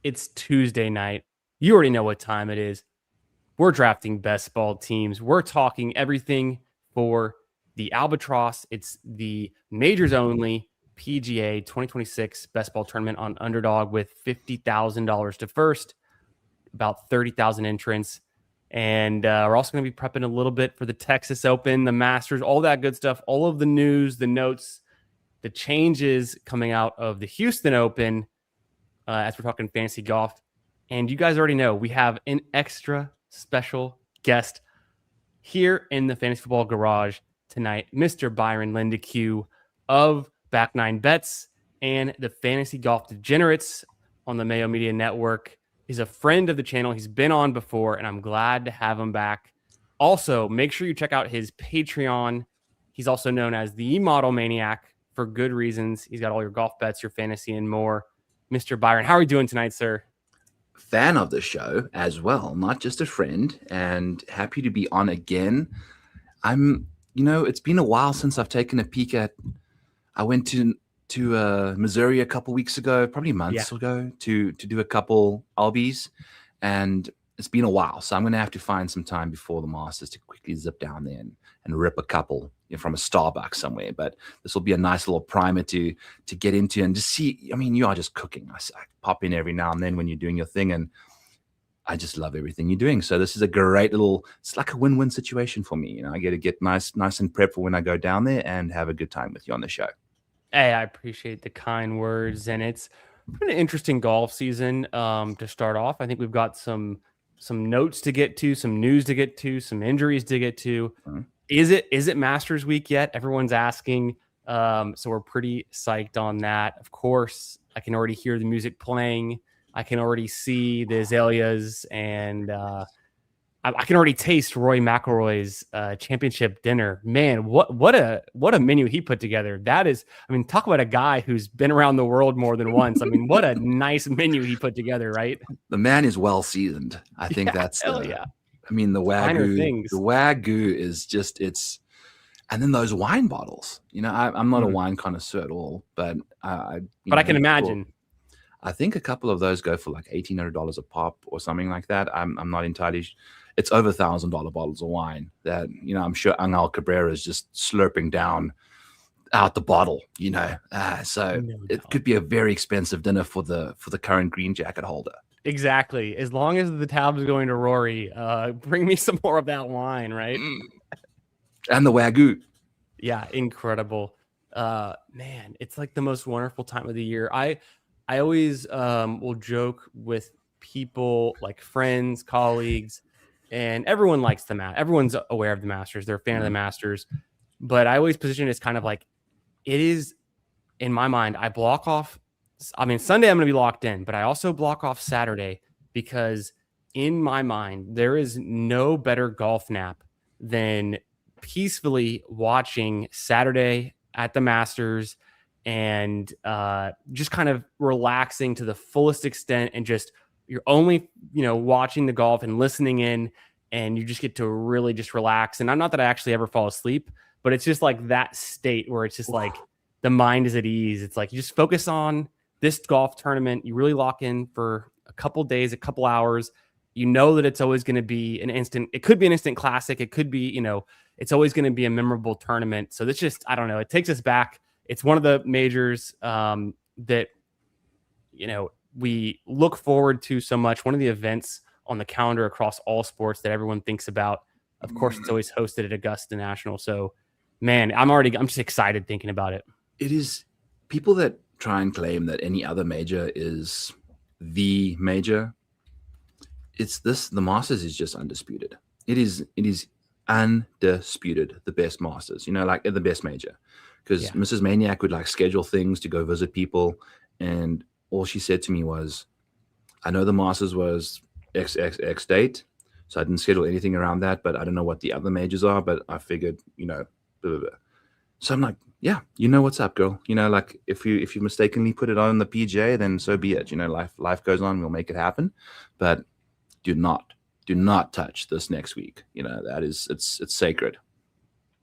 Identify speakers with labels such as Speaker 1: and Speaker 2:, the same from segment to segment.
Speaker 1: It's Tuesday night. You already know what time it is. We're drafting best ball teams. We're talking everything for the Albatross. It's the majors only PGA 2026 best ball tournament on Underdog with $50,000 to first, about 30,000 entrants. And we're also going to be prepping a little bit for the Texas Open, the Masters, all that good stuff, all of the news, the notes, the changes coming out of the Houston Open as we're talking fantasy golf. And you guys already know we have an extra special guest here in the Fantasy Football Garage tonight, Mr. Byron Lindeque of Back Nine Bets and the Fantasy Golf Degenerates on the Mayo Media Network. He's a friend of the channel. He's been on before, and I'm glad to have him back. Also, make sure you check out his Patreon. He's also known as the Model Maniac for good reasons. He's got all your golf bets, your fantasy, and more. Mr. Byron, how are you doing tonight, sir?
Speaker 2: Fan of the show as well, not just a friend, and happy to be on again. It's been a while since I've taken a peek at. I went to Missouri a couple weeks ago, probably months ago, to do a couple Albies, and it's been a while. So I'm going to have to find some time before the Masters to quickly zip down there and rip a couple from a Starbucks somewhere. But this will be a nice little primer to get into and just see. I mean, you are just cooking. I pop in every now and then when you're doing your thing, and I just love everything you're doing. So this is a great it's like a win-win situation for me. I get to get nice and prep for when I go down there and have a good time with you on the show.
Speaker 1: Hey, I appreciate the kind words, and it's been an interesting golf season to start off. I think we've got some notes to get to, some news to get to, some injuries to get to. Mm-hmm. Is it Masters week yet? Everyone's asking. So we're pretty psyched on that. Of course, I can already hear the music playing. I can already see the azaleas, and I can already taste Roy McIlroy's championship dinner. Man, what a menu he put together. That is, I mean, talk about a guy who's been around the world more than once. I mean, what a nice menu he put together, right?
Speaker 2: The man is well seasoned. I think that's
Speaker 1: yeah.
Speaker 2: I mean, the Wagyu is just, and then those wine bottles, I'm not a wine connoisseur at all, but
Speaker 1: I can imagine.
Speaker 2: I think a couple of those go for like $1,800 a pop or something like that. I'm not entirely. It's over $1,000 bottles of wine that I'm sure Angel Cabrera is just slurping down out the bottle. So it could be a very expensive dinner for the current green jacket holder.
Speaker 1: Exactly. As long as the tab is going to Rory, bring me some more of that wine, right?
Speaker 2: And the Wagyu.
Speaker 1: Yeah, incredible. Man, it's like the most wonderful time of the year. I always will joke with people, like friends, colleagues, and everyone likes the Masters. Everyone's aware of the Masters. They're a fan of the Masters. But I always position it as kind of like, it is, in my mind, I block off. I mean, Sunday I'm going to be locked in, but I also block off Saturday because in my mind, there is no better golf nap than peacefully watching Saturday at the Masters and just kind of relaxing to the fullest extent, and just you're only watching the golf and listening in, and you just get to really just relax. And I'm not that I actually ever fall asleep, but it's just like that state where it's just like the mind is at ease. It's like you just focus on this golf tournament. You really lock in for a couple days, a couple hours. You know that it's always going to be an instant. It could be an instant classic. It could be, it's always going to be a memorable tournament. So that's just, I don't know. It takes us back. It's one of the majors that, we look forward to so much. One of the events on the calendar across all sports that everyone thinks about. Of course, it's always hosted at Augusta National. So, man, I'm just excited thinking about it.
Speaker 2: It is people that try and claim that any other major is the major. The Masters is just undisputed. It is undisputed the best Masters, like the best major. Because Mrs. Maniac would schedule things to go visit people, and all she said to me was, I know the Masters was X date, so I didn't schedule anything around that, but I don't know what the other majors are, but I figured, blah, blah, blah. So I'm like, yeah, what's up, girl. If you mistakenly put it on the PGA, then so be it. Life goes on, we'll make it happen. But do not touch this next week. It's sacred.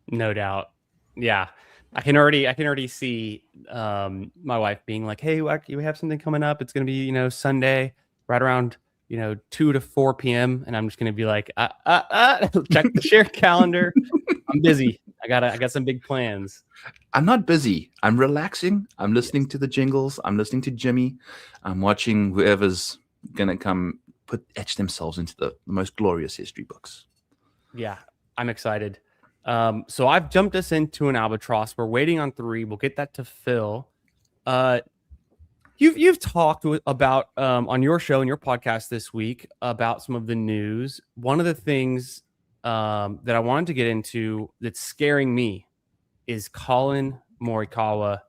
Speaker 1: No doubt. Yeah. I can already see my wife being like, hey, we have something coming up. It's going to be, Sunday. right around 2 to 4 p.m. and I'm just gonna be like, check the share calendar. I'm busy. I got some big plans.
Speaker 2: I'm not busy. I'm relaxing. I'm listening
Speaker 1: Yes.
Speaker 2: to the jingles. I'm listening to Jimmy. I'm watching whoever's gonna come etch themselves into the most glorious history books.
Speaker 1: Yeah, I'm excited. So I've jumped us into an Albatross. We're waiting on 3. We'll get that to Phil. You've talked about on your show and your podcast this week about some of the news. One of the things that I wanted to get into that's scaring me is Colin Morikawa,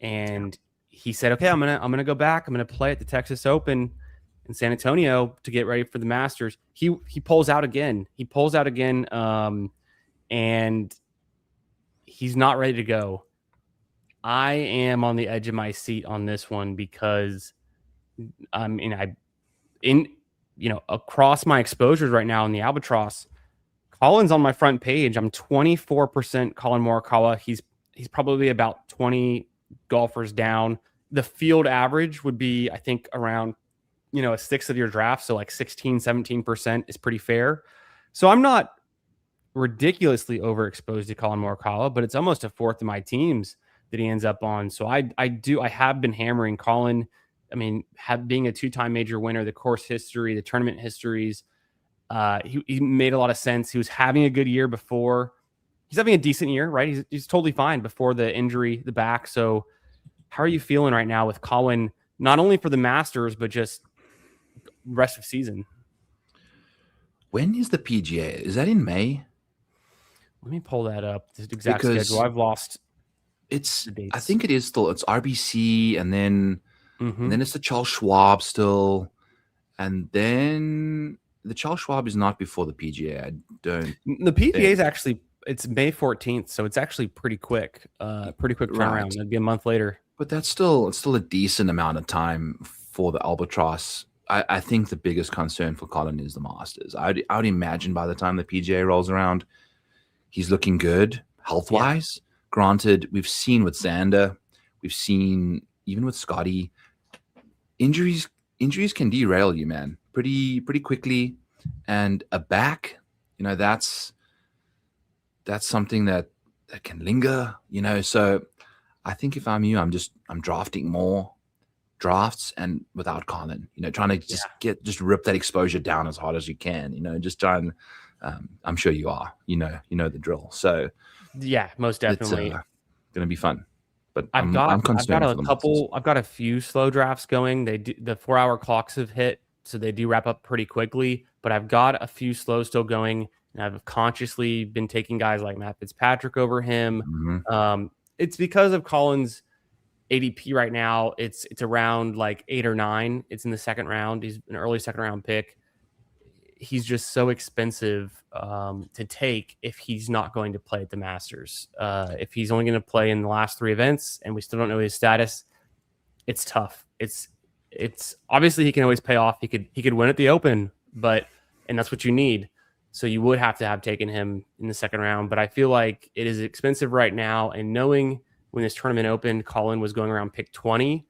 Speaker 1: and he said, "Okay, I'm gonna go back. I'm gonna play at the Texas Open in San Antonio to get ready for the Masters." He pulls out again. And he's not ready to go. I am on the edge of my seat on this one because across my exposures right now in the Albatross, Colin's on my front page. I'm 24% Colin Morikawa. He's probably about 20 golfers down. The field average would be, I think, around a sixth of your draft. So like 16, 17% is pretty fair. So I'm not ridiculously overexposed to Colin Morikawa, but it's almost a fourth of my teams that he ends up on. So I have been hammering Colin. I mean, being a 2-time major winner, the course history, the tournament histories, he made a lot of sense. He was having a good year before. He's having a decent year, right? He's totally fine before the injury, the back. So how are you feeling right now with Colin, not only for the Masters, but just rest of season?
Speaker 2: When is the PGA? Is that in May?
Speaker 1: Let me pull that up. The exact schedule. I've lost.
Speaker 2: It's. I think it is still. It's RBC, and then it's the Charles Schwab still, and then the Charles Schwab is not before the PGA. I don't.
Speaker 1: The PGA is actually it's May 14th, so it's actually pretty quick. Pretty quick turnaround. Right. It'd be a month later.
Speaker 2: But it's still a decent amount of time for the Albatross. I think the biggest concern for Colin is the Masters. I would imagine by the time the PGA rolls around, he's looking good health-wise. Yeah. Granted, we've seen with Xander, we've seen even with Scotty, injuries can derail you, man, pretty quickly. And a back, that's something that can linger, So I think if I'm you, I'm drafting more drafts and without Colin, trying to just rip that exposure down as hard as you can, just try and I'm sure you are, the drill. So
Speaker 1: yeah, most definitely.
Speaker 2: It's going to be fun. But
Speaker 1: I've got a few slow drafts going. The 4-hour clocks have hit, so they do wrap up pretty quickly, but I've got a few slows still going, and I've consciously been taking guys like Matt Fitzpatrick over him. It's because of Colin's ADP right now. It's around like 8 or 9. It's in the second round. He's an early second round pick. He's just so expensive to take if he's not going to play at the Masters. If he's only going to play in the last 3 events and we still don't know his status, it's tough. It's obviously he can always pay off. He could win at the Open, and that's what you need. So you would have to have taken him in the second round. But I feel like it is expensive right now. And knowing when this tournament opened, Colin was going around pick 20.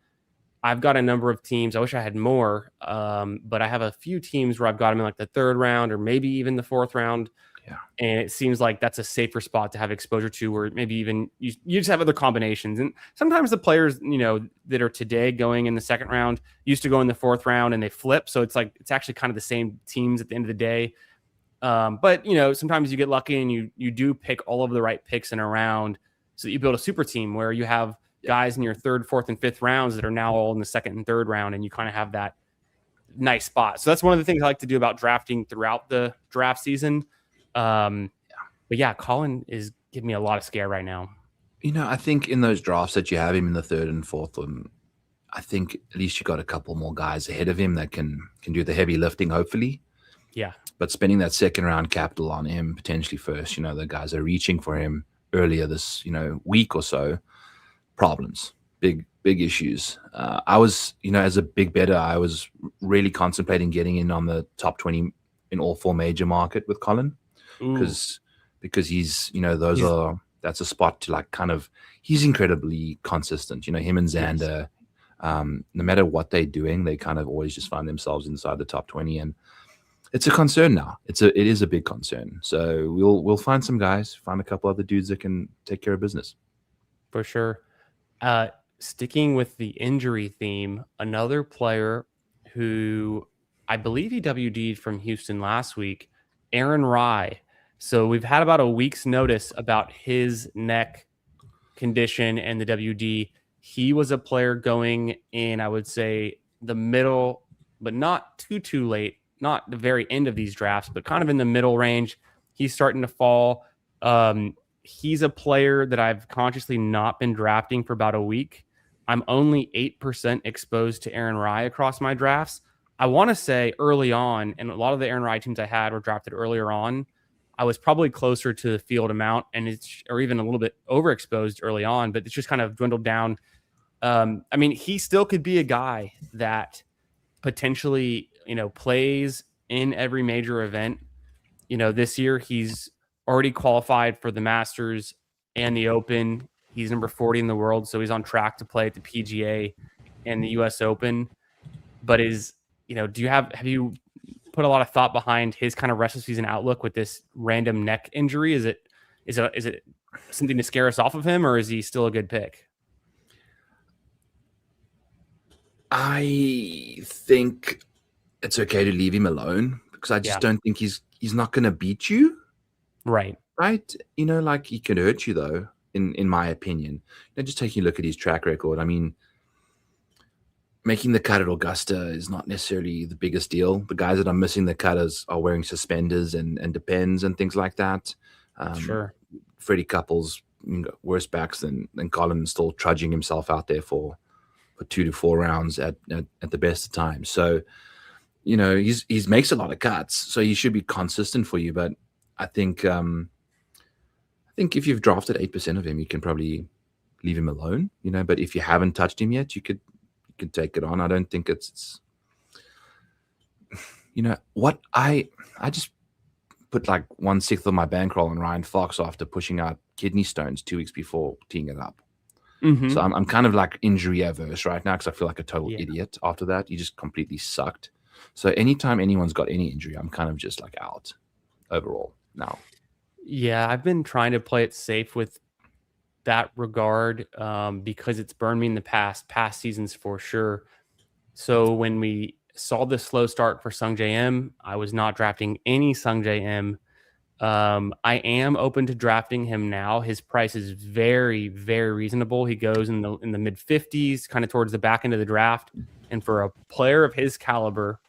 Speaker 1: I've got a number of teams. I wish I had more, but I have a few teams where I've got him in like the 3rd round or maybe even the 4th round.
Speaker 2: Yeah.
Speaker 1: And it seems like that's a safer spot to have exposure to, where maybe even you just have other combinations. And sometimes the players, that are today going in the 2nd round used to go in the 4th round and they flip. So it's actually kind of the same teams at the end of the day. But sometimes you get lucky and you do pick all of the right picks in a round, so that you build a super team where you have guys in your 3rd, 4th, and 5th rounds that are now all in the 2nd and 3rd round, and you kind of have that nice spot. So that's one of the things I like to do about drafting throughout the draft season. But yeah, Colin is giving me a lot of scare right now.
Speaker 2: I think in those drafts that you have him in the 3rd and 4th one, I think at least you got a couple more guys ahead of him that can do the heavy lifting, hopefully.
Speaker 1: Yeah.
Speaker 2: But spending that 2nd round capital on him potentially first, the guys are reaching for him earlier this, week or so, problems, big issues. I was, as a big bettor, I was really contemplating getting in on the top 20 in all 4 major market with Colin, because he's, that's a spot to he's incredibly consistent. Him and Xander, No matter what they're doing, they kind of always just find themselves inside the top 20, and it's a concern now. It is a big concern. So we'll find some guys, find a couple other dudes that can take care of business.
Speaker 1: For sure. Sticking with the injury theme, another player who I believe he WD'd from Houston last week, Aaron Rye. So we've had about a week's notice about his neck condition and the WD. He was a player going in, I would say, the middle, but not too late, not the very end of these drafts, but kind of in the middle range. He's starting to fall. He's a player that I've consciously not been drafting for about a week. I'm only 8% exposed to Aaron Rye across my drafts. I want to say early on, and a lot of the Aaron Rye teams I had were drafted earlier on, I was probably closer to the field amount, or even a little bit overexposed early on, but it's just kind of dwindled down. I mean, he still could be a guy that potentially, plays in every major event. This year he's already qualified for the Masters and the Open. He's number 40 in the world, so he's on track to play at the PGA and the US Open. But have you put a lot of thought behind his kind of rest of season outlook with this random neck injury? Is it something to scare us off of him, or is he still a good pick?
Speaker 2: I think it's okay to leave him alone because I just don't think he's not going to beat you.
Speaker 1: Right.
Speaker 2: Right. Like he can hurt you though, in my opinion. Just taking a look at his track record. I mean, making the cut at Augusta is not necessarily the biggest deal. The guys that are missing the cutters are wearing suspenders and depends and things like that.
Speaker 1: Sure.
Speaker 2: Freddie Couples, worse backs than Colin, still trudging himself out there for 2 to 4 rounds at the best of times. So, he's makes a lot of cuts, so he should be consistent for you. But I think if you've drafted 8% of him, you can probably leave him alone. But if you haven't touched him yet, you could take it on. I don't think it's what I just put like 1/6 of my bankroll on Ryan Fox after pushing out kidney stones 2 weeks before teeing it up.
Speaker 1: Mm-hmm.
Speaker 2: So I'm kind of like injury averse right now because I feel like a total idiot after that. You just completely sucked. So anytime anyone's got any injury, I'm kind of just like out overall now.
Speaker 1: Yeah, I've been trying to play it safe with that regard because it's burned me in the past seasons for sure. So when we saw the slow start for Sung J M, I was not drafting any Sung J M. I am open to drafting him now. His price is very, very reasonable. He goes in the mid 50s, kind of towards the back end of the draft. And for a player of his caliber,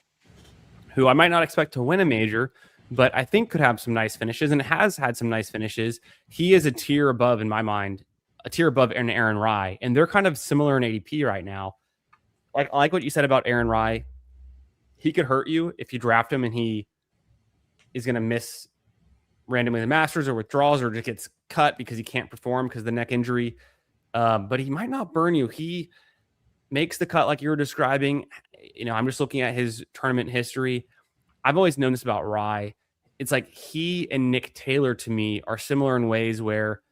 Speaker 1: who I might not expect to win a major, but I think could have some nice finishes and has had some nice finishes, he is a tier above, in my mind, a tier above Aaron Rye. And they're kind of similar in ADP right now. Like what you said about Aaron Rye, he could hurt you if you draft him and he is going to miss randomly the Masters or withdrawals or just gets cut because he can't perform because of the neck injury. But he might not burn you. He makes the cut like you were describing. I'm just looking at his tournament history. I've always known this about Rye. It's like he and Nick Taylor to me are similar in ways where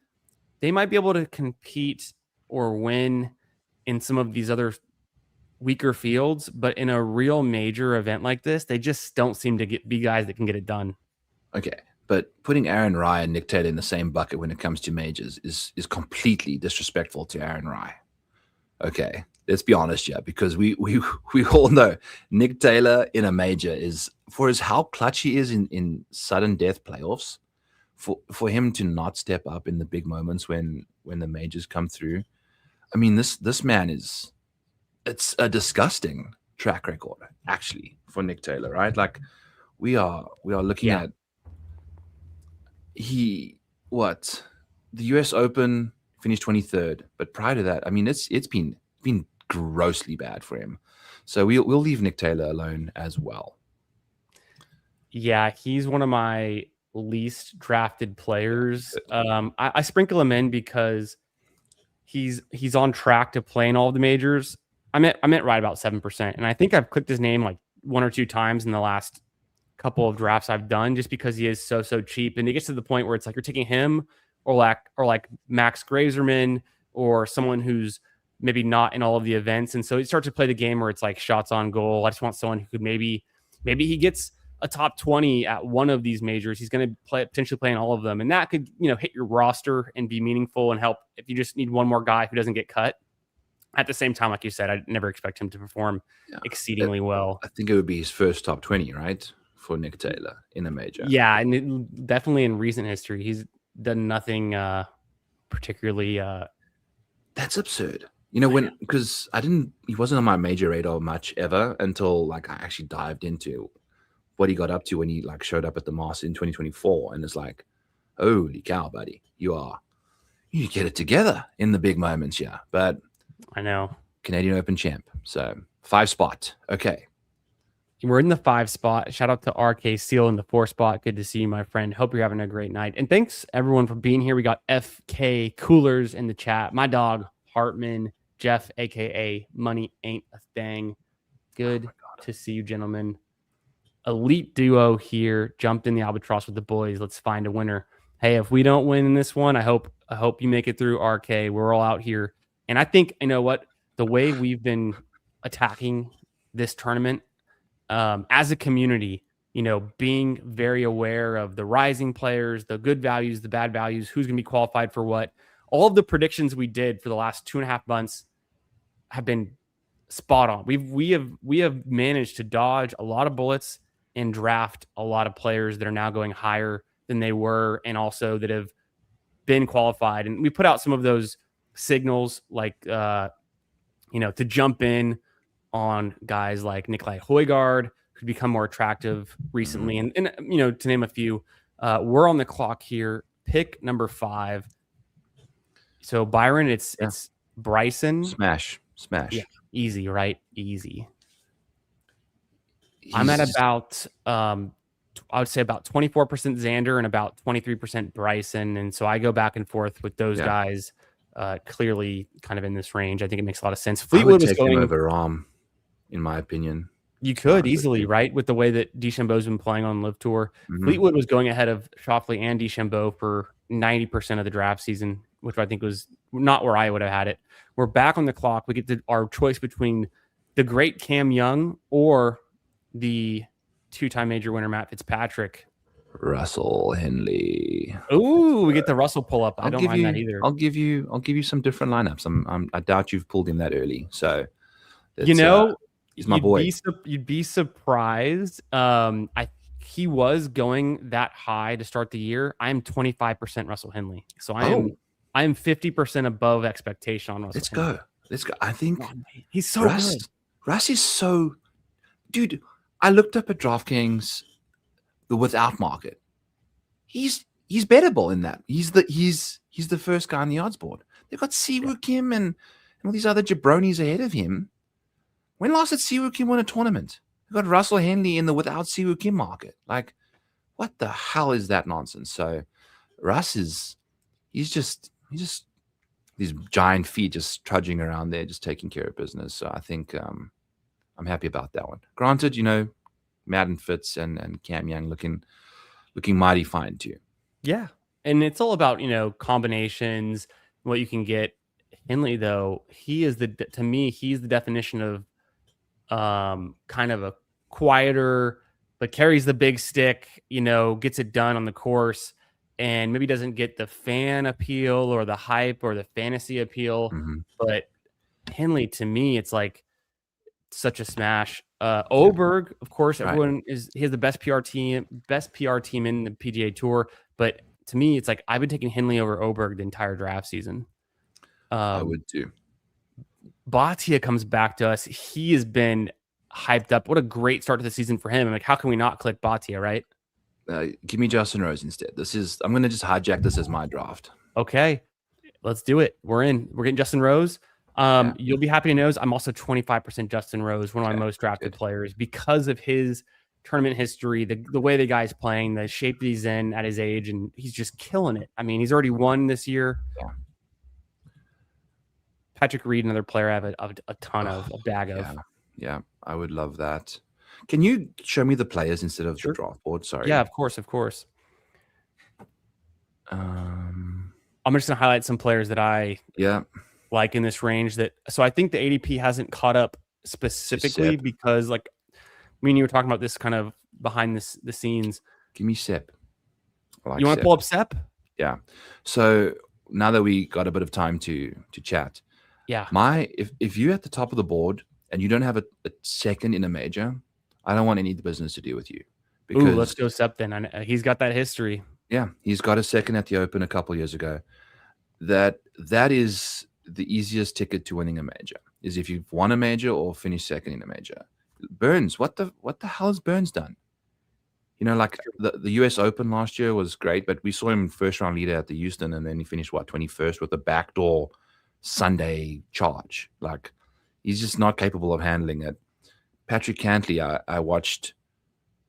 Speaker 1: they might be able to compete or win in some of these other weaker fields, but in a real major event like this, they just don't seem to be guys that can get it done.
Speaker 2: Okay. But putting Aaron Rye and Nick Taylor in the same bucket when it comes to majors is completely disrespectful to Aaron Rye. Okay, let's be honest here, because we all know Nick Taylor in a major is, for how clutch he is in sudden death playoffs, for him to not step up in the big moments when the majors come through. I mean, this man it's a disgusting track record actually for Nick Taylor, right? Like we are looking at the US Open finished 23rd, but prior to that, I mean, it's been grossly bad for him. So we'll leave Nick Taylor alone as well.
Speaker 1: Yeah, he's one of my least drafted players. I sprinkle him in because he's on track to play in all of the majors. I meant right about 7%, and I think I've clicked his name like 1 or 2 times in the last couple of drafts I've done, just because he is so cheap, and it gets to the point where it's like you're taking him or like Max Grazerman or someone who's maybe not in all of the events. And so he starts to play the game where it's like shots on goal. I just want someone who could maybe he gets a top 20 at one of these majors. He's going to potentially play in all of them. And that could, hit your roster and be meaningful and help if you just need one more guy who doesn't get cut. At the same time, like you said, I never expect him to perform exceedingly well.
Speaker 2: I think it would be his first top 20, right? For Nick Taylor in a major.
Speaker 1: Yeah, and definitely in recent history, he's done nothing particularly.
Speaker 2: That's absurd. Because he wasn't on my major radar much ever until like I actually dived into what he got up to when he like showed up at the Masters in 2024, and it's like, holy cow, buddy, you get it together in the big moments, yeah. But
Speaker 1: I know.
Speaker 2: Canadian Open champ. So 5 spot. Okay.
Speaker 1: We're in the 5 spot. Shout out to RK Seal in the 4 spot. Good to see you, my friend. Hope you're having a great night. And thanks everyone for being here. We got FK Coolers in the chat. My dog, Hartman, Jeff, aka Money Ain't a Thing. Good to see you, gentlemen. Elite duo here. Jumped in the Albatross with the boys. Let's find a winner. Hey, if we don't win in this one, I hope you make it through, RK. We're all out here. And I think, you know what? The way we've been attacking this tournament as a community, being very aware of the rising players, the good values, the bad values, who's going to be qualified for what. All of the predictions we did for the last 2.5 months have been spot on. We have managed to dodge a lot of bullets and draft a lot of players that are now going higher than they were, and also that have been qualified. And we put out some of those signals, like to jump in on guys like Nikolai Højgaard, who's become more attractive recently, and to name a few. We're on the clock here. Pick number 5. So Byron, it's Bryson.
Speaker 2: Smash.
Speaker 1: Yeah, easy, right? Easy. I'm at about I would say about 24% Xander and about 23% Bryson, and so I go back and forth with those guys. Clearly, kind of in this range. I think it makes a lot of sense. Fleetwood was going
Speaker 2: over Rahm, in my opinion.
Speaker 1: You could easily, right? With the way that DeChambeau's been playing on Live Tour. Fleetwood was going ahead of Schauffele and DeChambeau for 90% of the draft season, which I think was not where I would have had it. We're back on the clock. We get our choice between the great Cam Young or the 2-time major winner Matt Fitzpatrick.
Speaker 2: Russell Henley.
Speaker 1: Ooh, we get the Russell pull up. I don't mind that either.
Speaker 2: I'll give you some different lineups. I doubt you've pulled him that early. So he's my boy.
Speaker 1: You'd be surprised. He was going that high to start the year. I'm 25% Russell Henley. So I am 50% above expectation on Russell.
Speaker 2: Let's go. I think
Speaker 1: he's so good.
Speaker 2: Russ is so, dude. I looked up at DraftKings the without market. He's bettable in that. He's the first guy on the odds board. They've got Siwoo Kim and all these other jabronis ahead of him. When last did Siwoo Kim win a tournament? They've got Russell Henley in the without Siwoo Kim market. Like, what the hell is that nonsense? So Russ he's just these giant feet just trudging around there, just taking care of business. So I think I'm happy about that one. Granted, Madden Fitz and Cam Young looking mighty fine too.
Speaker 1: Yeah. And it's all about, combinations, what you can get. Henley, though, he's the definition of kind of a quieter, but carries the big stick, gets it done on the course, and maybe doesn't get the fan appeal or the hype or the fantasy appeal. But Henley, to me, it's like such a smash. Oberg, of course, everyone he has the best PR team in the PGA Tour. But to me, it's like I've been taking Henley over Oberg the entire draft season.
Speaker 2: I would too.
Speaker 1: Bhatia comes back to us. He has been hyped up. What a great start to the season for him. I'm like, how can we not click Bhatia, right?
Speaker 2: Give me Justin Rose instead. I'm going to just hijack this as my draft.
Speaker 1: Okay, let's do it. We're getting Justin Rose. You'll be happy to know I'm also 25% Justin Rose, one of my most drafted players, because of his tournament history, the way the guy's playing, the shape that he's in at his age, and he's just killing it. I mean, he's already won this year. Yeah. Patrick Reed, another player I have a ton of, a bag of.
Speaker 2: Yeah, I would love that. Can you show me the players instead of the draft board? Sorry.
Speaker 1: Yeah, of course. I'm just going to highlight some players that I like in this range that. So I think the ADP hasn't caught up
Speaker 2: To
Speaker 1: specifically
Speaker 2: Sep.
Speaker 1: because like me and you were talking about this kind of behind the scenes.
Speaker 2: Give me Sep. I like
Speaker 1: You want to
Speaker 2: Sep.
Speaker 1: pull up Sep?
Speaker 2: Yeah. So now that we got a bit of time to chat,
Speaker 1: Yeah.
Speaker 2: if you're at the top of the board and you don't have a second in a major, I don't want any business to do with you.
Speaker 1: Ooh, let's
Speaker 2: Because
Speaker 1: go Sep then. He's got that history.
Speaker 2: yeah, he's got a second at the Open a couple years ago. That is the easiest ticket to winning a major, is if you've won a major or finished second in a major. Burns, what the hell has Burns done? Like the US Open last year was great, but we saw him first round leader at the Houston, and then he finished 21st with a backdoor Sunday charge. Like, he's just not capable of handling it. Patrick Cantley, I watched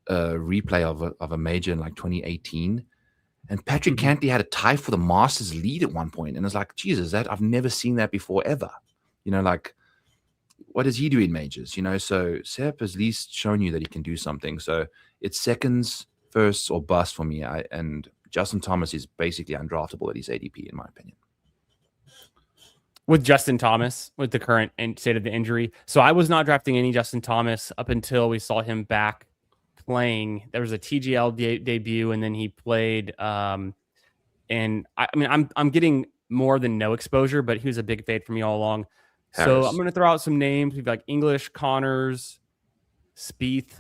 Speaker 2: a replay of a major in like 2018, and Patrick Cantley had a tie for the Masters lead at one point, and it's like, Jesus, that I've never seen that before ever. Like, what does he do in majors? So Sep has at least shown you that he can do something. So it's seconds, firsts, or bust for me. And Justin Thomas is basically undraftable at his ADP, in my opinion.
Speaker 1: With Justin Thomas, with the current state of the injury. So I was not drafting any Justin Thomas up until we saw him back playing. There was a TGL debut, and then he played. And I mean, I'm getting more than no exposure, but he was a big fade for me all along.
Speaker 2: Harris.
Speaker 1: So I'm going to throw out some names. We've got English, Connors, Spieth,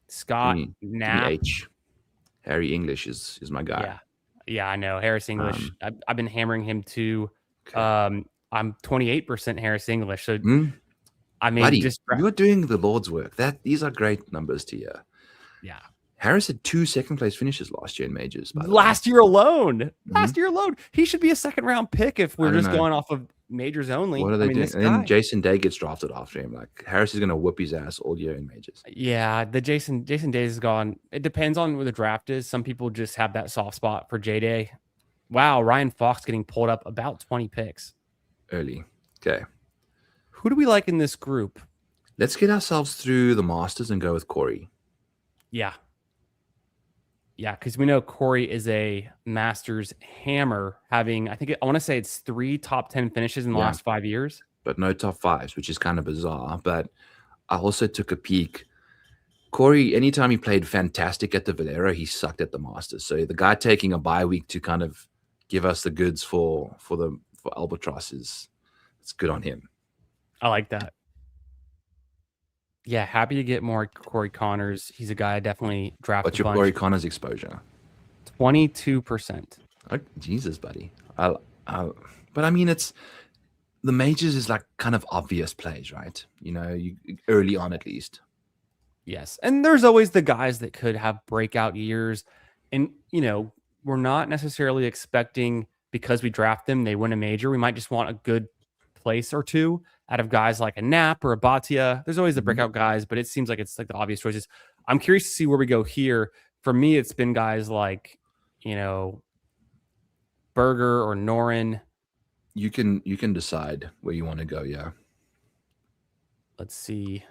Speaker 1: Scott, Knapp.
Speaker 2: Harry English is my guy.
Speaker 1: Yeah, I know. Harris English. I've been hammering him too. Okay. I'm 28% Harris English. So I mean,
Speaker 2: buddy, you're doing the Lord's work. These are great numbers to you.
Speaker 1: Yeah.
Speaker 2: Harris had 2 second-place finishes last year in majors.
Speaker 1: Last year alone. He should be a second-round pick if we're just going off of majors only.
Speaker 2: What are they doing? And then Jason Day gets drafted after him. Like, Harris is going to whoop his ass all year in majors.
Speaker 1: Yeah, the Jason Day is gone. It depends on where the draft is. Some people just have that soft spot for J Day. Wow, Ryan Fox getting pulled up about 20 picks.
Speaker 2: Early. Okay.
Speaker 1: Who do we like in this group?
Speaker 2: Let's get ourselves through the Masters and go with Corey.
Speaker 1: Yeah. Yeah, because we know Corey is a Masters hammer, having, I want to say it's 3 top 10 finishes in the last 5 years.
Speaker 2: But no top 5s, which is kind of bizarre. But I also took a peek. Corey, anytime he played fantastic at the Valero, he sucked at the Masters. So the guy taking a bye week to kind of give us the goods for Albatross it's good on him.
Speaker 1: I like that. Yeah, happy to get more Corey Connors. He's a guy I definitely drafted.
Speaker 2: What's your Corey Connors exposure?
Speaker 1: 22%.
Speaker 2: Oh, Jesus, buddy. But I mean, it's the majors is like kind of obvious plays, right? You early on at least.
Speaker 1: Yes, and there's always the guys that could have breakout years, and we're not necessarily expecting because we draft them they win a major. We might just want a good place or two out of guys like a Knapp or a Bhatia. There's always the breakout guys, but it seems like it's like the obvious choices. I'm curious to see where we go here. For me, it's been guys like, Berger or Noren.
Speaker 2: You can decide where you want to go. Yeah.
Speaker 1: Let's see.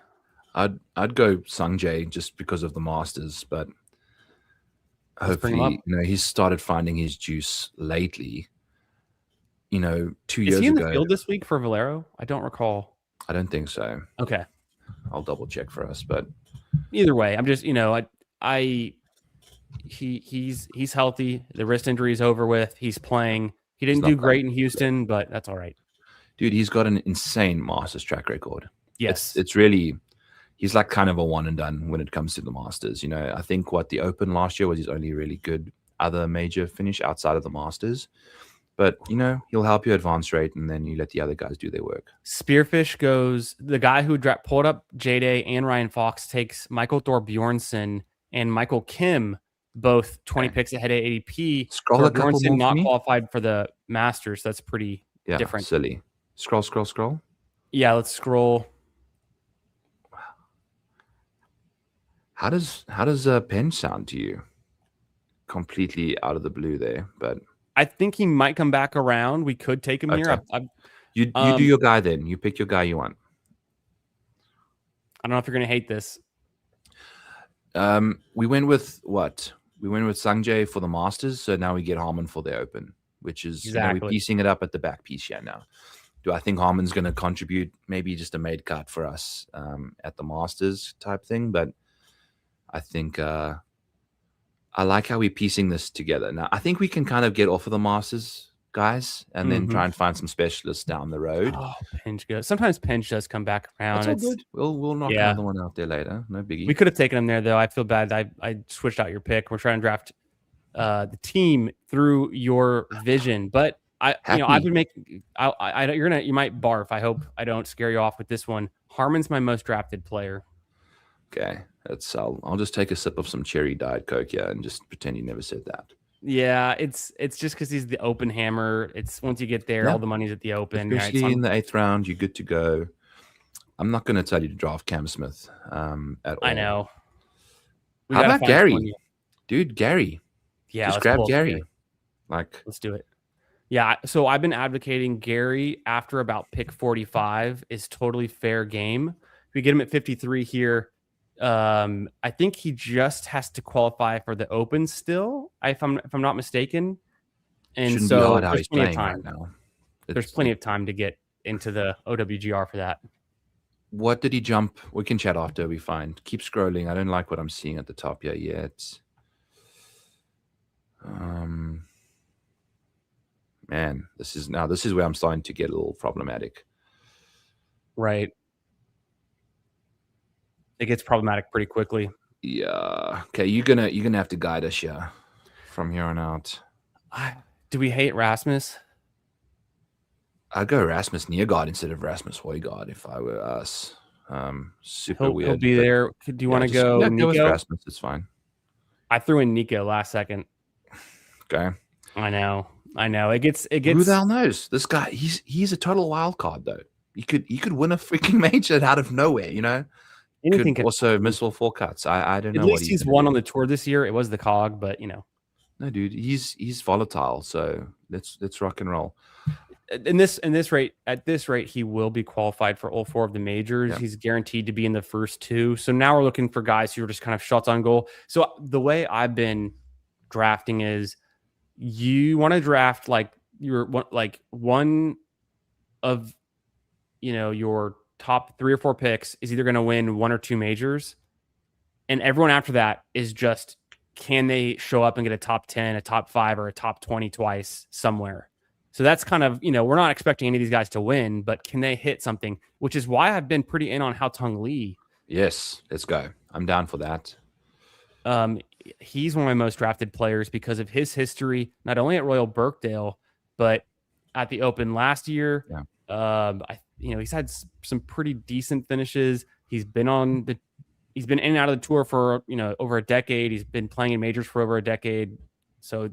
Speaker 2: I'd go Sungjae just because of the Masters, but hopefully, he's started finding his juice lately. 2 years ago.
Speaker 1: Is he in the field this week for Valero? I don't recall.
Speaker 2: I don't think so.
Speaker 1: Okay.
Speaker 2: I'll double check for us, but
Speaker 1: either way, I'm just, he's healthy. The wrist injury is over with. He's playing. He didn't do great in Houston, but that's all right.
Speaker 2: Dude, he's got an insane Masters track record.
Speaker 1: Yes.
Speaker 2: It's really, he's like kind of a one and done when it comes to the Masters. I think the Open last year was his only really good other major finish outside of the Masters. But, he'll help you advance rate, and then you let the other guys do their work.
Speaker 1: Spearfish goes, the guy who pulled up J-Day and Ryan Fox takes Michael Thorbjornsen and Michael Kim, both 20 picks ahead of ADP.
Speaker 2: Scroll a couple more
Speaker 1: not qualified for the Masters. That's pretty different.
Speaker 2: Silly. Scroll.
Speaker 1: Yeah, let's scroll.
Speaker 2: How does Penn sound to you? Completely out of the blue there, but
Speaker 1: I think he might come back around. We could take him here.
Speaker 2: You do your guy then. You pick your guy you want.
Speaker 1: I don't know if you're going to hate this.
Speaker 2: We went with what? We went with Sungjae for the Masters, so now we get Harman for the Open, which is we're piecing it up at the back piece here now. Do I think Harmon's going to contribute? Maybe just a made cut for us at the Masters type thing. But I think I like how we're piecing this together. Now, I think we can kind of get off of the Masters, guys, and then try and find some specialists down the road.
Speaker 1: Oh, Pinch goes. Sometimes Pinch does come back around.
Speaker 2: That's all good. We'll knock another one out there later. No biggie.
Speaker 1: We could have taken him there, though. I feel bad. I switched out your pick. We're trying to draft the team through your vision, but I've been making. You might barf. I hope I don't scare you off with this one. Harmon's my most drafted player.
Speaker 2: Okay, I'll just take a sip of some cherry Diet Coke here and just pretend you never said that.
Speaker 1: Yeah, it's just because he's the open hammer. It's once you get there, all the money's at the open.
Speaker 2: Especially in the 8th round, you're good to go. I'm not going to tell you to draft Cam Smith at all.
Speaker 1: I know.
Speaker 2: How about Gary? Dude, Gary.
Speaker 1: Yeah,
Speaker 2: just grab Gary.
Speaker 1: Let's do it. Yeah, so I've been advocating Gary after about pick 45 is totally fair game. If we get him at 53 here, I think he just has to qualify for the Open still, if I'm not mistaken. And
Speaker 2: shouldn't
Speaker 1: so
Speaker 2: be hard how
Speaker 1: there's
Speaker 2: he's
Speaker 1: plenty of
Speaker 2: playing
Speaker 1: time.
Speaker 2: right now.
Speaker 1: There's plenty of time to get into the OWGR for that.
Speaker 2: What did he jump? We can chat after we find. Keep scrolling. I don't like what I'm seeing at the top here yet. Man, this is where I'm starting to get a little problematic.
Speaker 1: Right. It gets problematic pretty quickly.
Speaker 2: Yeah. Okay, you're gonna have to guide us here from here on out.
Speaker 1: Do we hate Rasmus?
Speaker 2: I'd go Rasmus Niergaard instead of Rasmus Højgaard if I were us. Super weird.
Speaker 1: He'll be there. Do you want to go Nico?
Speaker 2: Go with Rasmus. It's fine.
Speaker 1: I threw in Nico last second.
Speaker 2: Okay.
Speaker 1: I know. It gets.
Speaker 2: Who the hell knows? This guy, he's a total wild card though. He could win a freaking major out of nowhere, you know?
Speaker 1: Anything
Speaker 2: could also miss all 4 cuts. I don't know.
Speaker 1: At least he's won on the tour this year. It was the cog, but
Speaker 2: No, dude, he's volatile. So let's rock and roll.
Speaker 1: At this rate, he will be qualified for all 4 of the majors. Yeah. He's guaranteed to be in the first 2. So now we're looking for guys who are just kind of shots on goal. So the way I've been drafting is you want to draft one of your top 3 or 4 picks is either going to win 1 or 2 majors, and everyone after that is just, can they show up and get a top 10, a top 5, or a top 20 twice somewhere? So that's kind of, we're not expecting any of these guys to win, but can they hit something? Which is why I've been pretty in on Haotong Li.
Speaker 2: Yes, let's go. I'm down for that.
Speaker 1: He's one of my most drafted players because of his history, not only at Royal Birkdale, but at the Open last year.
Speaker 2: Yeah.
Speaker 1: He's had some pretty decent finishes. He's been in and out of the tour for, over a decade. He's been playing in majors for over a decade. So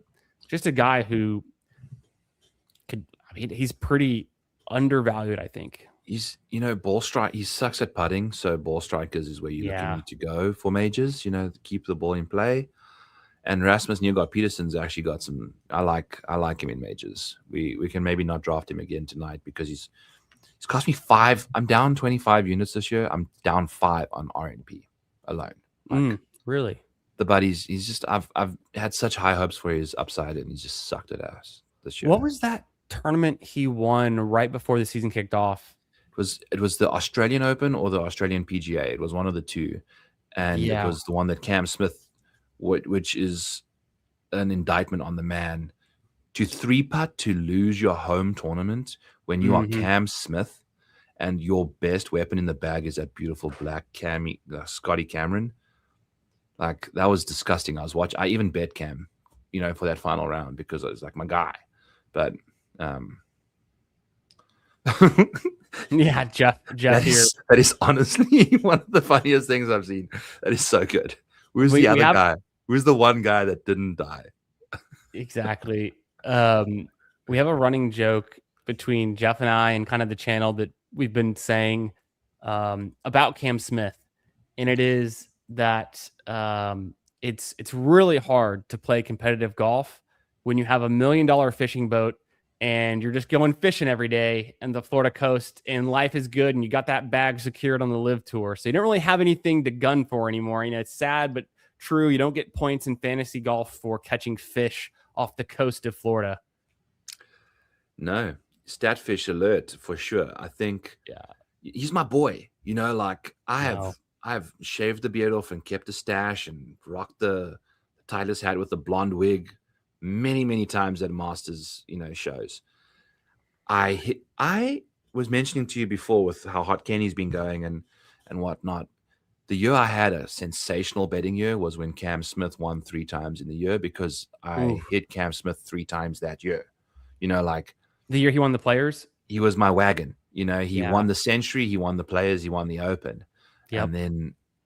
Speaker 1: just a guy who he's pretty undervalued, I think.
Speaker 2: He's, ball strike. He sucks at putting. So ball strikers is where you need to go for majors, to keep the ball in play. And Rasmus Niergaard Petersen's actually got some, I like him in majors. We can maybe not draft him again tonight because he's cost me 5. I'm down 25 units this year. I'm down 5 on RNP alone.
Speaker 1: Really?
Speaker 2: The buddies, he's just, I've had such high hopes for his upside and he's just sucked at us this year.
Speaker 1: What was that tournament he won right before the season kicked off?
Speaker 2: It was the Australian Open or the Australian PGA. It was one of the two. And it was the one that Cam Smith, which is an indictment on the man, to 3-putt to lose your home tournament when you are Cam Smith and your best weapon in the bag is that beautiful black Scotty Cameron. Like, that was disgusting. I even bet Cam, for that final round because I was like, my guy. But
Speaker 1: yeah, Jeff here.
Speaker 2: That is honestly one of the funniest things I've seen. That is so good. Where's the other guy? Where's the one guy that didn't die?
Speaker 1: Exactly. We have a running joke between Jeff and I and kind of the channel that we've been saying about Cam Smith. And it is that it's really hard to play competitive golf when you have $1 million fishing boat and you're just going fishing every day in the Florida coast and life is good and you got that bag secured on the Live Tour. So you don't really have anything to gun for anymore. It's sad, but true. You don't get points in fantasy golf for catching fish off the coast of Florida.
Speaker 2: No. Statfish alert for sure. I think
Speaker 1: Yeah.
Speaker 2: he's my boy. Like
Speaker 1: No.
Speaker 2: I've shaved the beard off and kept a stash and rocked the Tyler's hat with the blonde wig many times at Masters, shows. I was mentioning to you before with how hot Kenny's been going and whatnot. The year I had a sensational betting year was when Cam Smith won 3 times in the year because I
Speaker 1: Oof.
Speaker 2: hit Cam Smith 3 times that year. Like
Speaker 1: The year he won the Players.
Speaker 2: he was my wagon. He
Speaker 1: Yeah.
Speaker 2: won the Century, he won the Players, he won the Open.
Speaker 1: Yep.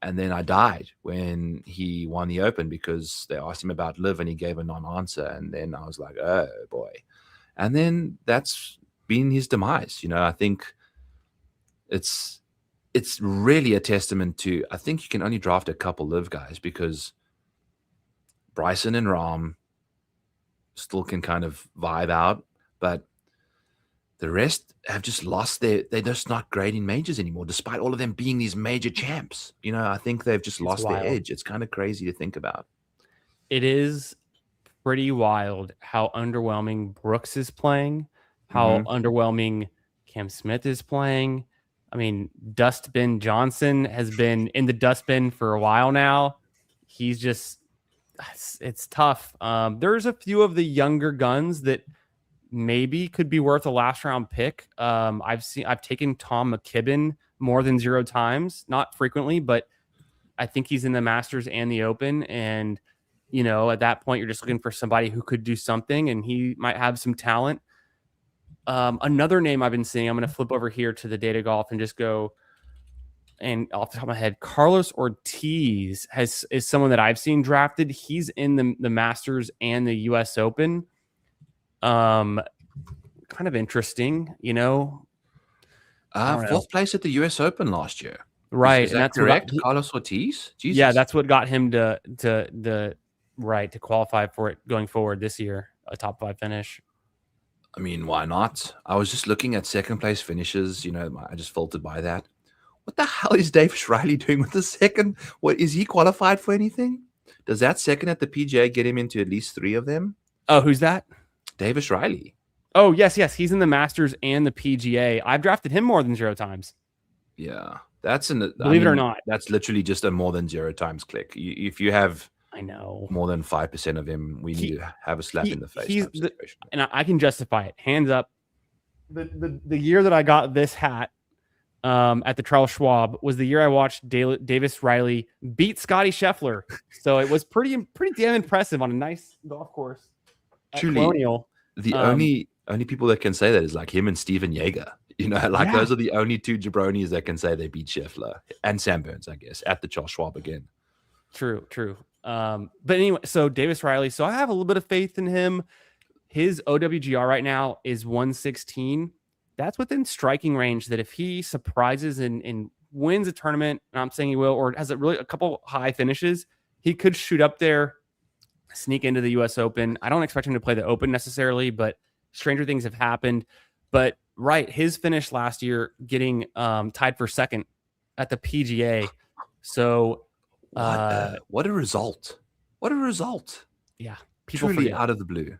Speaker 2: And then I died when he won the Open because they asked him about Liv and he gave a non-answer. And then I was like, oh boy. And then that's been his demise. I think it's really a testament to, I think you can only draft a couple Liv guys because Bryson and Rahm still can kind of vibe out, but the rest have just lost they're just not great in majors anymore, despite all of them being these major champs. I think they've just lost their edge. It's kind of crazy to think about.
Speaker 1: It is pretty wild how underwhelming Brooks is playing, how underwhelming Cam Smith is playing. I mean, Dustbin Johnson has been in the dustbin for a while now. He's just, it's tough. There's a few of the younger guns that maybe could be worth a last round pick. I've taken Tom McKibben more than 0 times, not frequently, but I think he's in the Masters and the Open. And, at that point, you're just looking for somebody who could do something, and he might have some talent. Another name I've been seeing, I'm going to flip over here to the Data Golf and just go, and off the top of my head, Carlos Ortiz is someone that I've seen drafted. He's in the Masters and the US Open. Kind of interesting,
Speaker 2: 4th place at the US Open last year.
Speaker 1: Right.
Speaker 2: Is that correct? Carlos Ortiz? Jesus.
Speaker 1: Yeah, that's what got him to qualify for it going forward this year, a top 5 finish.
Speaker 2: I mean, why not? I was just looking at 2nd place finishes. I just filtered by that. What the hell is Davis Riley doing with the second? What, is he qualified for anything? Does that second at the PGA get him into at least 3 of them?
Speaker 1: Oh, who's that?
Speaker 2: Davis Riley.
Speaker 1: Oh, yes. He's in the Masters and the PGA. I've drafted him more than 0 times.
Speaker 2: Yeah.
Speaker 1: Believe it or not.
Speaker 2: That's literally just a more than 0 times click. If you have more than 5% of him, we need to have a slap in the face.
Speaker 1: And I can justify it. Hands up. The year that I got this hat at the Charles Schwab was the year I watched Davis Riley beat Scotty Scheffler. So it was pretty damn impressive on a nice golf course.
Speaker 2: Truly,
Speaker 1: Colonial.
Speaker 2: The only people that can say that is like him and Steven Yeager. Those are the only 2 jabronis that can say they beat Scheffler and Sam Burns, I guess, at the Charles Schwab again.
Speaker 1: True. But anyway, so Davis Riley. So I have a little bit of faith in him. His OWGR right now is 116. That's within striking range that if he surprises and wins a tournament, and I'm saying he will, or has a couple high finishes, he could shoot up there, sneak into the US Open. I don't expect him to play the Open necessarily, but stranger things have happened. But his finish last year getting tied for 2nd at the PGA. So
Speaker 2: what a result. What a result.
Speaker 1: Yeah.
Speaker 2: People truly out of the blue.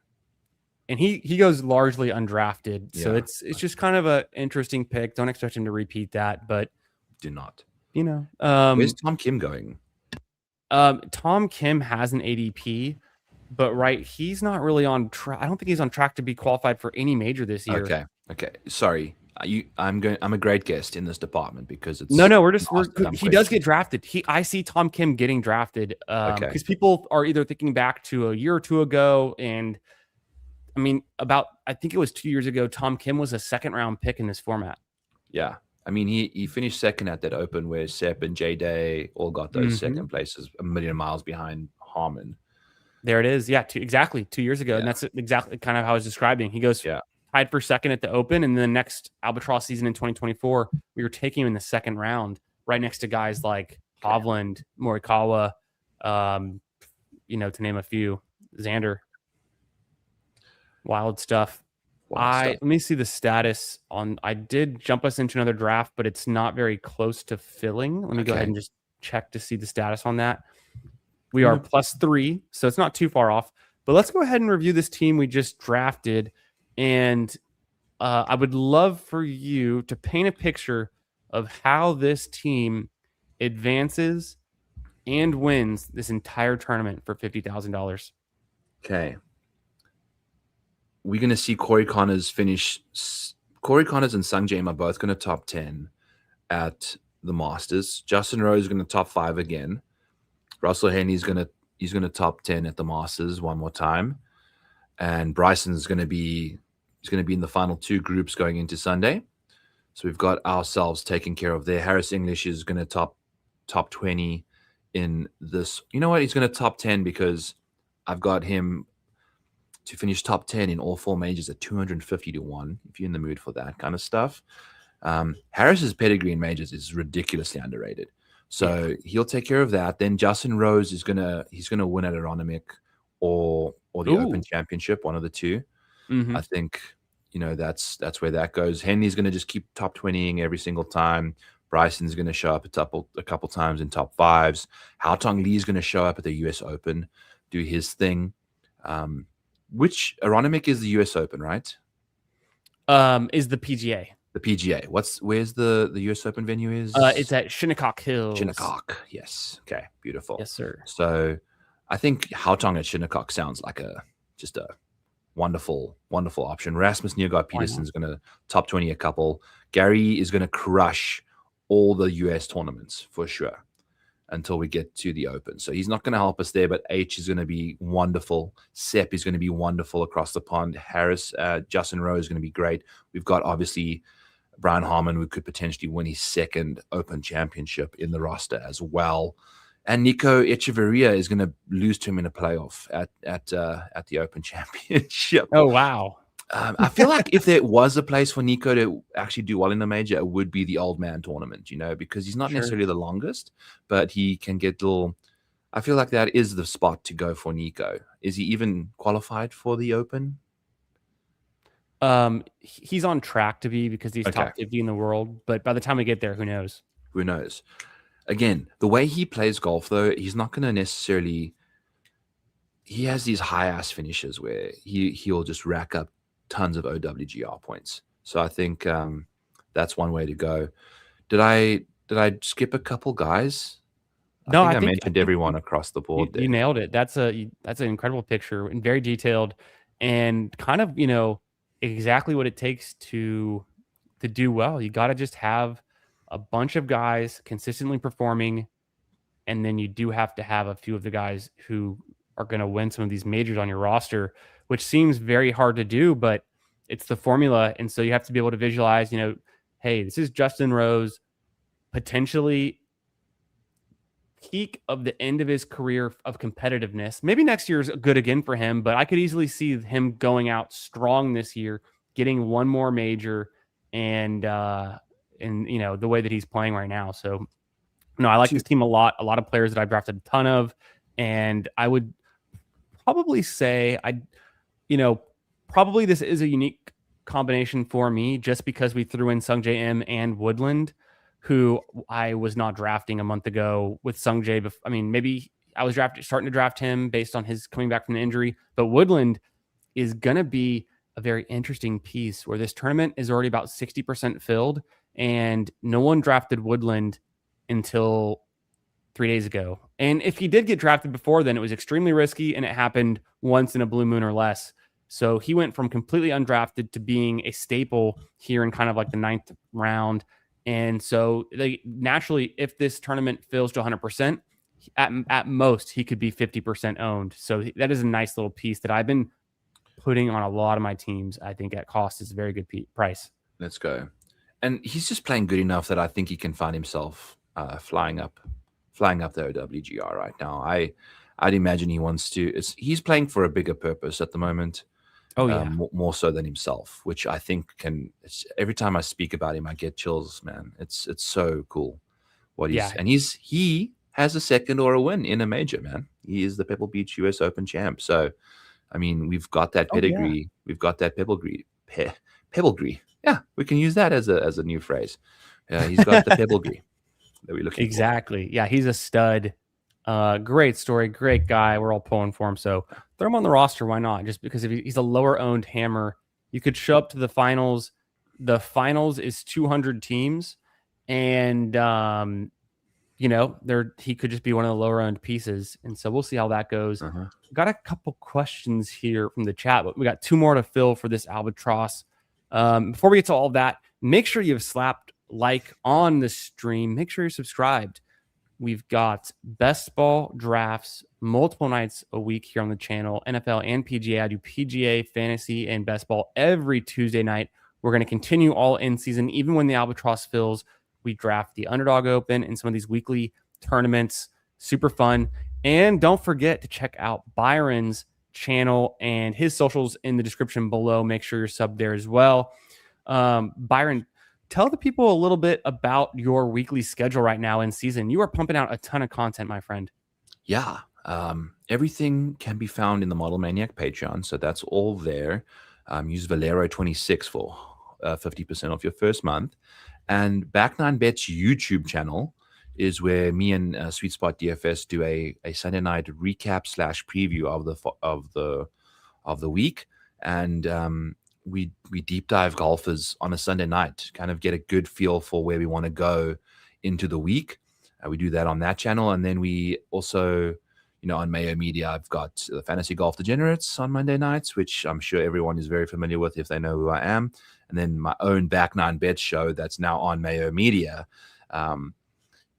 Speaker 1: And he goes largely undrafted. So it's just kind of an interesting pick. Don't expect him to repeat that, but
Speaker 2: do not.
Speaker 1: Where's
Speaker 2: Tom Kim going?
Speaker 1: Tom Kim has an ADP, but he's not really on track. I don't think he's on track to be qualified for any major this year.
Speaker 2: Okay. Sorry. I'm a great guest in this department because it's
Speaker 1: he does get drafted. I see Tom Kim getting drafted because people are either thinking back to a year or 2 ago, and I mean I think it was 2 years ago, Tom Kim was a 2nd round pick in this format.
Speaker 2: Yeah. I mean, he finished 2nd at that Open where Sepp and J Day all got those 2nd places, a million miles behind Harmon.
Speaker 1: There it is. Yeah, exactly 2 years ago. Yeah. And that's exactly kind of how I was describing. He goes tied for 2nd at the Open, and then the next Albatross season in 2024, we were taking him in the 2nd round, right next to guys like Hovland, Morikawa, to name a few, Xander. Wild stuff. Let me see the status on. I did jump us into another draft, but it's not very close to filling. Let me go ahead and just check to see the status on that. We are +3, so it's not too far off. But let's go ahead and review this team we just drafted. And I would love for you to paint a picture of how this team advances and wins this entire tournament for $50,000.
Speaker 2: Okay. We're going to see Corey Connors finish. Corey Connors and Sung Jae are both going to top 10 at the Masters. Justin Rose is going to top 5 again. Russell Henley's he's going to top 10 at the Masters one more time. And Bryson's going to be in the final 2 groups going into Sunday. So we've got ourselves taken care of there. Harris English is going to top 20 in this. You know what? He's going to top 10 because I've got him to finish top 10 in all 4 majors at 250 to 1, if you're in the mood for that kind of stuff. Harris's pedigree in majors is ridiculously underrated. So he'll take care of that. Then Justin Rose is gonna win at Aronimic or the Open Championship, one of the two.
Speaker 1: Mm-hmm.
Speaker 2: I think that's where that goes. Henley's gonna just keep top 20ing every single time. Bryson's gonna show up a couple times in top 5s. Haotong Lee's gonna show up at the US Open, do his thing. Which Aronimic is the US Open, right?
Speaker 1: Is the PGA.
Speaker 2: The PGA. Where's the US Open venue is?
Speaker 1: It's at Shinnecock Hills.
Speaker 2: Shinnecock. Yes. Okay. Beautiful.
Speaker 1: Yes, sir.
Speaker 2: So I think Haotong at Shinnecock sounds like just a wonderful, wonderful option. Rasmus Nørgaard Peterson's going to top 20 a couple. Gary is going to crush all the US tournaments for sure until we get to the Open. So he's not going to help us there, but H is going to be wonderful. Sepp is going to be wonderful across the pond. Harris, Justin Rowe is going to be great. We've got obviously Brian Harmon, who could potentially win his 2nd Open Championship in the roster as well. And Nico Echeverria is going to lose to him in a playoff at the Open Championship.
Speaker 1: Oh, wow.
Speaker 2: I feel like if there was a place for Nico to actually do well in the major, it would be the old man tournament, because he's not necessarily the longest, but he can get little. I feel like that is the spot to go for Nico. Is he even qualified for the Open?
Speaker 1: He's on track to be because he's top 50 in the world, but by the time we get there, who knows?
Speaker 2: Who knows? Again, the way he plays golf, though, he's not going to necessarily. He has these high-ass finishes where he'll just rack up tons of OWGR points. So I think that's one way to go. Did I skip a couple guys?
Speaker 1: No,
Speaker 2: I mentioned everyone across the board.
Speaker 1: You nailed it. That's an incredible picture and very detailed, and kind of exactly what it takes to do well. You got to just have a bunch of guys consistently performing, and then you do have to have a few of the guys who are going to win some of these majors on your roster, which seems very hard to do, but it's the formula. And so you have to be able to visualize, hey, this is Justin Rose, potentially peak of the end of his career of competitiveness. Maybe next year is good again for him, but I could easily see him going out strong this year, getting one more major, and the way that he's playing right now. So I like this team a lot of players that I've drafted a ton of, and I would probably say probably this is a unique combination for me just because we threw in Sungjae M and Woodland, who I was not drafting a month ago with Sungjae. I mean, maybe I was starting to draft him based on his coming back from the injury, but Woodland is going to be a very interesting piece where this tournament is already about 60% filled, and no one drafted Woodland until 3 days ago. And if he did get drafted before then, it was extremely risky, and it happened once in a blue moon or less. So he went from completely undrafted to being a staple here in kind of like the 9th round. And so naturally, if this tournament fills to 100%, at most, he could be 50% owned. So that is a nice little piece that I've been putting on a lot of my teams. I think at cost is a very good price.
Speaker 2: Let's go. And he's just playing good enough that I think he can find himself flying up the OWGR right now. I'd imagine he wants to. He's playing for a bigger purpose at the moment.
Speaker 1: Oh yeah,
Speaker 2: more so than himself, which I think every time I speak about him, I get chills, man. It's so cool what he's and he has a second or a win in a major, man. He is the Pebble Beach US Open champ. So, I mean, we've got that pedigree. Yeah. We've got that pebblegree. Yeah, we can use that as a new phrase. He's got the pebblegree that we're looking
Speaker 1: exactly. For. Yeah, he's a stud. Great story, great guy. We're all pulling for him. So throw him on the roster. Why not? Just because if he's a lower owned hammer You could show up to the finals. The finals is 200 teams, and he could just be one of the lower end pieces. And so we'll see how that goes. Got a couple questions here from the chat, but we got 2 more to fill for this Albatross. Before we get to all of that, make sure you've slapped like on the stream. Make sure you're subscribed. We've got best ball drafts multiple nights a week here on the channel, NFL and PGA. I do PGA, fantasy, and best ball every Tuesday night. We're going to continue all in season. Even when the Albatross fills, we draft the Underdog Open and some of these weekly tournaments. Super fun. And don't forget to check out Byron's channel and his socials in the description below. Make sure you're subbed there as well. Byron, tell the people a little bit about your weekly schedule right now in season. You are pumping out a ton of content, my friend.
Speaker 2: Yeah. Everything can be found in the Model Maniac Patreon. So that's all there. Use Valero26 for 50% off your first month. And Back9Bet's YouTube channel is where me and Sweet Spot DFS do a Sunday night recap / preview of the week. And we deep dive golfers on a Sunday night, kind of get a good feel for where we want to go into the week. We do that on that channel. And then we also, on Mayo Media, I've got the Fantasy Golf Degenerates on Monday nights, which I'm sure everyone is very familiar with if they know who I am. And then my own Back9Bet show that's now on Mayo Media,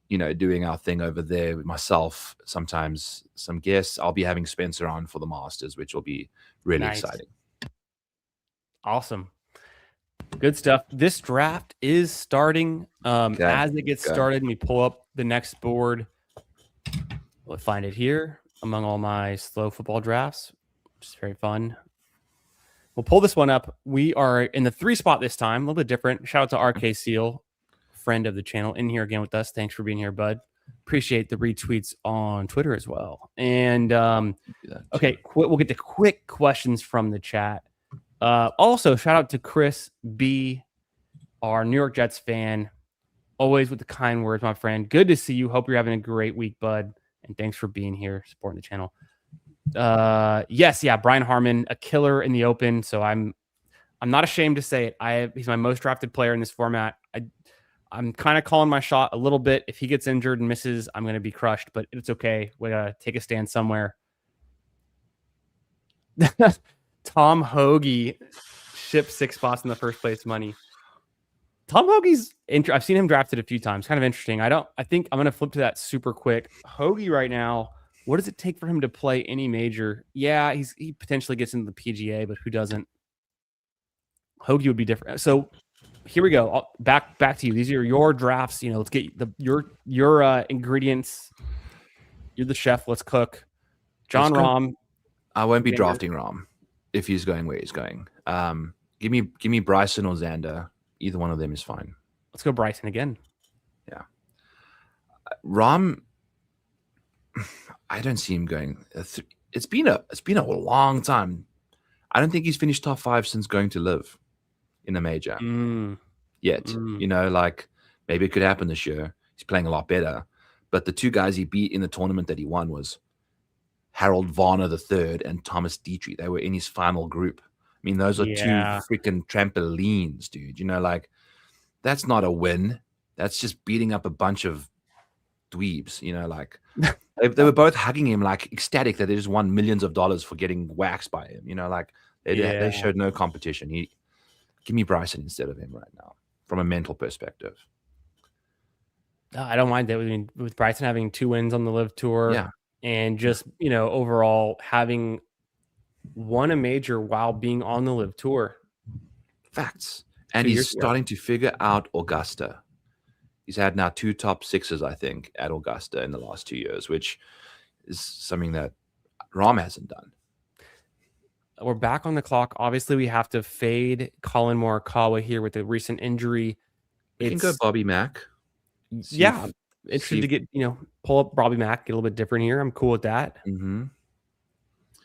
Speaker 2: doing our thing over there with myself, sometimes some guests. I'll be having Spencer on for the Masters, which will be really exciting.
Speaker 1: Awesome. Good stuff. This draft is starting. As it gets started, and we pull up the next board. We'll find it here among all my slow football drafts, which is very fun. We'll pull this one up. We are in the 3 spot this time, a little bit different. Shout out to RK Seal, friend of the channel, in here again with us. Thanks for being here, bud. Appreciate the retweets on Twitter as well. And okay, we'll get to quick questions from the chat. Also, shout out to Chris B, our New York Jets fan. Always with the kind words, my friend. Good to see you. Hope you're having a great week, bud. And thanks for being here, supporting the channel. Brian Harmon, a killer in the Open. So I'm not ashamed to say it. He's my most drafted player in this format. I'm kind of calling my shot a little bit. If he gets injured and misses, I'm going to be crushed, but it's okay. We got to take a stand somewhere. Tom Hoagie shipped 6 spots in the first place money. Tom Hoagie's I've seen him drafted a few times. Kind of interesting. I think I'm going to flip to that super quick. Hoagie right now, what does it take for him to play any major? Yeah, he potentially gets into the PGA, but who doesn't? Hoagie would be different. So here we go. Back to you. These are your drafts. Let's get your ingredients. You're the chef. Let's cook. John Rahm.
Speaker 2: I won't be drafting Rahm if he's going where he's going. Give me Bryson or Xander. Either one of them is fine.
Speaker 1: Let's go Bryson again.
Speaker 2: Yeah. Rahm, I don't see him going. It's been a long time. I don't think he's finished top 5 since going to live in a major yet. Maybe it could happen this year. He's playing a lot better. But the 2 guys he beat in the tournament that he won was Harold Varner III and Thomas Dietrich. They were in his final group. I mean, those are 2 freaking trampolines, dude. That's not a win. That's just beating up a bunch of dweebs. They were both hugging him, ecstatic that they just won millions of dollars for getting waxed by him. They showed no competition. Give me Bryson instead of him right now, from a mental perspective.
Speaker 1: I don't mind that. With Bryson having 2 wins on the Live Tour, and just overall having won a major while being on the Live Tour.
Speaker 2: Facts. And he's starting to figure out Augusta. He's had now 2 top 6s, I think, at Augusta in the last 2 years, which is something that Rahm hasn't done.
Speaker 1: We're back on the clock. Obviously, we have to fade Colin Morikawa here with the recent injury.
Speaker 2: We can go Bobby Mack.
Speaker 1: Interested to get, pull up Bobby Mack, get a little bit different here. I'm cool with that.
Speaker 2: Mm-hmm.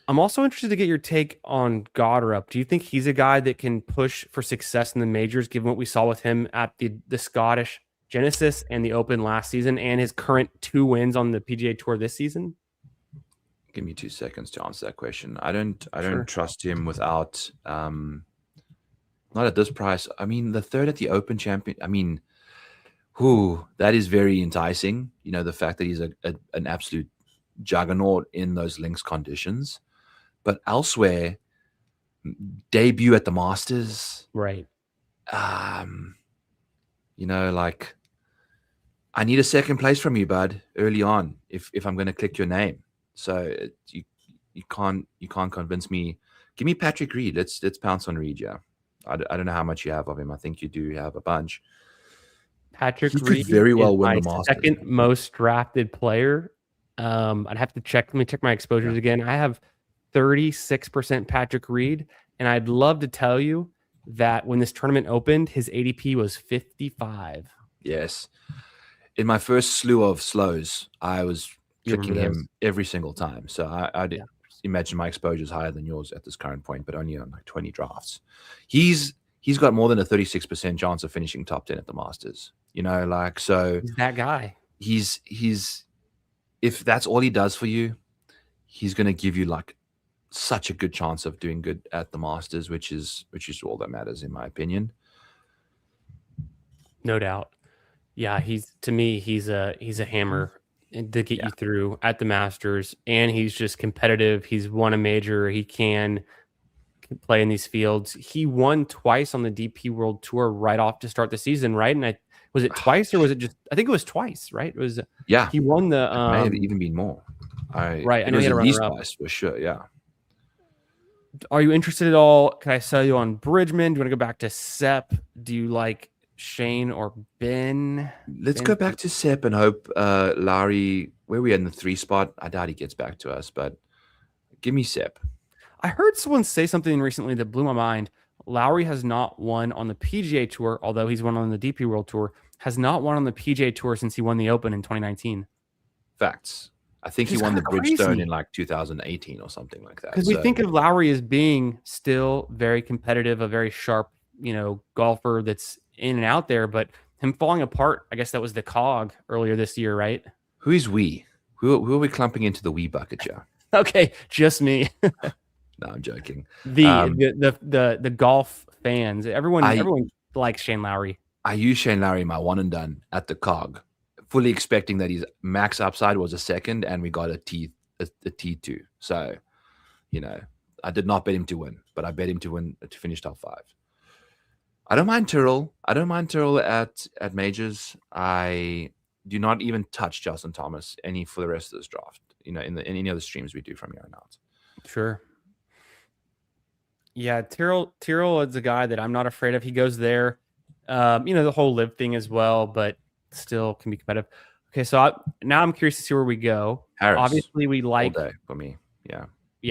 Speaker 1: I'm also interested to get your take on Goddard. Do you think he's a guy that can push for success in the majors, given what we saw with him at the Scottish Genesis and the Open last season, and his current 2 wins on the PGA Tour this season?
Speaker 2: Give me 2 seconds to answer that question. I don't trust him without Not at this price. I mean, the third at the Open champion. I mean, that is very enticing. You know, the fact that he's an absolute juggernaut in those links conditions. But elsewhere, debut at the Masters.
Speaker 1: Right.
Speaker 2: You know, like, I need a second place from you, bud, early on, if I'm going to click your name. So you can't convince me. Give me Patrick Reed. Let's pounce on Reed. Yeah, I don't know how much you have of him. I think you do have a bunch.
Speaker 1: Patrick
Speaker 2: He
Speaker 1: Reed
Speaker 2: could very well
Speaker 1: is
Speaker 2: win
Speaker 1: my
Speaker 2: the Masters.
Speaker 1: second most drafted player. I'd have to check. Let me check my exposures again. I have 36% Patrick Reed, and I'd love to tell you that when this tournament opened, his ADP was 55.
Speaker 2: Yes. In my first slew of slows, I was picking him
Speaker 1: those?
Speaker 2: every single time. So I did imagine my exposure is higher than yours at this current point, but only on like 20 drafts. He's got more than a 36% chance of finishing top 10 at the Masters. You know, like, so
Speaker 1: He's that guy.
Speaker 2: He's if that's all he does for you, he's going to give you like such a good chance of doing good at the Masters, which is all that matters, in my opinion.
Speaker 1: No doubt. Yeah, he's a hammer to get you through at the Masters, and he's just competitive. He's won a major. He can play in these fields. He won twice on the DP World Tour right off to start the season, right? And was it twice or was it just? I think it was twice, right? It was.
Speaker 2: Yeah,
Speaker 1: he won the.
Speaker 2: It may have even been more.
Speaker 1: Right,
Speaker 2: I know he had at least twice for sure. Yeah.
Speaker 1: Are you interested at all? Can I sell you on Bridgman? Do you want to go back to Sepp? Do you like Shane or Ben?
Speaker 2: Let's go back to Sepp and hope Lowry, where we in the 3 spot. I doubt he gets back to us, but give me Sepp.
Speaker 1: I heard someone say something recently that blew my mind. Lowry has not won on the PGA Tour, although he's won on the DP World Tour, has not won on the PGA Tour since he won the Open in 2019.
Speaker 2: Facts. I think he won the Bridgestone in like 2018 or something like that.
Speaker 1: Because we think of Lowry as being still very competitive, a very sharp, golfer that's in and out there, but him falling apart, I guess that was the cog earlier this year, right?
Speaker 2: Who is we? Who are we clumping into the we bucket, Joe?
Speaker 1: Okay, just me.
Speaker 2: No, I'm joking.
Speaker 1: The golf fans, everyone likes Shane Lowry.
Speaker 2: I used Shane Lowry my one and done at the cog, fully expecting that his max upside was a second, and we got a T2. So, I did not bet him to win, but I bet him to finish top 5. I don't mind Tyrrell. at majors. I do not even touch Justin Thomas for the rest of this draft. In any other streams we do from here on out.
Speaker 1: Sure. Yeah, Tyrrell is a guy that I'm not afraid of. He goes there. The whole live thing as well, but still can be competitive. Okay, so now I'm curious to see where we go.
Speaker 2: Harris,
Speaker 1: obviously, we like
Speaker 2: all day for me. Yeah.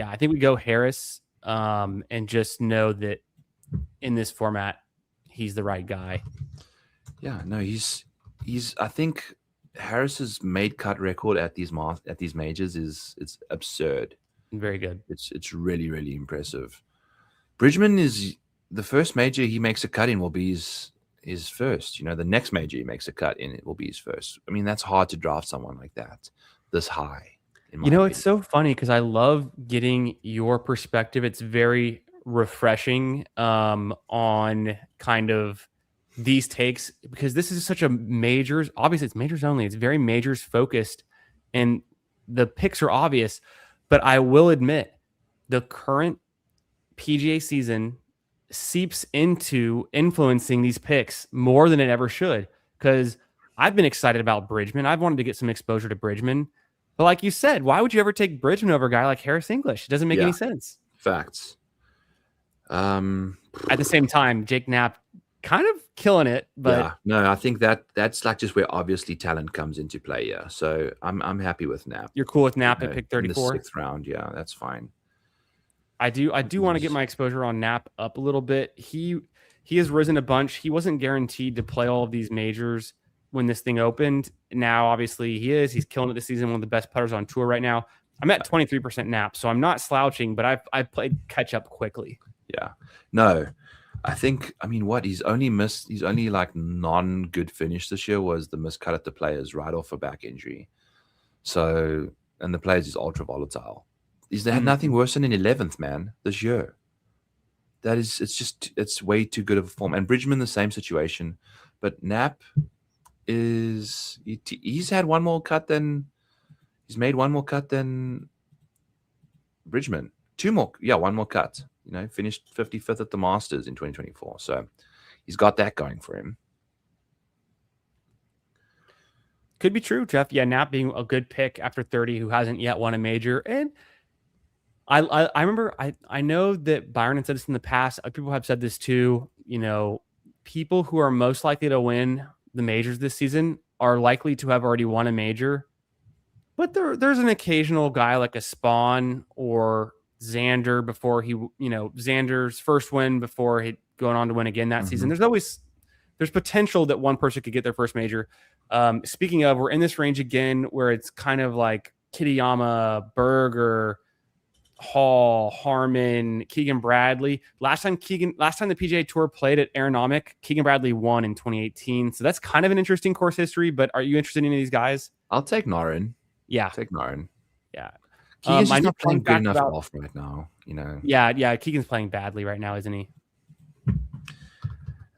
Speaker 1: I think we go Harris, and just know that in this format, he's the right guy.
Speaker 2: Yeah, no, he's. I think Harris's made cut record at these majors it's absurd.
Speaker 1: Very good.
Speaker 2: It's really, really impressive. Bridgman is the first major he makes a cut in will be his first. The next major he makes a cut in it will be his first. I mean, that's hard to draft someone like that this high.
Speaker 1: It's so funny because I love getting your perspective. It's very refreshing on kind of these takes, because this is such a majors. Obviously, it's majors only. It's very majors focused, and the picks are obvious. But I will admit, the current PGA season seeps into influencing these picks more than it ever should, because I've been excited about Bridgman. I've wanted to get some exposure to Bridgman. But like you said, why would you ever take Bridgman over a guy like Harris English? It doesn't make any sense.
Speaker 2: Facts.
Speaker 1: At the same time, Jake Knapp kind of killing it. But
Speaker 2: no, I think that's like just where obviously talent comes into play. Yeah, so I'm happy with Knapp.
Speaker 1: You're cool with Knapp at pick 34?
Speaker 2: In the 6th round. Yeah, that's fine.
Speaker 1: I do want to get my exposure on Knapp up a little bit. He has risen a bunch. He wasn't guaranteed to play all of these majors when this thing opened. Now, obviously, he's killing it this season. One of the best putters on tour right now. I'm at 23% Knapp, so I'm not slouching, but I've played catch up quickly.
Speaker 2: Yeah, no, he's only like non-good finish this year was the miscut at the Players right off a back injury. So, and the Players is ultra volatile. They had nothing worse than an 11th, man, this year. it's way too good of a form. And Bridgman, the same situation. But Knapp he's had one more cut than he's made one more cut than Bridgman. One more cut. Finished 55th at the Masters in 2024. So he's got that going for him.
Speaker 1: Could be true, Jeff. Yeah, Knapp being a good pick after 30 who hasn't yet won a major. And I remember, I know that Byron had said this in the past. People have said this too. People who are most likely to win the majors this season are likely to have already won a major. But there's an occasional guy like a Spawn or Xander before Xander's first win before he going on to win again that season. There's potential that one person could get their first major. Speaking of, we're in this range again where it's kind of like Kitayama, Berger, Hall, Harmon, Keegan Bradley. Last time the PGA Tour played at Aeronomic, Keegan Bradley won in 2018. So that's kind of an interesting course history. But are you interested in any of these guys?
Speaker 2: I'll take Norin.
Speaker 1: Yeah,
Speaker 2: take Norin.
Speaker 1: Yeah,
Speaker 2: Keegan's just not playing good enough golf right now.
Speaker 1: Yeah. Keegan's playing badly right now, isn't he?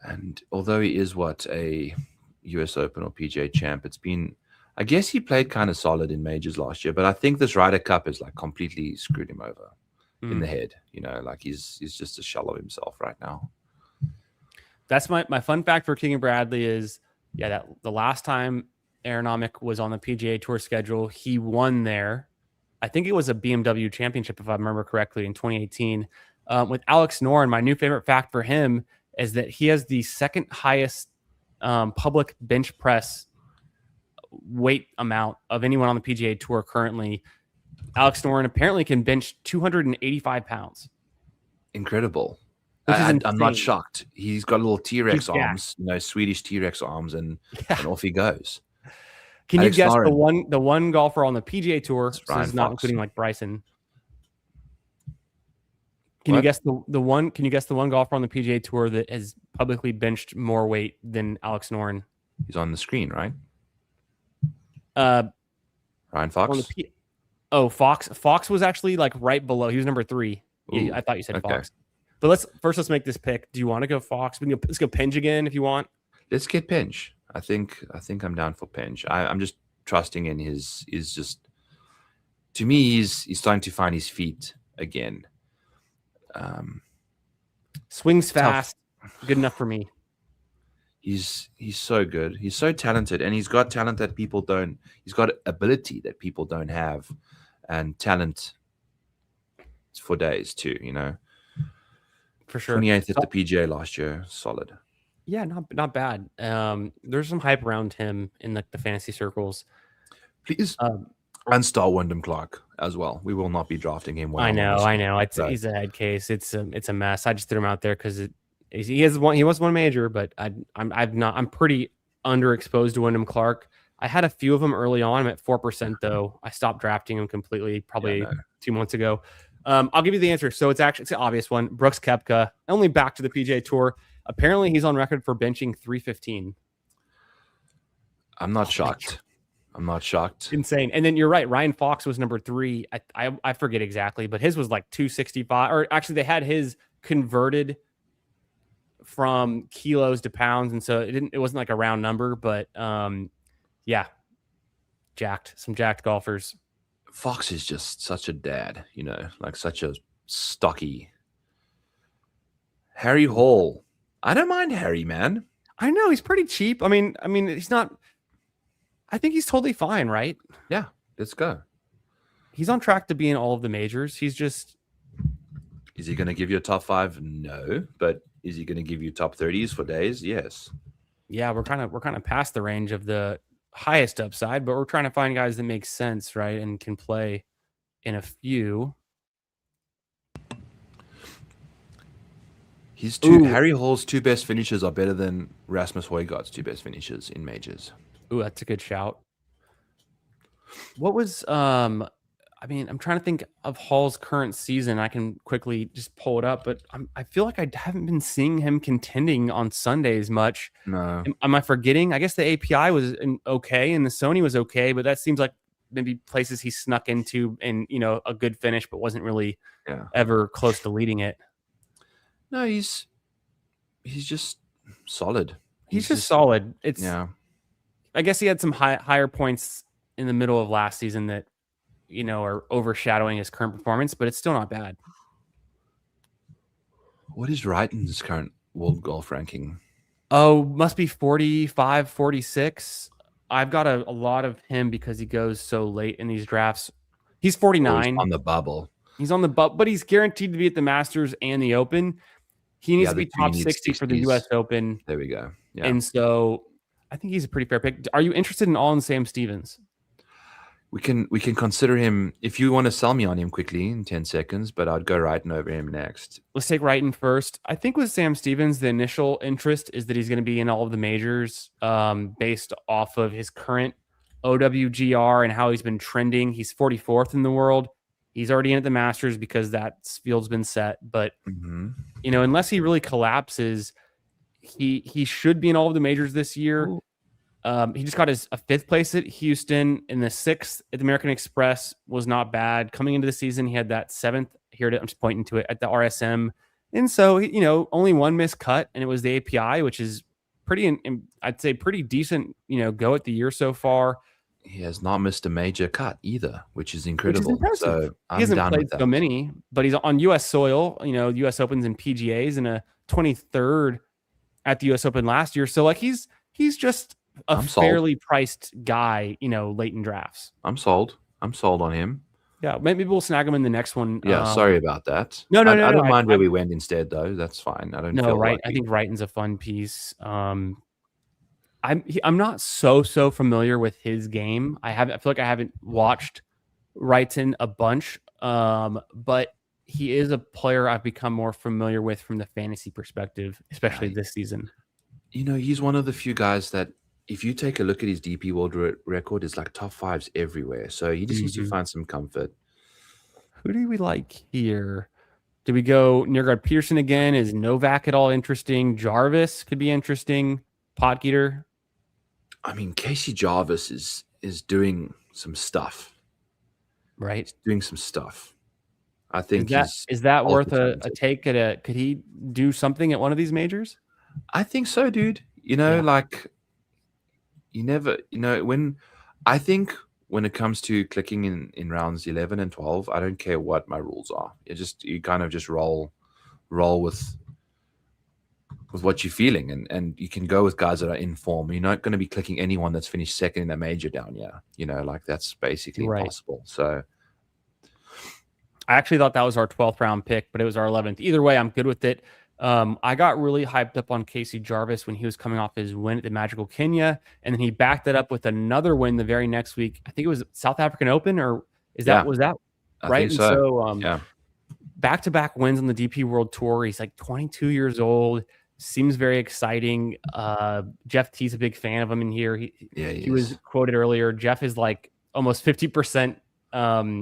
Speaker 2: And although he is a US Open or PGA champ, I guess he played kind of solid in majors last year, but I think this Ryder Cup has like completely screwed him over in the head. He's just a shell of himself right now.
Speaker 1: That's my fun fact for Keegan Bradley is, that the last time Aeronomic was on the PGA Tour schedule, he won there. I think it was a BMW championship, if I remember correctly, in 2018. With Alex Noren, my new favorite fact for him is that he has the second highest public bench press weight amount of anyone on the PGA Tour currently. Alex Noren apparently can bench 285 pounds.
Speaker 2: Incredible. I'm not shocked. He's got little T-Rex arms, Swedish T-Rex arms, and off he goes.
Speaker 1: Can you guess the one golfer on the PGA Tour? So this is not including like Bryson. Can you guess the one? Can you guess the one golfer on the PGA Tour that has publicly benched more weight than Alex Noren?
Speaker 2: He's on the screen, right? Ryan Fox.
Speaker 1: Fox. Fox was actually like right below. He was number 3. Yeah, I thought you said Fox. But let's make this pick. Do you want to go Fox? Let's go Penge again if you want.
Speaker 2: Let's get Penge. I think I'm down for Penge. I'm just trusting in his just. To me, he's starting to find his feet again.
Speaker 1: Swings fast, good enough for me.
Speaker 2: He's so good. He's so talented, and he's got talent that people don't. He's got ability that people don't have, and talent for days too.
Speaker 1: For sure.
Speaker 2: 28th at the PGA last year, solid.
Speaker 1: Yeah, not bad. There's some hype around him in the fantasy circles.
Speaker 2: Please, and star Wyndham Clark as well. We will not be drafting him.
Speaker 1: I know. He's a head case. It's a mess. I just threw him out there because he was one major, but I'm pretty underexposed to Wyndham Clark. I had a few of them early on. I'm at 4% though. I stopped drafting him completely probably 2 months ago. I'll give you the answer. So it's an obvious one. Brooks Koepka, only back to the PGA Tour. Apparently, he's on record for benching 315.
Speaker 2: I'm not shocked.
Speaker 1: Insane. And then you're right. Ryan Fox was number 3. I forget exactly, but his was like 265. Or actually, they had his converted from kilos to pounds, and so it wasn't like a round number. But some jacked golfers.
Speaker 2: Fox is just such a dad, like such a stocky. Harry Hall. I don't mind Harry, man.
Speaker 1: I know he's pretty cheap. I mean, he's not. I think he's totally fine, right?
Speaker 2: Yeah, let's go.
Speaker 1: He's on track to be in all of the majors. He's just.
Speaker 2: Is he going to give you a top 5? No, but is he going to give you top 30s for days? Yes.
Speaker 1: Yeah, we're kind of past the range of the highest upside, but we're trying to find guys that make sense, right, and can play in a few.
Speaker 2: Harry Hall's 2 best finishes are better than Rasmus Højgaard's 2 best finishes in majors.
Speaker 1: Ooh, that's a good shout. What was I'm trying to think of Hall's current season. I can quickly just pull it up, but I feel like I haven't been seeing him contending on Sundays much.
Speaker 2: No.
Speaker 1: Am I forgetting? I guess the API was okay and the Sony was okay, but that seems like maybe places he snuck into and a good finish, but wasn't really ever close to leading it.
Speaker 2: No, he's just solid.
Speaker 1: He's
Speaker 2: He's
Speaker 1: just
Speaker 2: just
Speaker 1: solid. It's
Speaker 2: yeah.
Speaker 1: I guess he had some higher points in the middle of last season that are overshadowing his current performance, but it's still not bad.
Speaker 2: What is Wrighton's current world golf ranking?
Speaker 1: Oh, must be 45, 46. I've got a lot of him because he goes so late in these drafts. He's
Speaker 2: Or he's
Speaker 1: 49.
Speaker 2: on the bubble?
Speaker 1: He's on the but he's guaranteed to be at the Masters and the Open. He
Speaker 2: The
Speaker 1: needs to
Speaker 2: other
Speaker 1: be
Speaker 2: two, you
Speaker 1: top
Speaker 2: need
Speaker 1: 60 for the US
Speaker 2: 60s.
Speaker 1: Open.
Speaker 2: There we go. Yeah.
Speaker 1: And so I think he's a pretty fair pick. Are you interested in All Sam Stevens?
Speaker 2: We can consider him if you want to sell me on him quickly in 10 seconds, but I'd go Wrighton over him next.
Speaker 1: Let's take Wrighton first. I think with Sam Stevens, the initial interest is that he's going to be in all of the majors based off of his current OWGR and how he's been trending. He's 44th in the world. He's already in at the Masters because that field's been set. But, unless he really collapses, he should be in all of the majors this year.
Speaker 2: Ooh.
Speaker 1: He just got a 5th place at Houston, and the 6th at the American Express was not bad. Coming into the season, he had that 7th. Here, I'm just pointing to it at the RSM. And so, only one missed cut, and it was the API, which is pretty, I'd say pretty decent, go at the year so far.
Speaker 2: He has not missed a major cut either, which is incredible.
Speaker 1: Impressive.
Speaker 2: So
Speaker 1: he hasn't
Speaker 2: down
Speaker 1: played
Speaker 2: with that.
Speaker 1: so many, but he's on U.S. soil, U.S. Opens and PGAs, and a 23rd at the U.S. Open last year. So, like, he's just a fairly priced guy, late in drafts.
Speaker 2: I'm sold on him.
Speaker 1: Yeah, maybe we'll snag him in the next one.
Speaker 2: Yeah, sorry about that.
Speaker 1: No,
Speaker 2: I don't mind where we went instead, though. That's fine. I don't feel
Speaker 1: right. I think Wrighton's a fun piece. I'm not so familiar with his game. I feel like I haven't watched Wrighton a bunch, but he is a player I've become more familiar with from the fantasy perspective, especially this season.
Speaker 2: He's one of the few guys that, if you take a look at his DP World record, it's like top 5s everywhere. So he just needs to find some comfort.
Speaker 1: Who do we like here? Do we go Nirgard Peterson again? Is Novak at all interesting? Jarvis could be interesting. Potgieter.
Speaker 2: I mean, Casey Jarvis is doing some stuff.
Speaker 1: Right.
Speaker 2: He's doing some stuff. I think
Speaker 1: is that worth a take at a? Could he do something at one of these majors?
Speaker 2: I think so, dude. Like, you never, I think when it comes to clicking in rounds 11 and 12, I don't care what my rules are. You kind of just roll with what you're feeling, and you can go with guys that are in form. You're not going to be clicking anyone that's finished second in a major down here. Like, that's basically impossible. So
Speaker 1: I actually thought that was our 12th round pick, but it was our 11th. Either way, I'm good with it. I got really hyped up on Casey Jarvis when he was coming off his win at the Magical Kenya, and then he backed that up with another win the very next week. I think it was South African Open, or was that right?
Speaker 2: And so
Speaker 1: back-to-back wins on the DP World Tour. He's like 22 years old. Seems very exciting. Jeff T's a big fan of him in here. He was quoted earlier. Jeff is like almost 50%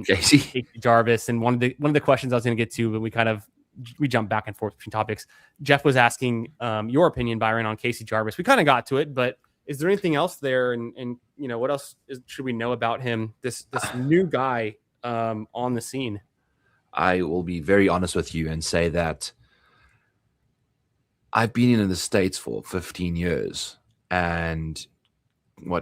Speaker 1: Casey Jarvis, and one of the questions I was going to get to, but we jumped back and forth between topics. Jeff was asking your opinion, Byron, on Casey Jarvis. We kind of got to it, but is there anything else there? And what else should we know about him? This new guy on the scene.
Speaker 2: I will be very honest with you and say that I've been in the States for 15 years, and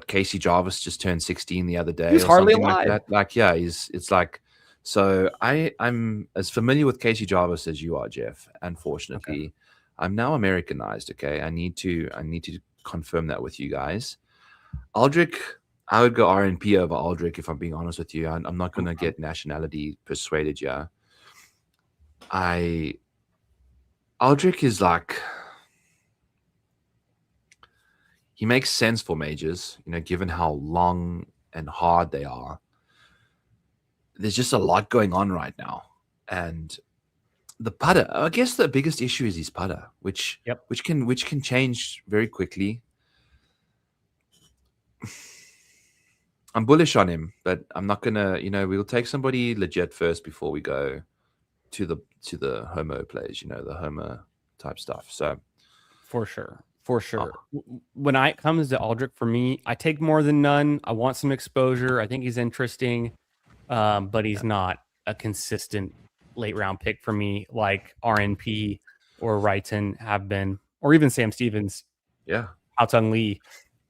Speaker 2: Casey Jarvis just turned 16 the other day.
Speaker 1: He's hardly alive.
Speaker 2: It's like. So I'm as familiar with Casey Jarvis as you are, Jeff. Unfortunately, okay. I'm now Americanized. Okay, I need to confirm that with you guys. Aldrich, I would go RNP over Aldrich if I'm being honest with you. I'm not going to get nationality persuaded. Yeah, Aldrich is like, he makes sense for majors. Given how long and hard they are. There's just a lot going on right now, and the putter. I guess the biggest issue is his putter, which can change very quickly. I'm bullish on him, but I'm not gonna. We'll take somebody legit first before we go to the homo plays. The homo type stuff. So
Speaker 1: for sure. When it comes to Aldrich, for me, I take more than none. I want some exposure. I think he's interesting. But he's not a consistent late round pick for me like RNP or Wrighton have been, or even Sam Stevens,
Speaker 2: Yeah.
Speaker 1: Hao-Tung Lee.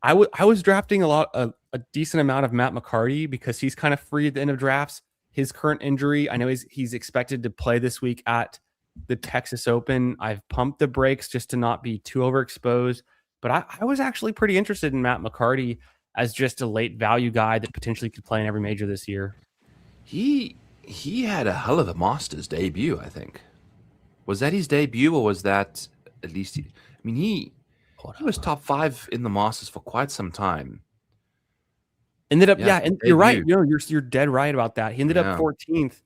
Speaker 1: I was drafting a decent amount of Matt McCarty because he's kind of free at the end of drafts. His current injury, I know he's expected to play this week at the Texas Open. I've pumped the brakes just to not be too overexposed, but I was actually pretty interested in Matt McCarty as just a late value guy that potentially could play in every major this year.
Speaker 2: He had a hell of a Masters debut, I think. Was that his debut, or was that at least? I mean, he was top 5 in the Masters for quite some time.
Speaker 1: Ended up, yeah, and you're right. You're dead right about that. He ended up 14th.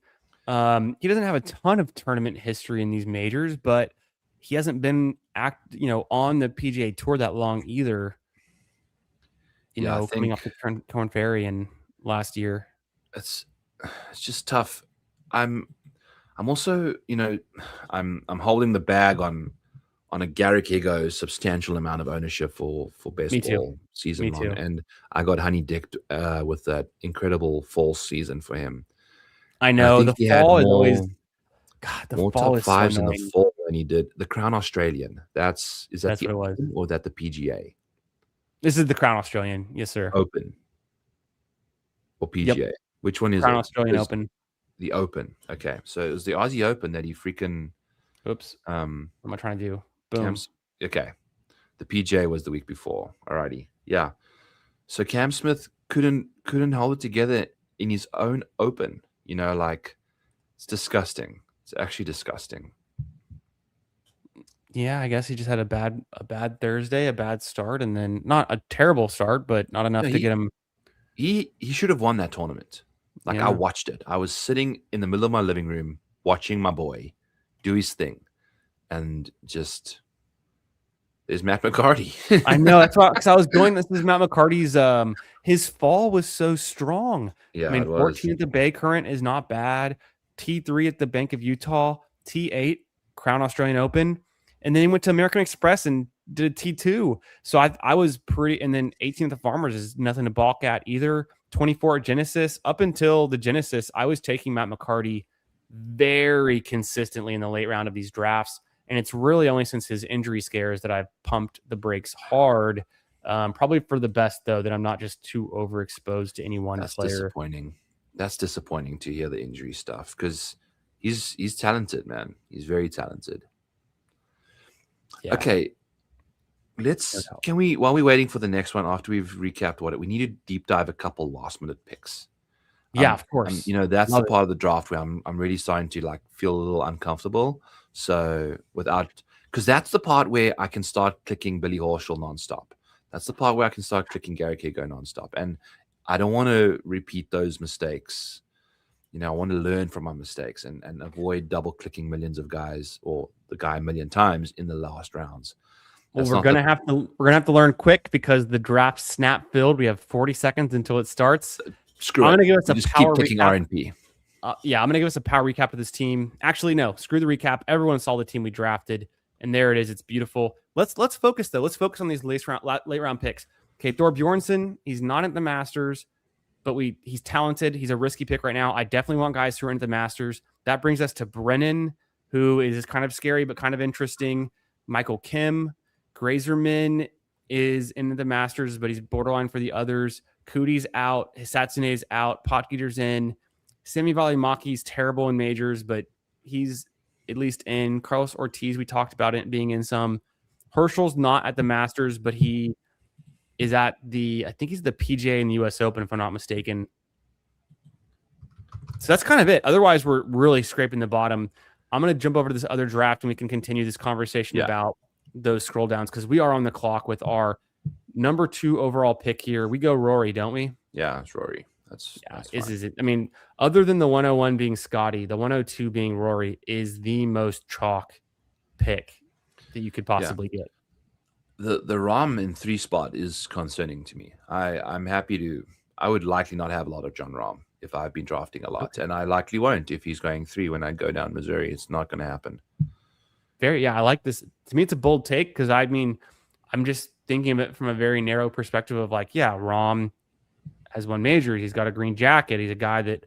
Speaker 1: He doesn't have a ton of tournament history in these majors, but he hasn't been on the PGA Tour that long either. Coming off the Korn Ferry and last year.
Speaker 2: It's just tough. I'm also, I'm holding the bag on a Garrick Higgo substantial amount of ownership for baseball season long, and I got honey dicked with that incredible fall season for him.
Speaker 1: I know the fall is always
Speaker 2: more top 5s in the fall than he did the Crown Australian. Is that the Open or that the PGA?
Speaker 1: This is the Crown Australian, yes sir.
Speaker 2: Open or PGA? Yep. Which one is
Speaker 1: Crown Australian Open?
Speaker 2: The Open. Okay, so it was the Aussie Open that he freaking.
Speaker 1: Oops. What am I trying to do? Boom.
Speaker 2: Okay. The PGA was the week before. Alrighty. Yeah. So Cam Smith couldn't hold it together in his own Open. It's disgusting. It's actually disgusting.
Speaker 1: Yeah, I guess he just had a bad Thursday, a bad start, and then not a terrible start, but not enough to get him.
Speaker 2: He should have won that tournament. I watched it. I was sitting in the middle of my living room watching my boy do his thing, and just there's Matt McCarty.
Speaker 1: I know, that's why, because I was going. This is Matt McCarty's. His fall was so strong.
Speaker 2: Yeah,
Speaker 1: I mean, 14 at the Bay Current is not bad. T3 at the Bank of Utah. T8 Crown Australian Open, and then he went to American Express and did a T2. So I was pretty. And then 18 at the Farmers is nothing to balk at either. 24 at Genesis. Up until the Genesis, I was taking Matt McCarty very consistently in the late round of these drafts. And it's really only since his injury scares that I've pumped the brakes hard. Probably for the best, though, that I'm not just too overexposed to any one player.
Speaker 2: Disappointing. That's disappointing to hear the injury stuff, because he's talented, man. He's very talented. Yeah. Okay. Can we, while we're waiting for the next one, after we've recapped we need to deep dive a couple last minute picks.
Speaker 1: Yeah, of course.
Speaker 2: That's the part of the draft where I'm really starting to feel a little uncomfortable. So because that's the part where I can start clicking Billy Horschel nonstop. That's the part where I can start clicking Garrick Higgo nonstop. And I don't want to repeat those mistakes. I want to learn from my mistakes and avoid double clicking millions of guys or the guy a million times in the last rounds.
Speaker 1: Well, we're gonna have to learn quick because the draft snap filled. We have 40 seconds until it starts.
Speaker 2: Screw
Speaker 1: I'm
Speaker 2: it.
Speaker 1: Gonna give us a
Speaker 2: just
Speaker 1: power
Speaker 2: keep clicking RNP.
Speaker 1: Yeah, I'm gonna give us a power recap of this team. Actually, no, screw the recap. Everyone saw the team we drafted, and there it is. It's beautiful. Let's focus though. Let's focus on these late round picks. Okay, Thor Bjornsson. He's not at the Masters, but he's talented. He's a risky pick right now. I definitely want guys who are into the Masters. That brings us to Brennan, who is kind of scary but kind of interesting. Michael Kim. Grazerman is into the Masters, but he's borderline for the others. Cootie's out. Hisatsune's out. Potgieter's in. Semi Valimaki's terrible in majors, but he's at least in. Carlos Ortiz, we talked about it being in some. Herschel's not at the Masters, but he is at I think he's the PGA and the US Open, if I'm not mistaken. So that's kind of it. Otherwise, we're really scraping the bottom. I'm going to jump over to this other draft and we can continue this conversation about those scroll downs, because we are on the clock with our number 2 overall pick here. We go Rory, don't we?
Speaker 2: Yeah, it's Rory. That's
Speaker 1: is it? I mean, other than the 101 being Scotty, the 102 being Rory is the most chalk pick that you could possibly get.
Speaker 2: The Rahm in 3 spot is concerning to me. I'm happy to. I would likely not have a lot of John Rahm if I've been drafting a lot, and I likely won't if he's going 3 when I go down Missouri. It's not going to happen. I like this. To me, it's a bold take because I'm just thinking of it from a very narrow perspective of Rahm has won majors. He's got a green jacket. He's a guy that,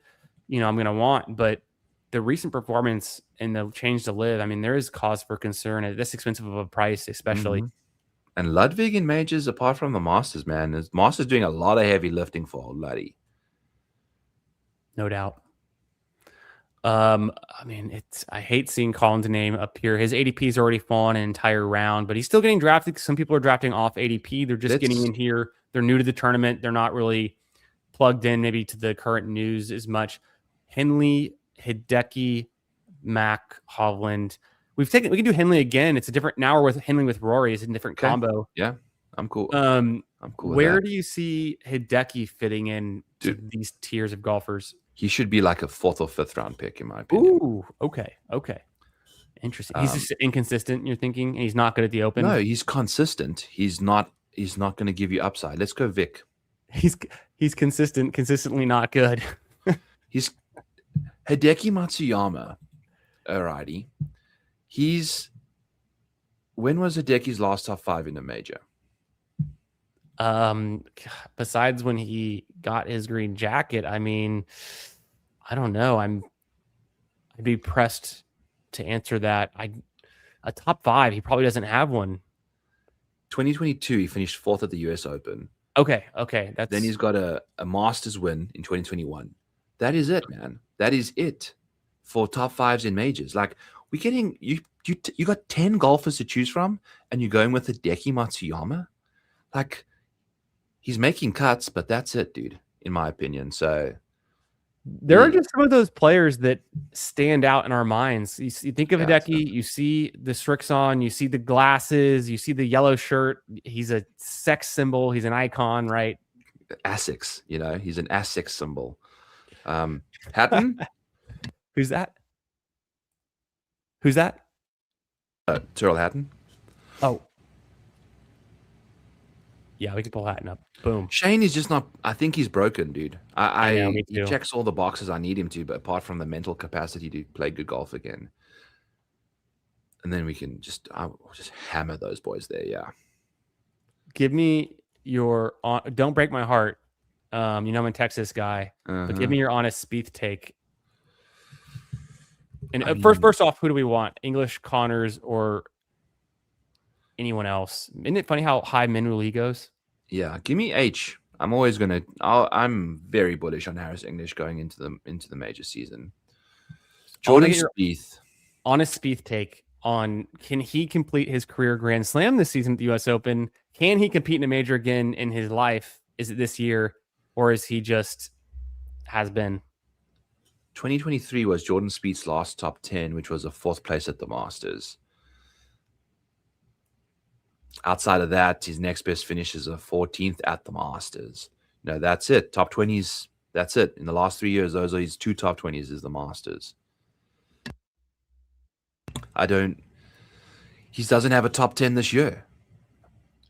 Speaker 2: I'm going to want. But
Speaker 1: the recent performance and the change to live, I mean, there is cause for concern at this expensive of a price, especially.
Speaker 2: And Ludwig in majors, apart from the Masters, man, is Masters doing a lot of heavy lifting for old Luddy.
Speaker 1: No doubt. I mean, I hate seeing Colin's name up here. His ADP's already fallen an entire round, but he's still getting drafted. Some people are drafting off ADP. They're just getting in here. They're new to the tournament. They're not really plugged in maybe to the current news as much. Henley, Hideki, Mac, Hovland. We can do Henley again. It's a different, now we're with Henley with Rory. It's a different combo.
Speaker 2: Yeah, I'm cool. I'm cool.
Speaker 1: Where do you see Hideki fitting in to these tiers of golfers?
Speaker 2: He should be like a 4th or 5th round pick, in my opinion.
Speaker 1: Ooh, okay. Interesting. He's just inconsistent, you're thinking, and he's not good at the Open?
Speaker 2: No, he's consistent. He's not going to give you upside. Let's go Vic.
Speaker 1: He's consistently not good.
Speaker 2: He's Hideki Matsuyama. Alrighty. When was Hideki's last top 5 in a major?
Speaker 1: Besides when he got his green jacket, I mean, I don't know. I'd be pressed to answer that. A top 5, he probably doesn't have one.
Speaker 2: 2022, he finished 4th at the US Open.
Speaker 1: Okay.
Speaker 2: Then he's got a Masters win in 2021. That is it, man. That is it for top 5s in majors. Like, we're getting you got 10 golfers to choose from, and you're going with Hideki Matsuyama. Like, he's making cuts, but that's it, dude, in my opinion. So
Speaker 1: there are just some of those players that stand out in our minds. You think of Hideki, you see the Strixon, you see the glasses, you see the yellow shirt. He's a sex symbol. He's an icon, right?
Speaker 2: Asics, he's an Asics symbol. Hatton?
Speaker 1: Who's that?
Speaker 2: Tyrrell Hatton.
Speaker 1: Oh. Yeah, we can pull Hatton up. Boom.
Speaker 2: Shane is just not. I think he's broken, dude.
Speaker 1: I know, me
Speaker 2: he
Speaker 1: too.
Speaker 2: checks all the boxes I need him to, but apart from the mental capacity to play good golf again, and then we can I'll just hammer those boys there. Yeah.
Speaker 1: Give me your. Don't break my heart. I'm a Texas guy, but give me your honest Spieth take. And first off, who do we want? English, Connors, or anyone else? Isn't it funny how high Minwoo Lee goes?
Speaker 2: Yeah, give me H. I'm very bullish on Harris English going into the major season. Jordan Spieth.
Speaker 1: Honest Spieth take on, can he complete his career Grand Slam this season at the US Open? Can he compete in a major again in his life? Is it this year, or is he just has been?
Speaker 2: 2023 was Jordan Spieth's last top 10, which was a 4th place at the Masters. Outside of that, his next best finish is a 14th at the Masters. That's it. Top 20s, that's it. In the last 3 years, those are his 2 top 20s is the Masters. He doesn't have a top 10 this year,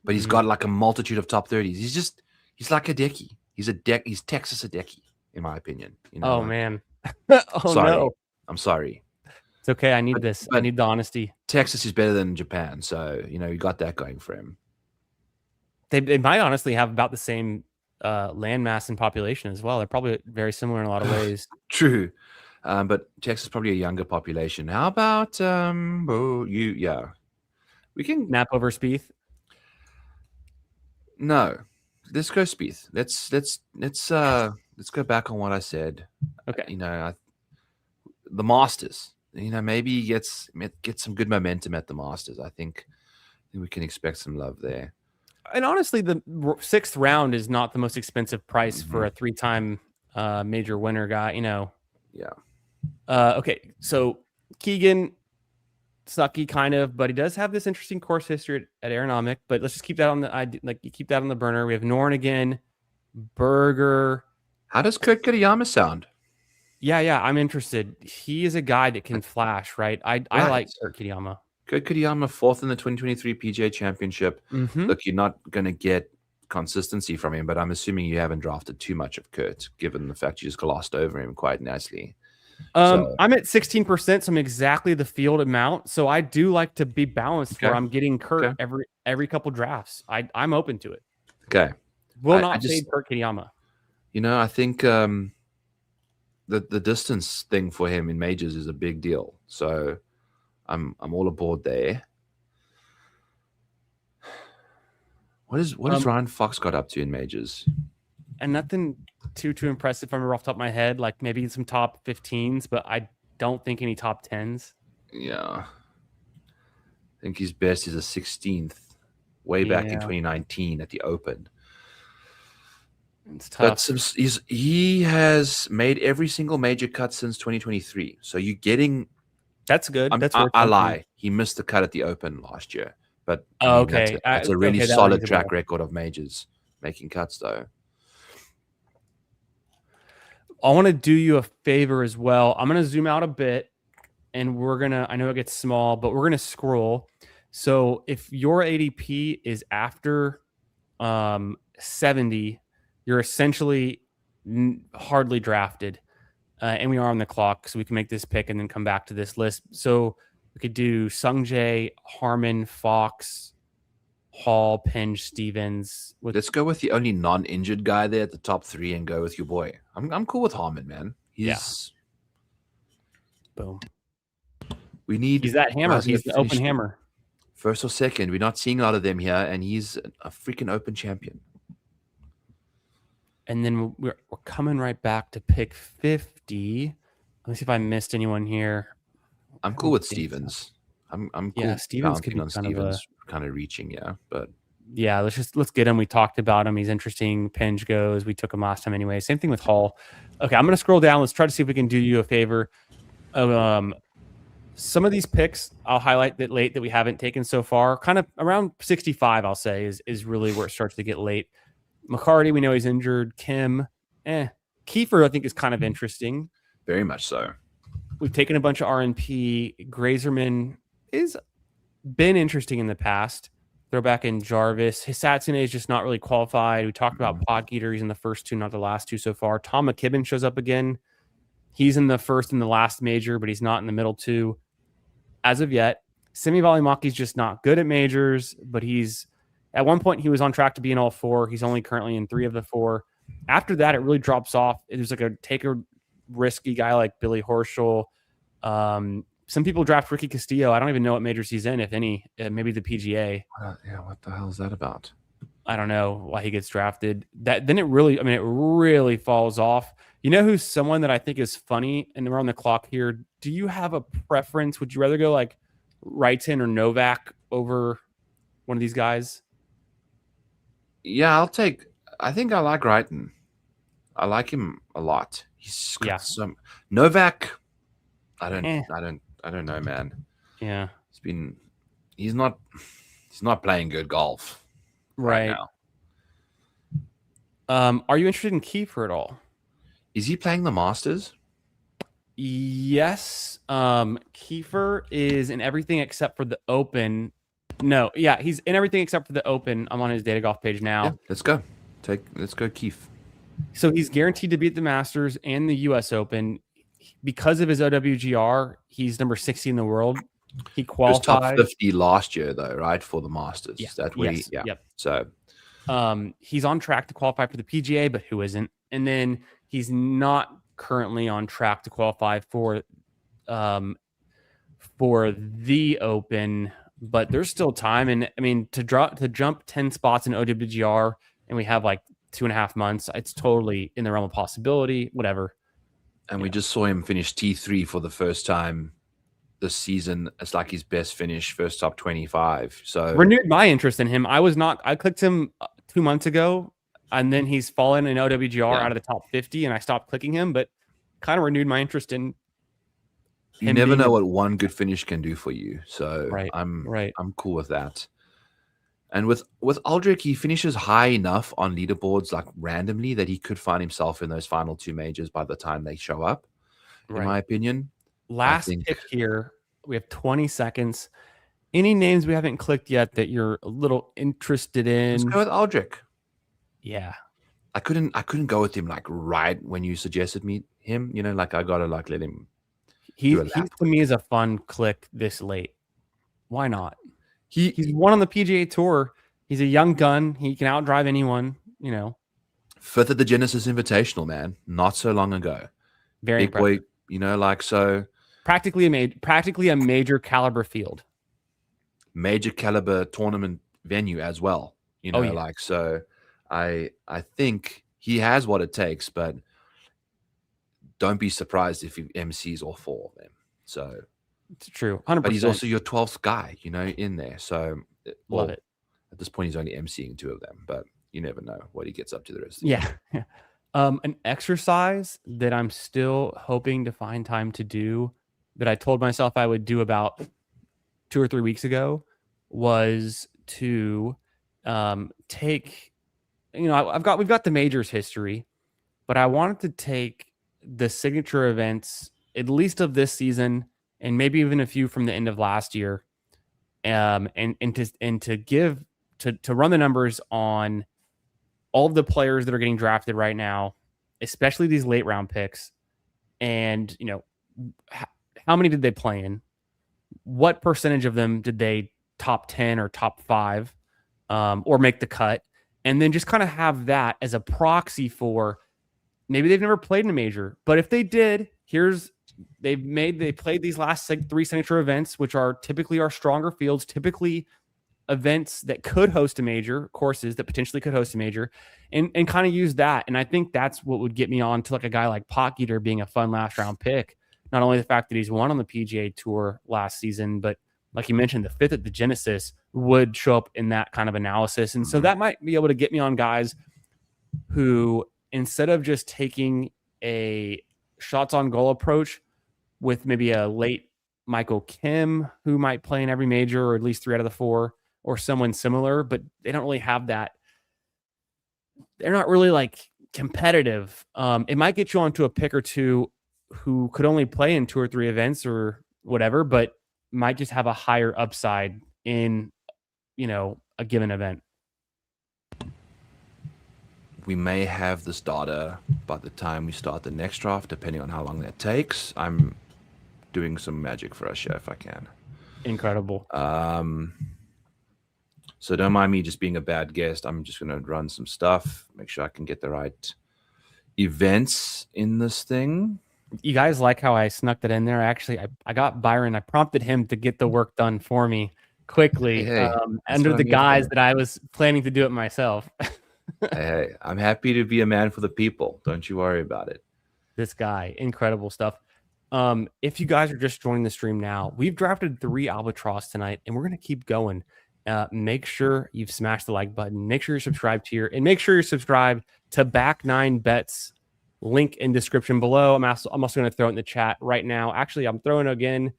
Speaker 2: but he's got like a multitude of top 30s. He's like Hideki. He's Texas Hideki, in my opinion.
Speaker 1: Man.
Speaker 2: Sorry.
Speaker 1: No.
Speaker 2: I'm sorry.
Speaker 1: It's okay. I need this. I need the honesty.
Speaker 2: Texas is better than Japan, so you got that going for him.
Speaker 1: They might honestly have about the same landmass and population as well. They're probably very similar in a lot of ways.
Speaker 2: True, but Texas is probably a younger population. How about we can
Speaker 1: nap over Spieth?
Speaker 2: No, let's go Spieth. Let's go back on what I said.
Speaker 1: Okay,
Speaker 2: the Masters. Maybe he gets some good momentum at the Masters. I think we can expect some love there.
Speaker 1: And honestly, the 6th round is not the most expensive price for a 3-time major winner guy.
Speaker 2: Yeah.
Speaker 1: Okay, so Keegan, sucky kind of, but he does have this interesting course history at Aeronomic. But let's just keep that on the burner. We have Noren again, Berger.
Speaker 2: How does Kurt Kitayama sound?
Speaker 1: Yeah, I'm interested. He is a guy that can flash, right? I like Kurt Kitayama.
Speaker 2: Kurt Kitayama 4th in the 2023 PGA Championship. Look, you're not going to get consistency from him, but I'm assuming you haven't drafted too much of Kurt, given the fact you just glossed over him quite nicely.
Speaker 1: I'm at 16%, so I'm exactly the field amount. So I do like to be balanced where I'm getting Kurt every couple drafts. I'm open to it.
Speaker 2: Okay.
Speaker 1: Will not fade Kurt Kitayama.
Speaker 2: I think the the distance thing for him in majors is a big deal. So I'm all aboard there. What is Ryan Fox got up to in majors?
Speaker 1: And nothing too impressive if I remember off the top of my head. Like maybe some top 15s, but I don't think any top 10s.
Speaker 2: Yeah. I think his best is a 16th way back in 2019 at the Open.
Speaker 1: It's tough.
Speaker 2: But he has made every single major cut since 2023. So you're getting...
Speaker 1: That's good.
Speaker 2: I lie. He missed the cut at the Open last year. But
Speaker 1: okay.
Speaker 2: That's a really solid track record of majors making cuts, though.
Speaker 1: I want to do you a favor as well. I'm going to zoom out a bit, and we're going to... I know it gets small, but we're going to scroll. So if your ADP is after 70, you're essentially hardly drafted. And we are on the clock, so we can make this pick and then come back to this list. So we could do Sungjae, Harmon, Fox, Hall, Penge, Stevens.
Speaker 2: Let's go with the only non-injured guy there at the top 3 and go with your boy. I'm cool with Harmon, man.
Speaker 1: Boom.
Speaker 2: He's
Speaker 1: that hammer. He's the open hammer.
Speaker 2: First or second. We're not seeing a lot of them here, and he's a freaking Open champion.
Speaker 1: And then we're coming right back to pick 50. Let me see if I missed anyone here.
Speaker 2: I'm cool with Stevens. I'm cool.
Speaker 1: Yeah, Stevens could be
Speaker 2: kind of reaching, yeah. But
Speaker 1: yeah, let's get him. We talked about him. He's interesting. Penge goes. We took him last time anyway. Same thing with Hall. Okay, I'm gonna scroll down. Let's try to see if we can do you a favor. Some of these picks I'll highlight that late that we haven't taken so far. Kind of around 65, I'll say, is really where it starts to get late. McCarty, we know he's injured. Kim, Kiefer, I think, is kind of interesting.
Speaker 2: Very much so.
Speaker 1: We've taken a bunch of RNP. Grazerman is been interesting in the past. Throw back in Jarvis. Hisatsune is just not really qualified. We talked about Podgeeter. He's in the first 2, not the last 2 so far. Tom McKibben shows up again. He's in the first and the last major, but he's not in the middle 2 as of yet. Semi Valimaki's just not good at majors, but he's... At one point, he was on track to be in all 4. He's only currently in 3 of the 4. After that, it really drops off. It was like a risky guy like Billy Horschel. Some people draft Ricky Castillo. I don't even know what majors he's in, if any. Maybe the PGA.
Speaker 2: What the hell is that about?
Speaker 1: I don't know why he gets drafted. Then it really falls off. You know who's someone that I think is funny, and we're on the clock here. Do you have a preference? Would you rather go like Wrighton or Novak over one of these guys?
Speaker 2: Yeah, I think I like Wrighton. I like him a lot. He's got some Novak. I don't know, man.
Speaker 1: Yeah.
Speaker 2: He's not playing good golf right
Speaker 1: now. Are you interested in Kiefer at all?
Speaker 2: Is he playing the Masters?
Speaker 1: Yes. Kiefer is in everything except for the Open. No, yeah, he's in everything except for the Open. I'm on his data golf page now.
Speaker 2: Yeah, let's go. Let's go, Keith.
Speaker 1: So he's guaranteed to be at the Masters and the U.S. Open. Because of his OWGR, he's number 60 in the world. He qualified.
Speaker 2: He was top 50 last year, though, right, for the Masters.
Speaker 1: Yeah. Yep.
Speaker 2: So
Speaker 1: he's on track to qualify for the PGA, but who isn't? And then he's not currently on track to qualify for the Open, but there's still time. And I mean, to jump 10 spots in OWGR, and we have like 2.5 months, it's totally in the realm of possibility. Whatever.
Speaker 2: And we just saw him finish T3 for the first time this season. It's like his best finish, first top 25. So
Speaker 1: renewed my interest in him. I clicked him 2 months ago, and then he's fallen in OWGR out of the top 50, and I stopped clicking him, but kind of renewed my interest in him.
Speaker 2: You never know what one good finish can do for you. So I'm cool with that. And with Aldrich, he finishes high enough on leaderboards, like randomly, that he could find himself in those final 2 majors by the time they show up, in my opinion.
Speaker 1: Last pick here. We have 20 seconds. Any names we haven't clicked yet that you're a little interested in?
Speaker 2: Let's go with Aldrich.
Speaker 1: Yeah.
Speaker 2: I couldn't go with him like right when you suggested him. You know, like I gotta like let him.
Speaker 1: He to me is a fun click this late. Why not? He's won on the PGA Tour. He's a young gun. He can outdrive anyone, you know.
Speaker 2: 5th at the Genesis Invitational, man. Not so long ago.
Speaker 1: Very
Speaker 2: big boy,
Speaker 1: impressive.
Speaker 2: like so
Speaker 1: Practically a major caliber field.
Speaker 2: major caliber tournament venue as well.
Speaker 1: Oh yeah,
Speaker 2: Like so I think he has what it takes, but don't be surprised if he MCs all four of them. So
Speaker 1: it's true. 100%.
Speaker 2: but he's also your 12th guy, in there. So
Speaker 1: Love
Speaker 2: well,
Speaker 1: it.
Speaker 2: at this point he's only MCing two of them, but you never know what he gets up to the rest of the
Speaker 1: Yeah.
Speaker 2: year.
Speaker 1: An exercise that I'm still hoping to find time to do that I told myself I would do about 2 or 3 weeks ago was to take, we've got the majors history, but I wanted to take the signature events, at least of this season, and maybe even a few from the end of last year, and to run the numbers on all of the players that are getting drafted right now, especially these late round picks, and how many did they play in? What percentage of them did they top 10 or top 5, or make the cut? And then just kind of have that as a proxy for maybe they've never played in a major, but if they did, they played these last 3 signature events, which are typically our stronger fields, typically events that could host a major, courses that potentially could host a major, and kind of use that. And I think that's what would get me on to like a guy like Potgieter being a fun last round pick. Not only the fact that he's won on the PGA Tour last season, but like you mentioned, the 5th at the Genesis would show up in that kind of analysis. And so that might be able to get me on guys who, instead of just taking a shots on goal approach with maybe a late Michael Kim, who might play in every major or at least 3 out of the 4, or someone similar, but they don't really have that. They're not really like competitive. It might get you onto a pick or two who could only play in 2 or 3 events or whatever, but might just have a higher upside in, a given event.
Speaker 2: We may have this data by the time we start the next draft, depending on how long that takes. I'm doing some magic for us here if I can.
Speaker 1: Incredible.
Speaker 2: So don't mind me just being a bad guest. I'm just going to run some stuff, make sure I can get the right events in this thing.
Speaker 1: You guys like how I snuck that in there? Actually, I got Byron. I prompted him to get the work done for me quickly, under the guise that I was planning to do it myself.
Speaker 2: Hey, I'm happy to be a man for the people. Don't you worry about it.
Speaker 1: This guy, incredible stuff. If you guys are just joining the stream now, we've drafted 3 Albatross tonight, and we're going to keep going. Make sure you've smashed the like button. Make sure you're subscribed here, and make sure you're subscribed to Back 9 Bets. Link in description below. I'm also going to throw it in the chat right now. Actually, I'm throwing again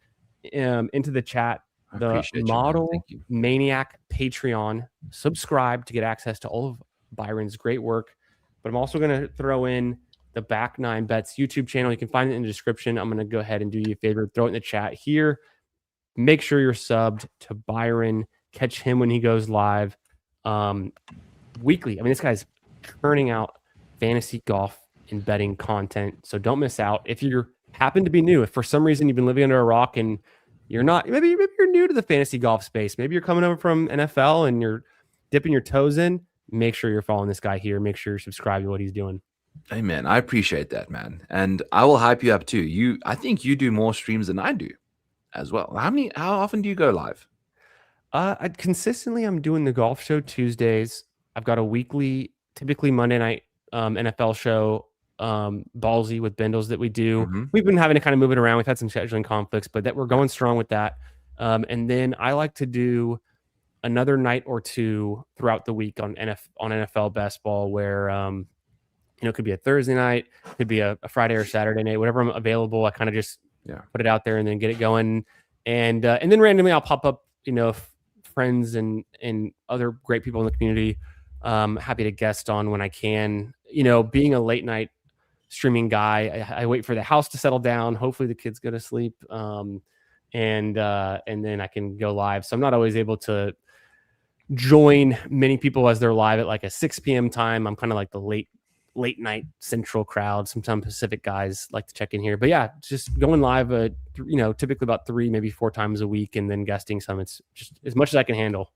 Speaker 1: into the chat the Model Maniac Patreon. Subscribe to get access to all of Byron's great work. But I'm also going to throw in the Back 9 Bets YouTube channel. You can find it in the description. I'm going to go ahead and do you a favor, throw it in the chat here. Make sure you're subbed to Byron. Catch him when he goes live weekly. I mean, this guy's churning out fantasy golf and betting content, so don't miss out. If you happen to be new, if for some reason you've been living under a rock and you're not, maybe you're new to the fantasy golf space, maybe you're coming over from NFL and you're dipping your toes in, make sure you're following this guy here. Make sure you're subscribed to what he's doing.
Speaker 2: Hey man, I appreciate that, man, and I will hype you up too. I think you do more streams than I do as well. How often do you go live?
Speaker 1: I'm doing the golf show Tuesdays. I've got a weekly, typically Monday night NFL show, Ballsy with Bindles that we do. We've been having to kind of move it around. We've had some scheduling conflicts, but that we're going strong with that. And then I like to do another night or two throughout the week on NFL best ball, where it could be a Thursday night, could be a Friday or Saturday night, whatever I'm available. I kind of just put it out there and then get it going, and then randomly I'll pop up, friends and other great people in the community. Happy to guest on when I can. Being a late night streaming guy, I wait for the house to settle down. Hopefully the kids go to sleep, and then I can go live. So I'm not always able to join many people as they're live at like a 6 p.m. time. I'm kind of like the late night central crowd. Sometimes Pacific guys like to check in here, but yeah, just going live, typically about 3, maybe 4 times a week, and then guesting some. It's just as much as I can handle.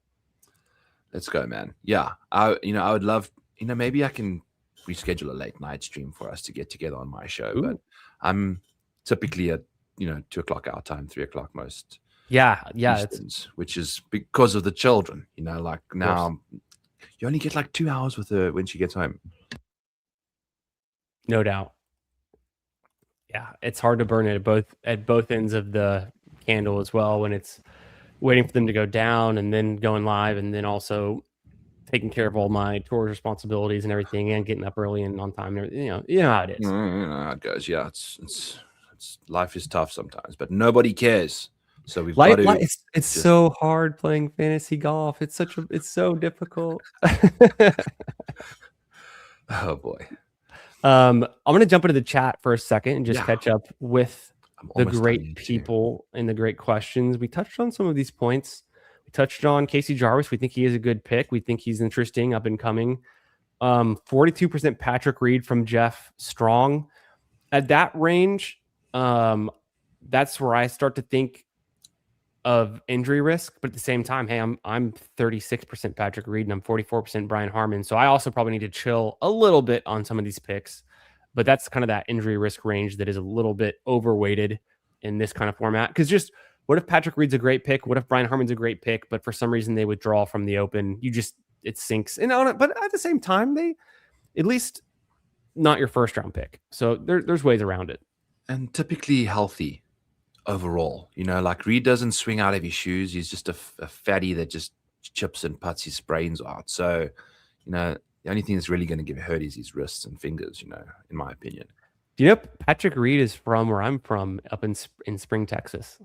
Speaker 2: Let's go, man. Yeah. I would love, maybe I can reschedule a late night stream for us to get together on my show.
Speaker 1: Ooh.
Speaker 2: But I'm typically at 2 o'clock our time, 3 o'clock most
Speaker 1: Yeah, it's
Speaker 2: Easterns, which is because of the children. Like
Speaker 1: of course.
Speaker 2: now you only get like 2 hours with her when she gets home.
Speaker 1: No doubt. Yeah, it's hard to burn it at both ends of the candle as well when it's waiting for them to go down and then going live and then also taking care of all my tour responsibilities and everything and getting up early and on time and everything. You know how it is.
Speaker 2: You know how it goes. Yeah, it's life is tough sometimes, but nobody cares. So we've got to.
Speaker 1: It's so hard playing fantasy golf. It's so difficult.
Speaker 2: Oh boy.
Speaker 1: I'm gonna jump into the chat for a second and just catch up with the great people and the great questions. We touched on some of these points. We touched on Casey Jarvis. We think he is a good pick. We think he's interesting, up and coming. 42% Patrick Reed from Jeff Strong. At that range, that's where I start to think of injury risk, but at the same time, hey, I'm 36% Patrick Reed and I'm 44% Brian Harman. So I also probably need to chill a little bit on some of these picks, but that's kind of that injury risk range that is a little bit overweighted in this kind of format. Because just what if Patrick Reed's a great pick? What if Brian Harman's a great pick, but for some reason they withdraw from the Open? It sinks. And on it, but at the same time, they at least not your first round pick. So there's ways around it.
Speaker 2: And typically healthy overall. Like Reed doesn't swing out of his shoes. He's just a fatty that just chips and puts his brains out. So, the only thing that's really going to get hurt is his wrists and fingers, in my opinion.
Speaker 1: Do you know Patrick Reed is from where I'm from, up in Spring, Texas?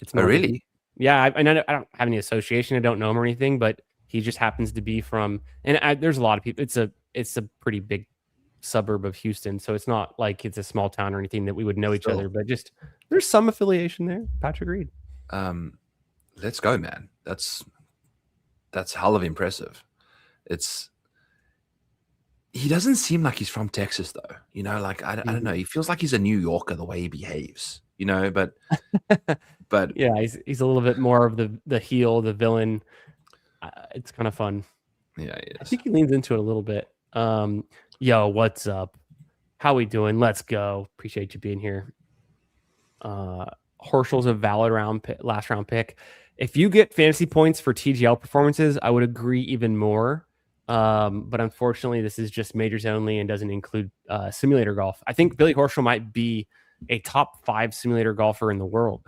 Speaker 2: It's really?
Speaker 1: Yeah, I don't have any association. I don't know him or anything, but he just happens to be from. And there's a lot of people. It's a pretty big suburb of Houston, so it's not like it's a small town or anything that we would know each other, but just there's some affiliation there. Patrick Reed.
Speaker 2: Let's go, man. That's hell of impressive. He doesn't seem like he's from Texas though. Like I don't know. He feels like he's a New Yorker the way he behaves. But
Speaker 1: yeah, he's a little bit more of the heel, the villain. It's kind of fun.
Speaker 2: Yeah, he is.
Speaker 1: I think he leans into it a little bit. Yo, what's up? How we doing? Let's go. Appreciate you being here. Horschel's a valid last round pick. If you get fantasy points for TGL performances, I would agree even more. But unfortunately, this is just majors only and doesn't include simulator golf. I think Billy Horschel might be a top 5 simulator golfer in the world.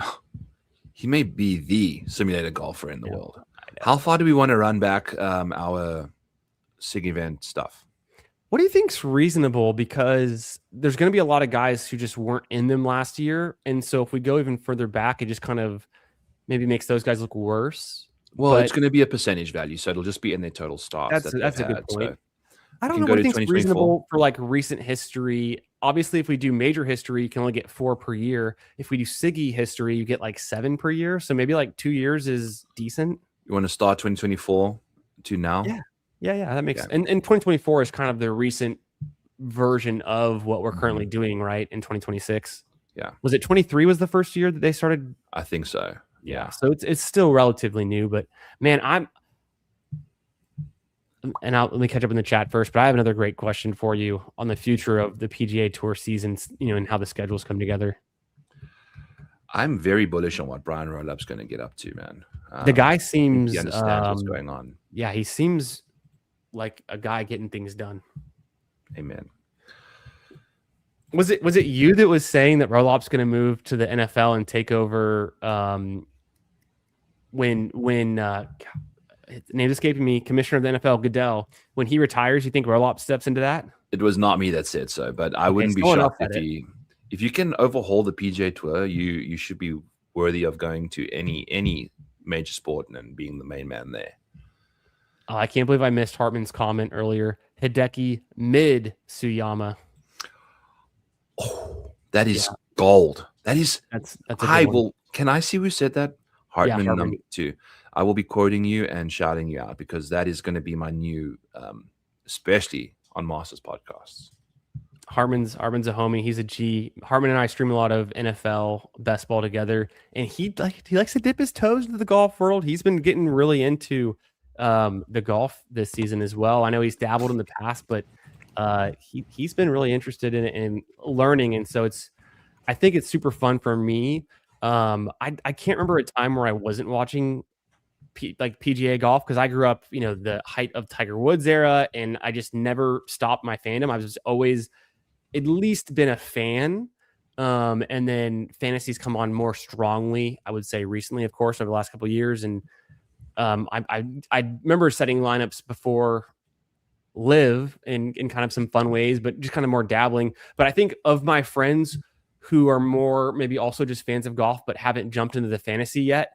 Speaker 2: He may be the simulator golfer in the world. How far do we want to run back our SIG event stuff?
Speaker 1: What do you think's reasonable? Because there's going to be a lot of guys who just weren't in them last year. And so if we go even further back, it just kind of maybe makes those guys look worse.
Speaker 2: Well, it's going to be a percentage value, so it'll just be in their total starts.
Speaker 1: That's a good point. So I don't know what I think's reasonable for like recent history. Obviously, if we do major history, you can only get 4 per year. If we do SIGI history, you get like 7 per year. So maybe like 2 years is decent.
Speaker 2: You want to start 2024 to now?
Speaker 1: Yeah, that makes sense. And 2024 is kind of the recent version of what we're currently doing, right? In 2026.
Speaker 2: Yeah.
Speaker 1: Was it 23 was the first year that they started?
Speaker 2: I think so.
Speaker 1: Yeah. So it's still relatively new, but man, let me catch up in the chat first, but I have another great question for you on the future of the PGA Tour seasons, and how the schedules come together.
Speaker 2: I'm very bullish on what Brian Rolup's going to get up to, man.
Speaker 1: The guy seems
Speaker 2: he understands what's going on.
Speaker 1: Yeah, he seems like a guy getting things done.
Speaker 2: Amen.
Speaker 1: Was it you that was saying that Rolup's going to move to the NFL and take over when name escaping me, commissioner of the NFL Goodell, when he retires, you think Rollup steps into that?
Speaker 2: It was not me that said so, but I wouldn't be shocked if you can overhaul the PGA Tour, you should be worthy of going to any major sport and being the main man there.
Speaker 1: I can't believe I missed Hartman's comment earlier. Hideki mid Suyama.
Speaker 2: Oh, that is gold. That's
Speaker 1: I will.
Speaker 2: Can I see who said that? Hartman number 2. I will be quoting you and shouting you out because that is going to be my new, especially on Masters podcasts.
Speaker 1: Hartman's a homie. He's a G. Hartman and I stream a lot of NFL best ball together, and he likes to dip his toes into the golf world. He's been getting really into the golf this season as well. I know he's dabbled in the past, but he's been really interested in it and learning. And so it's I think it's super fun for me. I can't remember a time where I wasn't watching PGA golf because I grew up, the height of Tiger Woods era, and I just never stopped my fandom. I was just always at least been a fan. And then fantasies come on more strongly, I would say recently, of course, over the last couple of years. And I remember setting lineups before live in kind of some fun ways, but just kind of more dabbling. But I think of my friends who are more maybe also just fans of golf, but haven't jumped into the fantasy yet.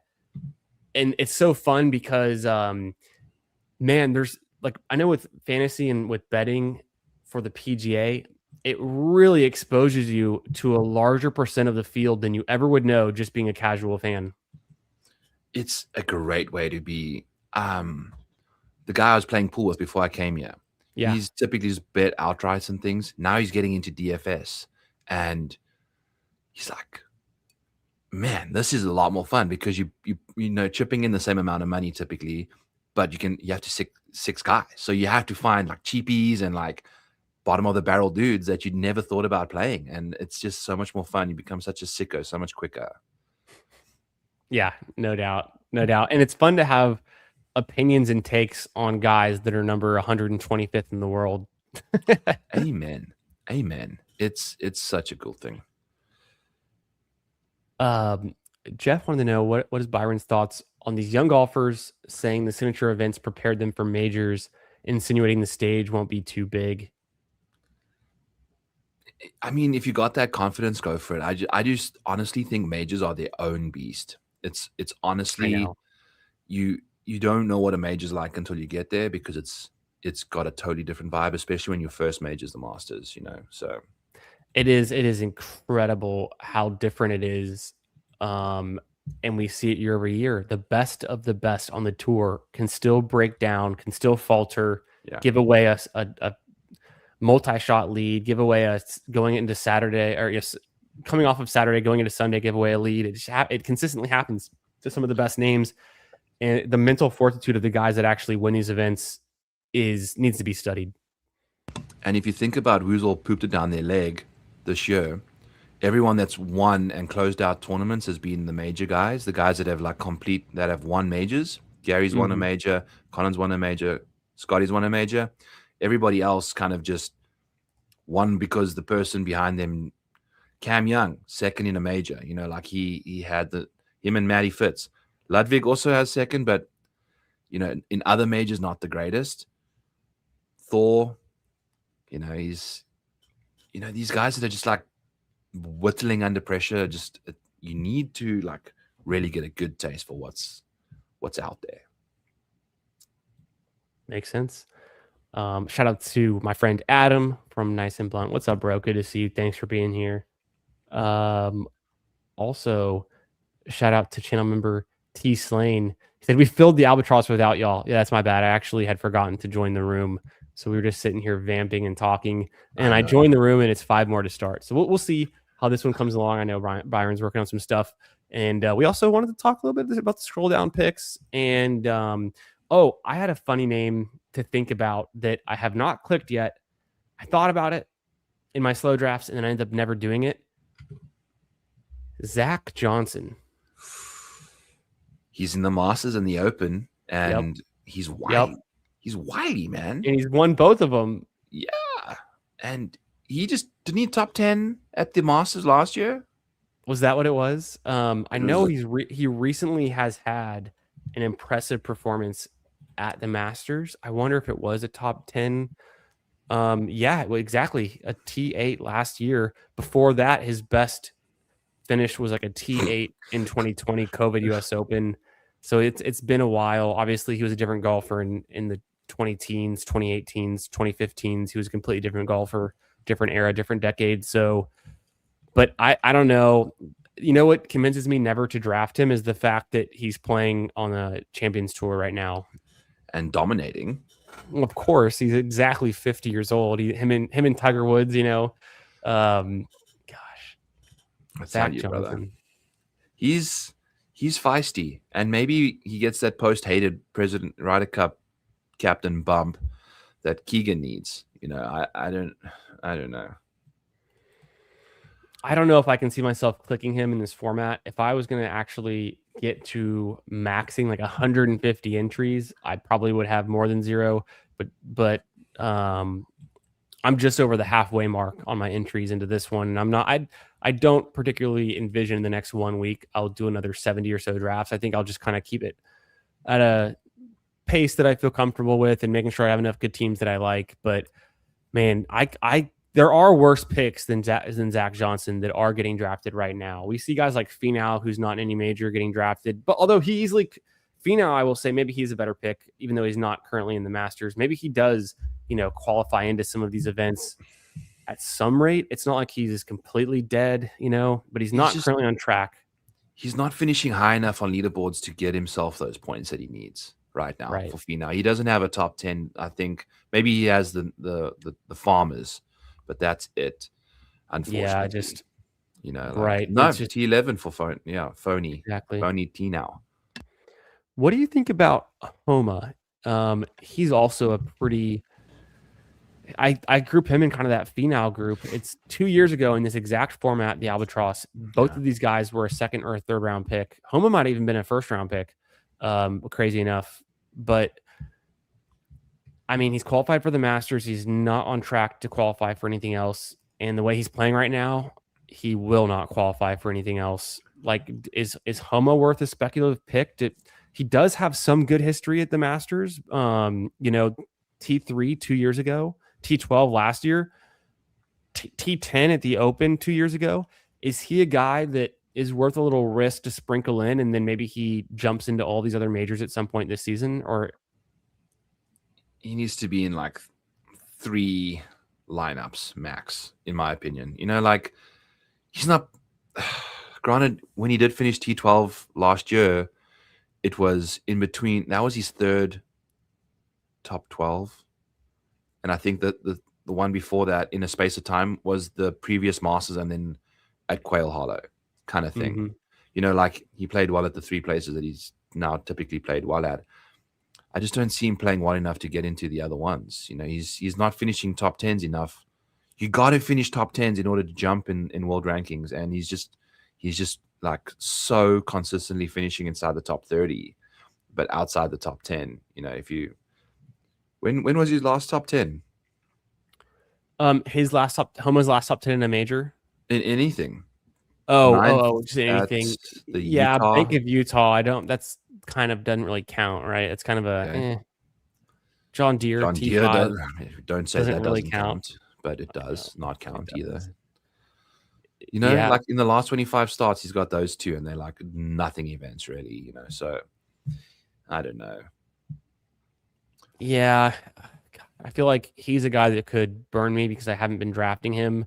Speaker 1: And it's so fun because, man, there's like, I know with fantasy and with betting for the PGA, it really exposes you to a larger percent of the field than you ever would know just being a casual fan.
Speaker 2: It's a great way to be. The guy I was playing pool with before I came here,
Speaker 1: Yeah.
Speaker 2: he's typically just bet outrights and things. Now he's getting into DFS, and he's like, man, this is a lot more fun because you chipping in the same amount of money typically, but you have to six guys, so you have to find like cheapies and like bottom of the barrel dudes that you'd never thought about playing, and it's just so much more fun. You become such a sicko so much quicker.
Speaker 1: Yeah, no doubt. No doubt. And it's fun to have opinions and takes on guys that are number 125th in the world.
Speaker 2: Amen. Amen. It's such a cool thing.
Speaker 1: Jeff wanted to know what is Byron's thoughts on these young golfers saying the signature events prepared them for majors, insinuating the stage won't be too big.
Speaker 2: I mean, if you got that confidence, go for it. I just honestly think majors are their own beast. It's honestly, you don't know what a major's like until you get there because it's got a totally different vibe, especially when your first major's the Masters, So
Speaker 1: it is incredible how different it is. And we see it year over year. The best of the best on the tour can still break down, can still falter, give away a multi-shot lead, give away a going into Saturday, or coming off of Saturday, going into Sunday, give away a lead. It consistently happens to some of the best names. And the mental fortitude of the guys that actually win these events needs to be studied.
Speaker 2: And if you think about who's all pooped it down their leg this year, everyone that's won and closed out tournaments has been the major guys, the guys that have won majors. Gary's won a major, Colin's won a major, Scotty's won a major. Everybody else kind of just won because the person behind them, Cam Young, second in a major, like he had him and Matty Fitz. Ludwig also has second, but in other majors, not the greatest. Thor, he's, these guys that are just like whittling under pressure. Just you need to like really get a good taste for what's out there.
Speaker 1: Makes sense. Shout out to my friend Adam from Nice and Blunt. What's up, bro? Good to see you. Thanks for being here. Also, shout out to channel member T Slane. He said we filled the Albatross without y'all. Yeah, that's my bad. I actually had forgotten to join the room, so we were just sitting here vamping and talking. And I joined the room, and it's 5 more to start. So we'll see how this one comes along. I know Byron's working on some stuff, and we also wanted to talk a little bit about the scroll down picks. And I had a funny name to think about that I have not clicked yet. I thought about it in my slow drafts, and then I ended up never doing it. Zach Johnson.
Speaker 2: He's in the Masters and the Open, and he's wily.
Speaker 1: Yep.
Speaker 2: He's wily, man.
Speaker 1: And he's won both of them.
Speaker 2: Yeah. And didn't he top 10 at the Masters last year?
Speaker 1: Was that what it was? I know he recently has had an impressive performance at the Masters. I wonder if it was a top 10. Yeah, well, exactly. A T8 last year. Before that, his best finish was like a T8 in 2020 COVID US Open. So it's been a while. Obviously, he was a different golfer in the 2010s, 2018s, 2015s. He was a completely different golfer, different era, different decade. So, but I don't know. You know what convinces me never to draft him is the fact that he's playing on a Champions Tour right now
Speaker 2: and dominating.
Speaker 1: Well, of course, he's exactly 50 years old. Him and Tiger Woods. Gosh,
Speaker 2: Zach Johnson. Brother. He's feisty, and maybe he gets that post-hated President Ryder Cup captain bump that Keegan needs. I don't know.
Speaker 1: I don't know if I can see myself clicking him in this format. If I was going to actually get to maxing like 150 entries, I probably would have more than 0. But I'm just over the halfway mark on my entries into this one, and I'm not. I don't particularly envision the next 1 week I'll do another 70 or so drafts. I think I'll just kind of keep it at a pace that I feel comfortable with, and making sure I have enough good teams that I like. But man, I there are worse picks than Zach Johnson that are getting drafted right now. We see guys like Finau, who's not in any major, getting drafted, but although he easily Finau, I will say maybe he's a better pick, even though he's not currently in the Masters. Maybe he does, qualify into some of these events at some rate. It's not like he's completely dead, but he's not currently on track.
Speaker 2: He's not finishing high enough on leaderboards to get himself those points that he needs right now for Finau. He doesn't have a top 10. I think maybe he has the Farmers, but that's it. Unfortunately,
Speaker 1: right.
Speaker 2: No, it's just T11 for phone. Yeah, phony.
Speaker 1: Exactly.
Speaker 2: Phony T now.
Speaker 1: What do you think about Homa? He's also a pretty. I group him in kind of that Finau group. It's 2 years ago in this exact format, the Albatross. Both of these guys were a second or a third round pick. Homa might have even been a first round pick, crazy enough. But I mean, he's qualified for the Masters. He's not on track to qualify for anything else. And the way he's playing right now, he will not qualify for anything else. Like, is Homa worth a speculative pick? He does have some good history at the Masters. T3 2 years ago, T12 last year, T10 at the Open 2 years ago. Is he a guy that is worth a little risk to sprinkle in, and then maybe he jumps into all these other majors at some point this season? Or
Speaker 2: he needs to be in like 3 lineups max, in my opinion. Like, he's not. Granted, when he did finish T12 last year, it was in between. That was his third top 12. And I think that the one before that, in a space of time, was the previous Masters and then at Quail Hollow kind of thing. Like, he played well at the 3 places that he's now typically played well at. I just don't see him playing well enough to get into the other ones. He's not finishing top 10s enough. You got to finish top 10s in order to jump in world rankings. And he's just like so consistently finishing inside the top 30, but outside the top 10. When was his last top 10?
Speaker 1: Homa's last top 10 in a major?
Speaker 2: In anything.
Speaker 1: Just anything.
Speaker 2: Utah.
Speaker 1: Bank of Utah. That's kind of doesn't really count, right? It's kind of a John Deere T5.
Speaker 2: Don't say that doesn't count, but it does not count either. Like in the last 25 starts, he's got those 2, and they're like nothing events really, so I don't know.
Speaker 1: Yeah, I feel like he's a guy that could burn me because I haven't been drafting him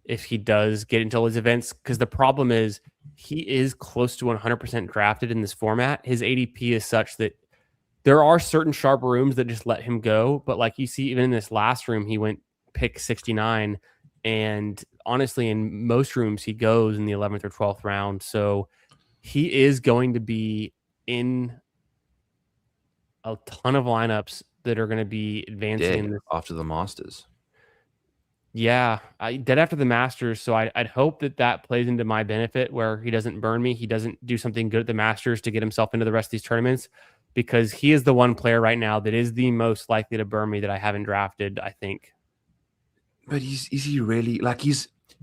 Speaker 1: if he does get into all his events. Because the problem is he is close to 100% drafted in this format. His ADP is such that there are certain sharp rooms that just let him go. But like you see, even in this last room, he went pick 69. And honestly, in most rooms, he goes in the 11th or 12th round. So he is going to be in a ton of lineups that are going to be advancing
Speaker 2: after the Masters.
Speaker 1: Yeah, dead after the Masters. So I'd hope that plays into my benefit, where he doesn't burn me. He doesn't do something good at the Masters to get himself into the rest of these tournaments, because he is the one player right now that is the most likely to burn me that I haven't drafted, I think.
Speaker 2: But is he really, like,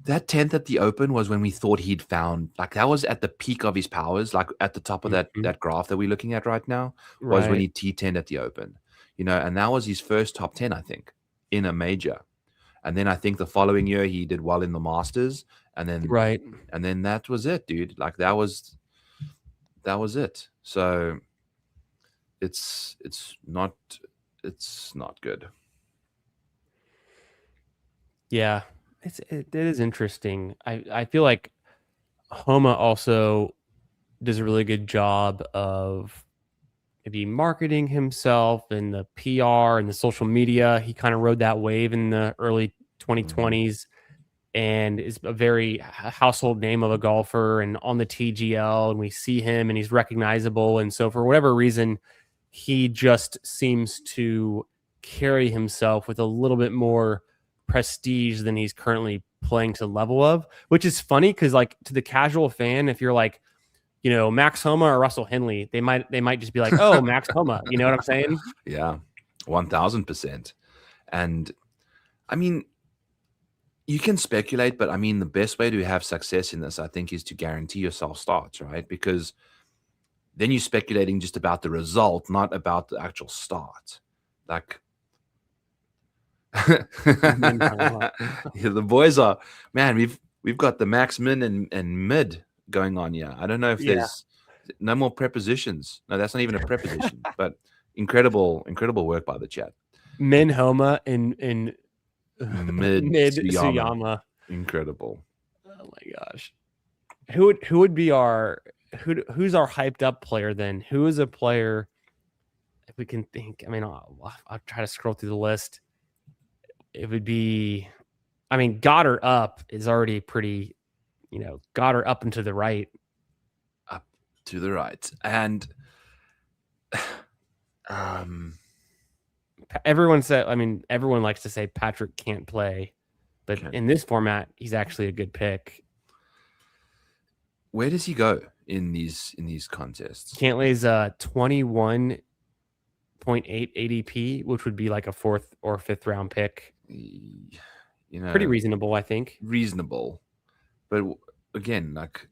Speaker 2: that 10th at the Open was when we thought he'd found, like, that was at the peak of his powers, like at the top of that graph that we're looking at right now, was when he T10 at the Open, and that was his first top 10, I think, in a major. And then I think the following year he did well in the Masters, and then and then that was it, dude. Like, that was it. So it's not good.
Speaker 1: Yeah, it is interesting. I feel like Homa also does a really good job of maybe marketing himself and the PR and the social media. He kind of rode that wave in the early 2020s and is a very household name of a golfer and on the TGL, and we see him and he's recognizable. And so for whatever reason, he just seems to carry himself with a little bit more prestige than he's currently playing to the level of, which is funny because like to the casual fan, if you're like, you know, Max Homa or Russell Henley, they might just be like, oh, Max Homa. You know what I'm saying?
Speaker 2: Yeah, 1000%. And I mean, you can speculate, but I mean, the best way to have success in this, I think, is to guarantee yourself starts, right? Because then you're speculating just about the result, not about the actual start. Like, yeah, the boys are, man, we've got the max, min, and mid going on here. I don't know if there's no more prepositions. No, that's not even a preposition, but incredible work by the chat.
Speaker 1: Min Homa and
Speaker 2: mid
Speaker 1: Suyama.
Speaker 2: Incredible.
Speaker 1: Oh my gosh. Who's our hyped up player then? Who is a player, if we can think? I mean, I'll try to scroll through the list. It would be, I mean, Goddard up is already pretty, you know, Goddard up and to the right.
Speaker 2: Up to the right. And
Speaker 1: everyone likes to say Patrick can't play, but in this format, he's actually a good pick.
Speaker 2: Where does he go in these contests?
Speaker 1: Cantlay's 21.8 ADP, which would be like a 4th or 5th round pick.
Speaker 2: You know,
Speaker 1: pretty reasonable, I think.
Speaker 2: Reasonable, but again, like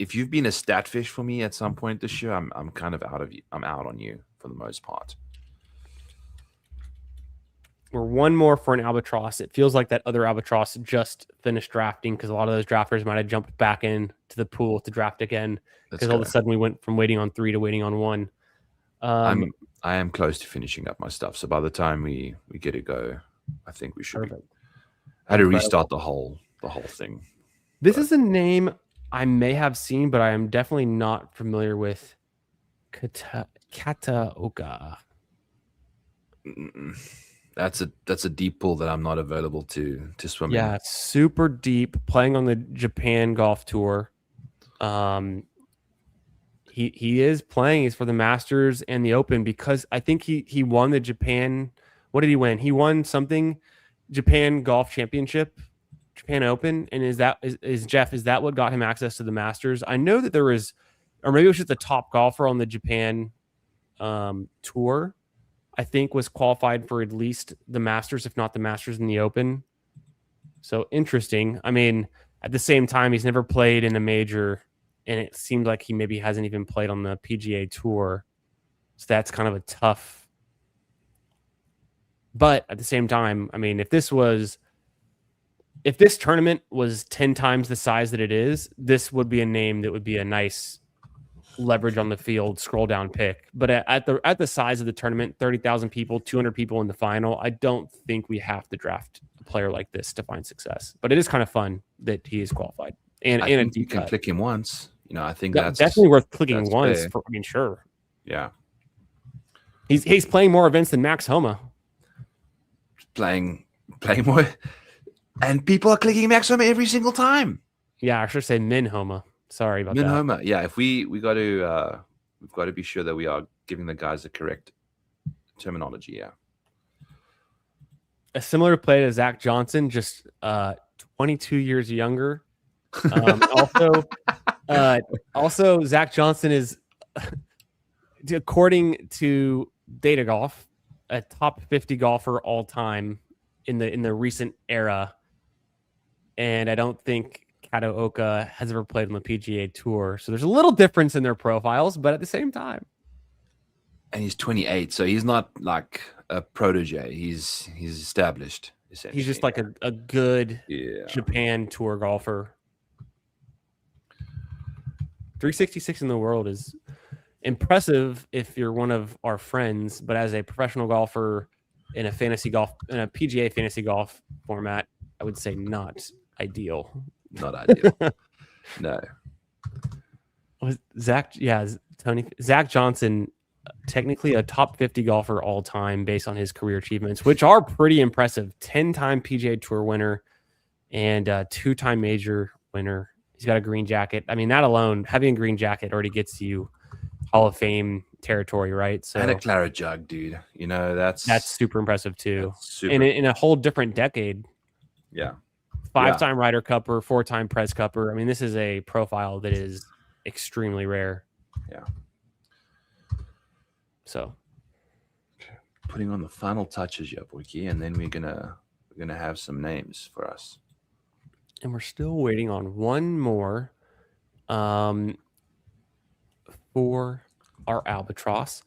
Speaker 2: if you've been a stat fish for me at some point this year, I'm kind of I'm out on you for the most part.
Speaker 1: We're one more for an Albatross. It feels like that other Albatross just finished drafting because a lot of those drafters might have jumped back in to the pool to draft again because all of a sudden we went from waiting on 3 to waiting on 1.
Speaker 2: I am close to finishing up my stuff, so by the time we get to go, I think we should. I had to restart the whole thing.
Speaker 1: This is a name I may have seen, but I am definitely not familiar with. Kataoka.
Speaker 2: That's a deep pool that I'm not available to swim in.
Speaker 1: Yeah, super deep, playing on the Japan Golf Tour. He is playing. He's for the Masters and the Open because I think he won the Japan. What did he win? He won something, Japan Golf Championship, Japan Open. And is that what got him access to the Masters? I know that there was, or maybe it was just the top golfer on the Japan tour, I think was qualified for at least the Masters, if not the Masters and the Open. So interesting. I mean, at the same time, he's never played in a major, and it seemed like he maybe hasn't even played on the PGA Tour. So that's kind of a tough. But at the same time, I mean, if this tournament was 10 times the size that it is, this would be a name that would be a nice leverage on the field, scroll down pick. But at the size of the tournament, 30,000 people, 200 people in the final, I don't think we have to draft a player like this to find success. But it is kind of fun that he is qualified. And
Speaker 2: you can click him once. You know, I think that's
Speaker 1: definitely worth clicking once. I mean, sure.
Speaker 2: Yeah.
Speaker 1: He's playing more events than Max Homa.
Speaker 2: Playing more, and people are clicking Max Homa every single time.
Speaker 1: Yeah, I should say Min Homa. Sorry about that.
Speaker 2: Min Homa. Yeah, if we got to we've got to be sure that we are giving the guys the correct terminology. Yeah.
Speaker 1: A similar play to Zach Johnson, just 22 years younger. Also, Zach Johnson is, according to Data Golf, a top 50 golfer all time in the recent era, and I don't think Kataoka has ever played on the PGA Tour, so there's a little difference in their profiles, but at the same time,
Speaker 2: and he's 28, so he's not like a protege. He's established. Essentially,
Speaker 1: he's just like a good Japan Tour golfer. 366 in the world is impressive if you're one of our friends, but as a professional golfer in a PGA fantasy golf format, I would say not ideal.
Speaker 2: Not ideal. No.
Speaker 1: Zach Johnson, technically a top 50 golfer all time based on his career achievements, which are pretty impressive. 10-time PGA Tour winner and 2-time major winner. He's got a green jacket. I mean, that alone, having a green jacket already gets you Hall of Fame territory, right? So,
Speaker 2: and a claret jug, dude. You know, that's
Speaker 1: super impressive too. In a whole different decade.
Speaker 2: Yeah.
Speaker 1: 5-time Ryder Cupper, 4-time Press Cupper. I mean, this is a profile that is extremely rare.
Speaker 2: Yeah.
Speaker 1: So,
Speaker 2: putting on the final touches, Wiki, and then we're gonna have some names for us.
Speaker 1: And we're still waiting on one more for our Albatross.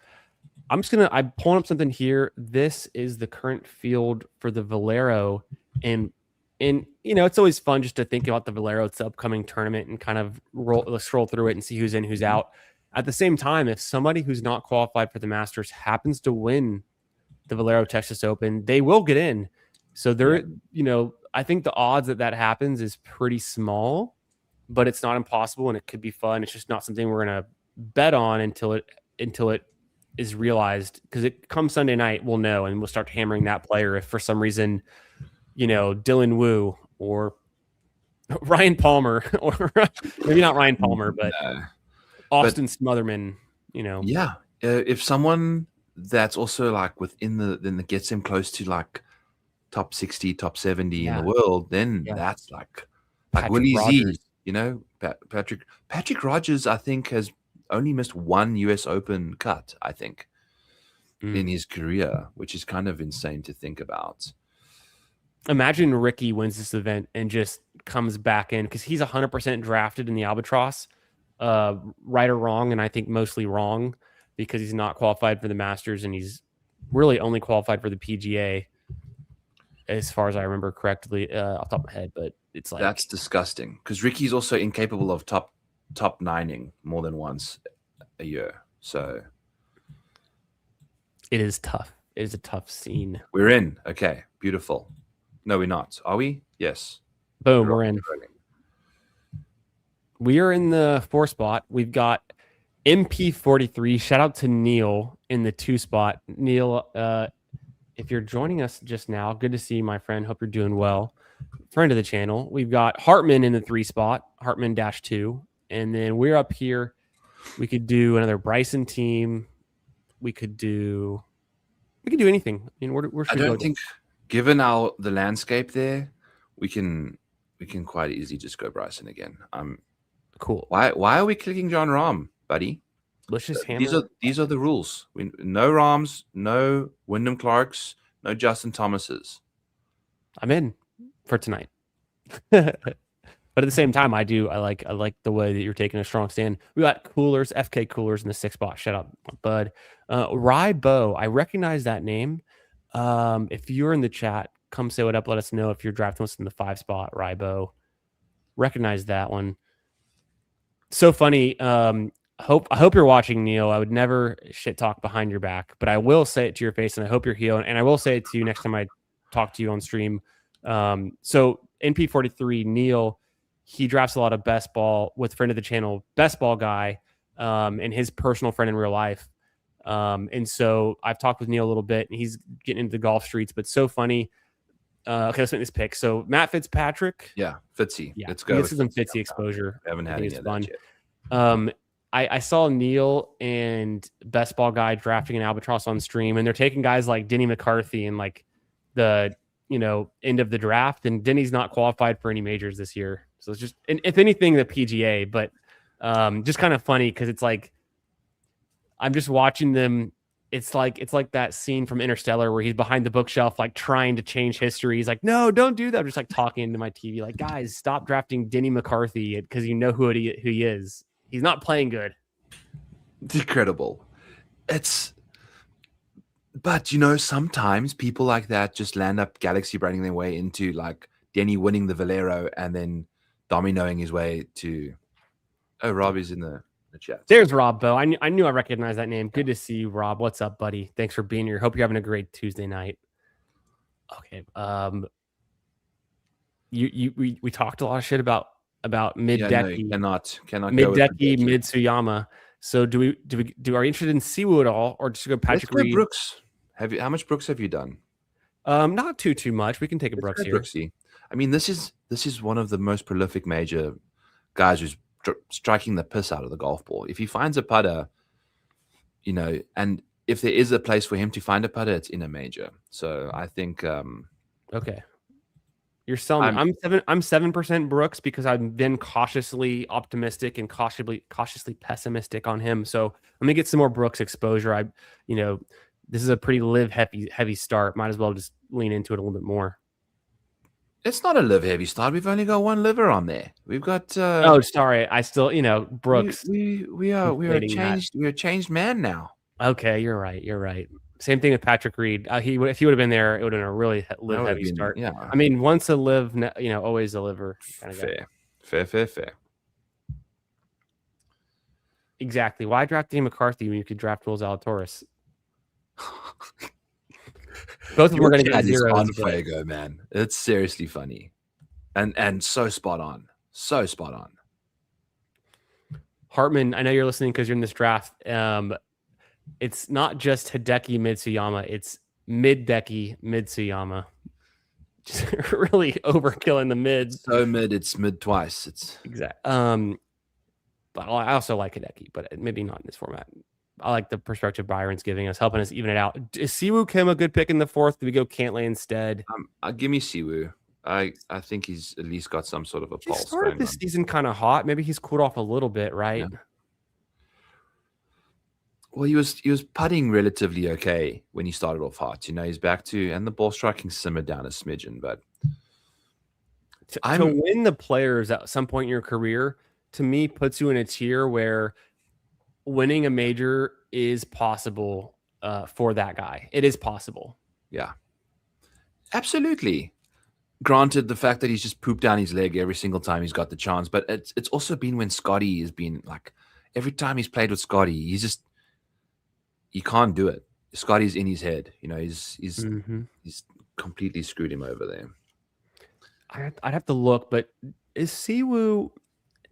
Speaker 1: I'm pulling up something here. This is the current field for the Valero, and it's always fun just to think about the Valero. It's the upcoming tournament and kind of scroll through it and see who's in, who's out. At the same time, if somebody who's not qualified for the Masters happens to win the Valero Texas Open, they will get in. So I think the odds that happens is pretty small, but it's not impossible and it could be fun. It's just not something we're gonna bet on until it is realized, because it comes Sunday night, we'll know, and we'll start hammering that player if for some reason, Dylan Wu or Ryan Palmer, or maybe not Ryan Palmer, but Austin Smotherman,
Speaker 2: Yeah. If someone that's also like within then that gets him close to like top 60, top 70 in the world, then that's like Willie Z, Patrick Rogers, I think, has only missed one US Open cut, I think, in his career, which is kind of insane to think about.
Speaker 1: Imagine Ricky wins this event and just comes back in, because he's 100% drafted in the Albatross, right or wrong, and I think mostly wrong, because he's not qualified for the Masters and he's really only qualified for the PGA, as far as I remember correctly, off the top of my head. But it's like,
Speaker 2: that's disgusting, because Ricky's also incapable of top nining more than once a year. So
Speaker 1: it is tough. It is a tough scene.
Speaker 2: We're in. Okay, beautiful. No, we're not. Are we? Yes.
Speaker 1: Boom, we're in. We are in the 4 spot. We've got MP43. Shout out to Neil in the 2 spot. Neil, if you're joining us just now, good to see you, my friend. Hope you're doing well. Friend of the channel. We've got Hartman in the 3 spot, Hartman-2. And then we're up here. We could do another Bryson team. We could do anything. I mean, where should
Speaker 2: I don't think, given the landscape there, we can quite easily just go Bryson again.
Speaker 1: Cool.
Speaker 2: Why are we clicking John Rahm, buddy?
Speaker 1: Let's just hammer.
Speaker 2: These are the rules. No Rahms, no Wyndham Clarks, no Justin Thomases.
Speaker 1: I'm in for tonight. But at the same time, I like the way that you're taking a strong stand. We got Coolers, FK Coolers in the 6 spot. Shout out, bud. Rye Bo, I recognize that name. If you're in the chat, come say what up. Let us know if you're drafting us in the 5 spot. Rye Bo, recognize that one. So funny. I hope you're watching, Neil. I would never shit talk behind your back, but I will say it to your face, and I hope you're healing. And I will say it to you next time I talk to you on stream. So NP43, Neil, he drafts a lot of best ball with friend of the channel, best ball guy, and his personal friend in real life. And so I've talked with Neil a little bit, and he's getting into the golf streets, but so funny. Okay, let's make this pick. So Matt Fitzpatrick.
Speaker 2: Yeah, Fitzy.
Speaker 1: Yeah,
Speaker 2: let's go.
Speaker 1: This is some Fitzy exposure.
Speaker 2: I haven't had any of that yet.
Speaker 1: I saw Neil and best ball guy drafting an Albatross on stream, and they're taking guys like Denny McCarthy and like the end of the draft, and Denny's not qualified for any majors this year. So it's just, and if anything, the PGA, but just kind of funny because it's like I'm just watching them. It's like that scene from Interstellar where he's behind the bookshelf, like trying to change history. He's like, no, don't do that. I'm just like talking into my TV, like, guys, stop drafting Denny McCarthy because you know who he is. He's not playing good.
Speaker 2: It's incredible. But sometimes people like that just land up galaxy branding their way into like Denny winning the Valero and then dominoing his way to. Oh, Rob is in the chat.
Speaker 1: There's Rob Bo. I knew I recognized that name. Good to see you, Rob. What's up, buddy? Thanks for being here. Hope you're having a great Tuesday night. Okay. We talked a lot of shit about Lindeque.
Speaker 2: Cannot
Speaker 1: Lindeque, Mitsuyama. So are you interested in Siwoo at all, or just go Patrick Reed?
Speaker 2: Brooks. How much Brooks have you done?
Speaker 1: Not too much. We can take a Brooks here.
Speaker 2: Brooksy. I mean, this is one of the most prolific major guys who's striking the piss out of the golf ball. If he finds a putter, and if there is a place for him to find a putter, it's in a major. So I think
Speaker 1: okay. You're selling me.
Speaker 2: I'm
Speaker 1: I'm 7% Brooks because I've been cautiously optimistic and cautiously pessimistic on him. So let me get some more Brooks exposure. You know, this is a pretty live heavy start. Might as well just lean into it a little bit more.
Speaker 2: It's not a live heavy start. We've only got one liver on there. We've got
Speaker 1: Oh, sorry. I still, Brooks
Speaker 2: we are a
Speaker 1: inflating that.
Speaker 2: changed man now.
Speaker 1: Okay, you're right. You're right. Same thing with Patrick Reed. If he would have been there, it would have been a really live
Speaker 2: That would have
Speaker 1: heavy
Speaker 2: been,
Speaker 1: start.
Speaker 2: yeah.
Speaker 1: I mean, once a live, always a liver kind of guy.
Speaker 2: Fair.
Speaker 1: Exactly. Why draft Danny McCarthy when you could draft Will Zalatoris? Both of them are going to get zeros.
Speaker 2: On Fuego, man. It's seriously funny, and so spot on. So spot on.
Speaker 1: Hartman, I know you're listening because you're in this draft. It's not just Hideki Mitsuyama, it's Mid-Decky Mitsuyama. Just really overkilling the mids.
Speaker 2: So mid, it's mid twice. It's
Speaker 1: exact. But I also like Hideki, but maybe not in this format. I like the perspective Byron's giving us, helping us even it out. Is Siwoo Kim a good pick in the fourth? Do we go Cantlay instead?
Speaker 2: Give me Siwoo. I think he's at least got some sort of a pulse.
Speaker 1: He started this season kind of hot. Maybe he's cooled off a little bit, right?
Speaker 2: Yeah. Well, he was putting relatively okay when he started off hot. He's back to, and the ball striking simmered down a smidgen. But
Speaker 1: to win the Players at some point in your career, to me, puts you in a tier where winning a major is possible for that guy. It is possible.
Speaker 2: Yeah, absolutely. Granted, the fact that he's just pooped down his leg every single time he's got the chance, but it's also been when Scotty has been like, every time he's played with Scotty, he can't do it. Scotty's in his head. He's completely screwed him over there.
Speaker 1: I'd have to look, but is Siwoo,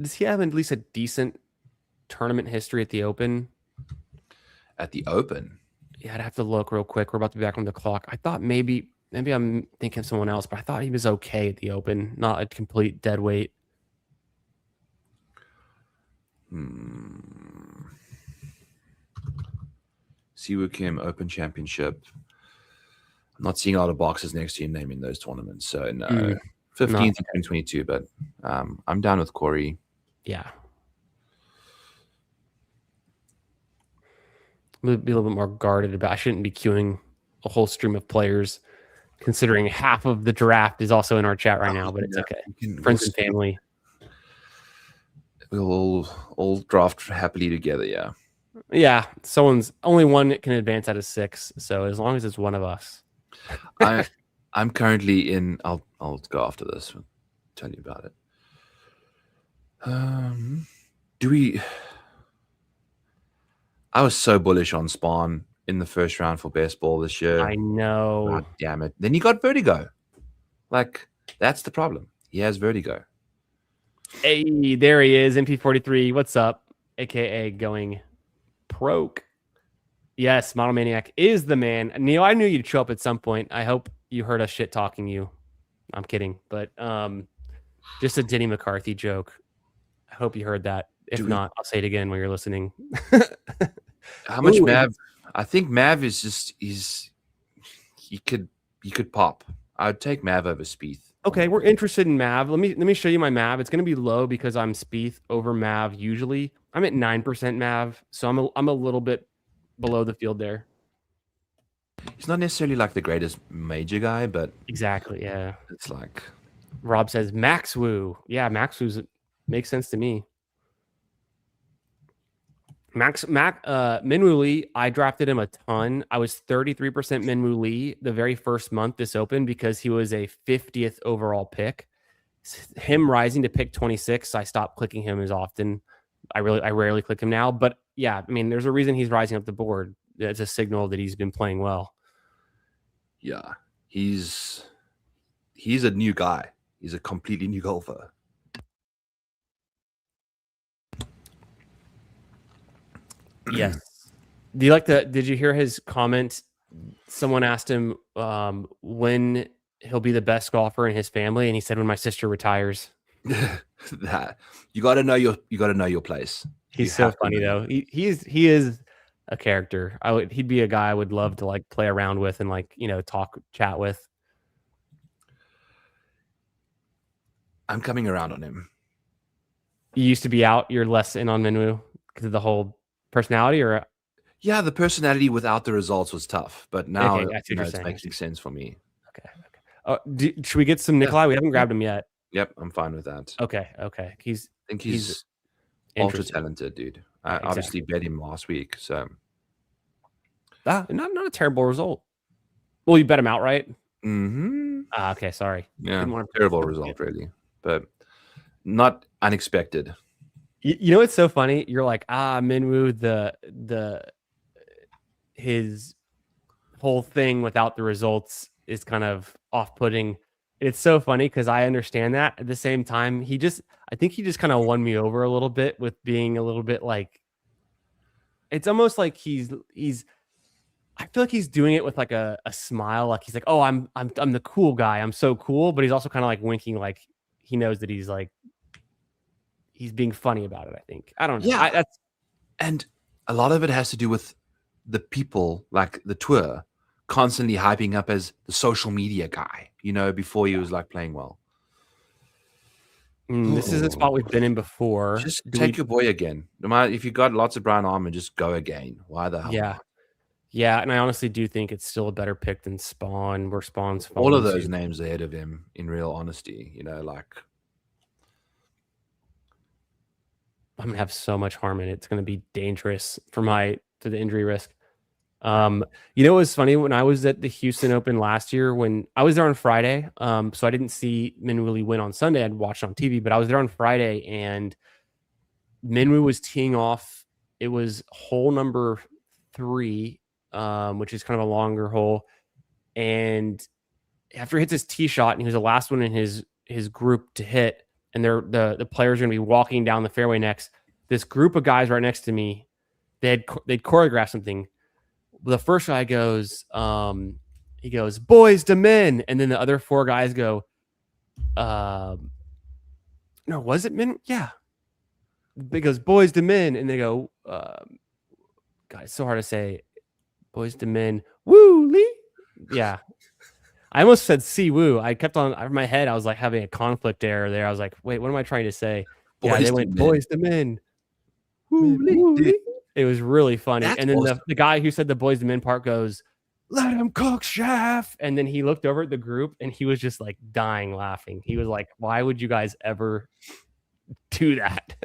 Speaker 1: does he have at least a decent tournament history at the Open?
Speaker 2: At the Open?
Speaker 1: Yeah, I'd have to look real quick. We're about to be back on the clock. I thought maybe I'm thinking of someone else, but I thought he was okay at the Open, not a complete dead weight.
Speaker 2: Siwoo Kim Open Championship. I'm not seeing a lot of boxes next to your name in those tournaments, so no. 15th in 2022, but I'm down with Corey.
Speaker 1: Yeah. Be a little bit more guarded about. I shouldn't be queuing a whole stream of players, considering half of the draft is also in our chat right now, but it's okay. Friends and family.
Speaker 2: We'll all draft happily together, yeah.
Speaker 1: Yeah, only one can advance out of 6, so as long as it's one of us.
Speaker 2: I'm currently in. I'll go after this. I'll tell you about it. I was so bullish on Spawn in the first round for best ball this year.
Speaker 1: I know.
Speaker 2: God damn it! Then he got vertigo. Like, that's the problem. He has vertigo.
Speaker 1: Hey, there he is, MP43. What's up? AKA going broke. Yes, Model Maniac is the man. Neil, I knew you'd show up at some point. I hope you heard us shit talking you. I'm kidding, but just a Denny McCarthy joke. I hope you heard that. If not, I'll say it again when you're listening.
Speaker 2: How much Mav? I think Mav is just he could pop. I would take Mav over Spieth.
Speaker 1: Okay, we're interested in Mav. Let me show you my Mav. It's going to be low because I'm Spieth over Mav usually. I'm at 9% Mav, so I'm a little bit below the field there.
Speaker 2: He's not necessarily like the greatest major guy, but
Speaker 1: exactly, yeah.
Speaker 2: It's like
Speaker 1: Rob says Max Wu. Yeah, Max Wu's makes sense to me. Minwoo Lee, I drafted him a ton. I was 33% Minwoo Lee the very first month this Open because he was a 50th overall pick. Him rising to pick 26, I stopped clicking him as often. I rarely click him now, but yeah, I mean, there's a reason he's rising up the board. It's a signal that he's been playing well.
Speaker 2: Yeah, he's a new guy. He's a completely new golfer.
Speaker 1: Yes. Did you hear his comment? Someone asked him when he'll be the best golfer in his family, and he said, when my sister retires.
Speaker 2: That you got to know your place.
Speaker 1: He's so funny though. He is a character. He'd be a guy I would love to like play around with and like, chat with.
Speaker 2: I'm coming around on him.
Speaker 1: You used to be out. You're less in on Minwoo because of the whole personality, or
Speaker 2: Yeah, the personality without the results was tough, but now
Speaker 1: okay, I see what you're
Speaker 2: it's
Speaker 1: saying.
Speaker 2: making sense for me.
Speaker 1: Okay, okay. Should we get some
Speaker 2: Yeah.
Speaker 1: Nikolai? We haven't
Speaker 2: Yeah.
Speaker 1: grabbed him yet.
Speaker 2: Yep, I'm fine with that.
Speaker 1: Okay, okay.
Speaker 2: I think
Speaker 1: He's
Speaker 2: he's ultra
Speaker 1: interesting.
Speaker 2: talented, dude.
Speaker 1: Yeah,
Speaker 2: I obviously
Speaker 1: exactly.
Speaker 2: bet him last week, so
Speaker 1: Not a terrible result. Well, you bet him outright.
Speaker 2: mhm.
Speaker 1: Okay, sorry.
Speaker 2: Yeah,
Speaker 1: Didn't want to
Speaker 2: terrible result, really, but not unexpected.
Speaker 1: You know what's so funny? You're like, Minwoo, his whole thing without the results is kind of off-putting. It's so funny because I understand that. At the same time, I think he just kind of won me over a little bit with being a little bit like, it's almost like I feel like he's doing it with like a smile, like he's like, oh, I'm the cool guy, I'm so cool, but he's also kind of like winking, like he knows that he's being funny about it. I think, I don't know.
Speaker 2: Yeah,
Speaker 1: That's
Speaker 2: and a lot of it has to do with the people, like the tour, constantly hyping up as the social media guy, before he was like playing well.
Speaker 1: This is a spot we've been in before.
Speaker 2: Just take your boy again. No matter if you got lots of Brian Armour, just go again. Why the hell
Speaker 1: Yeah.
Speaker 2: not?
Speaker 1: Yeah, and I honestly do think it's still a better pick than Spawn, where Spawn's
Speaker 2: All of
Speaker 1: fallen
Speaker 2: those
Speaker 1: to.
Speaker 2: names ahead of him, in real honesty, like
Speaker 1: I'm gonna have so much harm in it. It's gonna be dangerous to the injury risk. It was funny when I was at the Houston Open last year, when I was there on Friday. So I didn't see Minwoo win on Sunday. I'd watched on TV, but I was there on Friday, and Minwoo was teeing off. It was hole number 3, which is kind of a longer hole, and after he hits his tee shot, and he was the last one in his group to hit, and the players are going to be walking down the fairway next. This group of guys right next to me, they'd choreographed something. The first guy goes, he goes, "Boys to men," and then the other 4 guys go, no, was it men? Yeah, he goes, "Boys to men," and they go, God, it's so hard to say, "Boys to men." Woo Lee, yeah. I almost said "see woo." I kept on in my head. I was like having a conflict error there. I was like, "Wait, what am I trying to say?" Yeah,
Speaker 2: boys
Speaker 1: they
Speaker 2: to
Speaker 1: went
Speaker 2: men.
Speaker 1: "boys to men."
Speaker 2: Holy, dude,
Speaker 1: It was really funny.
Speaker 2: that's
Speaker 1: And then
Speaker 2: awesome.
Speaker 1: the guy who said the "boys to men" part goes, "Let him cook, chef." And then he looked over at the group and he was just like dying laughing. He was like, "Why would you guys ever do that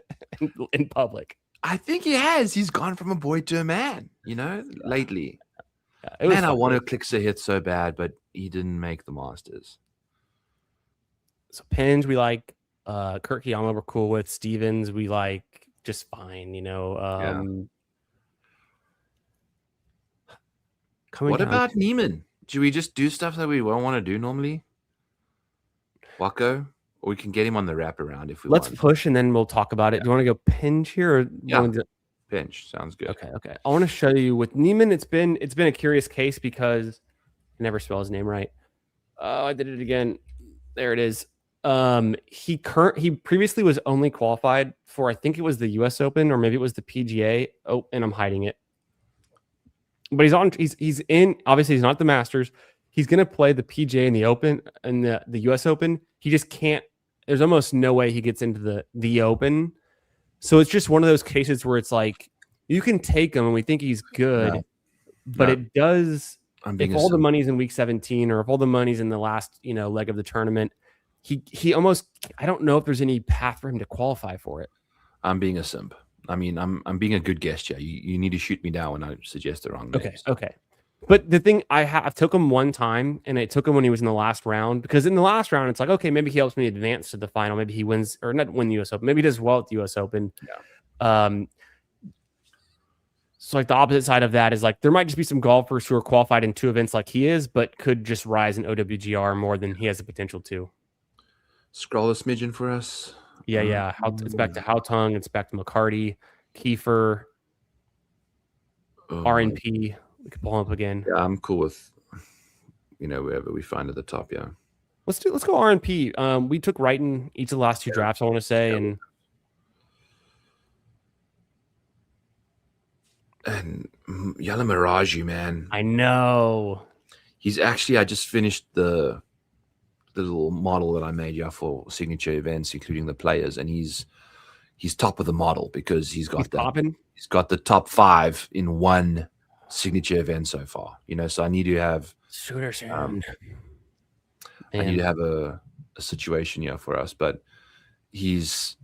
Speaker 1: in public?"
Speaker 2: I think he has. He's gone from a boy to a man, lately.
Speaker 1: Yeah, it was
Speaker 2: Man, I
Speaker 1: fun.
Speaker 2: want to click a hit so bad, but he didn't make the Masters.
Speaker 1: So Pinge, we like. Kurt Kiyama, we're cool with. Stevens, we like just fine.
Speaker 2: Yeah. What about Neiman? Do we just do stuff that we won't want to do normally? Wacko? Or we can get him on the wraparound if we
Speaker 1: Let's
Speaker 2: want.
Speaker 1: push and then we'll talk about it. Do you want to go Pinge here? Or
Speaker 2: Yeah. Pinch. Sounds good.
Speaker 1: Okay. I want to show you with Neiman. It's been a curious case because I never spell his name right. Oh, I did it again. There it is. He previously was only qualified for, I think it was the US Open or maybe it was the PGA. Oh, and I'm hiding it. But he's in, obviously he's not the Masters. He's going to play the PGA and the Open and the US Open. He just can't, there's almost no way he gets into the Open. So it's just one of those cases where it's like, you can take him and we think he's good, but it does, if all the money's in week 17 or if all the money's in the last, leg of the tournament, he almost, I don't know if there's any path for him to qualify for it.
Speaker 2: I'm being a simp. I mean, I'm being a good guest here. You need to shoot me down when I suggest the wrong names.
Speaker 1: Okay. But the thing, I've took him one time, and I took him when he was in the last round, because in the last round, it's like, okay, maybe he helps me advance to the final. Maybe he wins, or not win the US Open. Maybe he does well at the US Open.
Speaker 2: Yeah.
Speaker 1: So like the opposite side of that is like, there might just be some golfers who are qualified in 2 events like he is, but could just rise in OWGR more than he has the potential to.
Speaker 2: Scroll a smidgen for us.
Speaker 1: Yeah. It's back to Houtung. It's back to McCarty, Kiefer, RNP. We could pull him up again.
Speaker 2: Yeah, I'm cool with wherever we find at the top. Yeah,
Speaker 1: let's go RNP. We took Wrighton each of the last 2 drafts, I want to say, and
Speaker 2: Yala Miraju, man.
Speaker 1: I know
Speaker 2: He's actually, I just finished the the little model that I made for signature events, including the players, and he's top of the model because he's got
Speaker 1: popping.
Speaker 2: He's got the top 5 in one signature event so far. So I need to have I need to have a situation here for us, but he's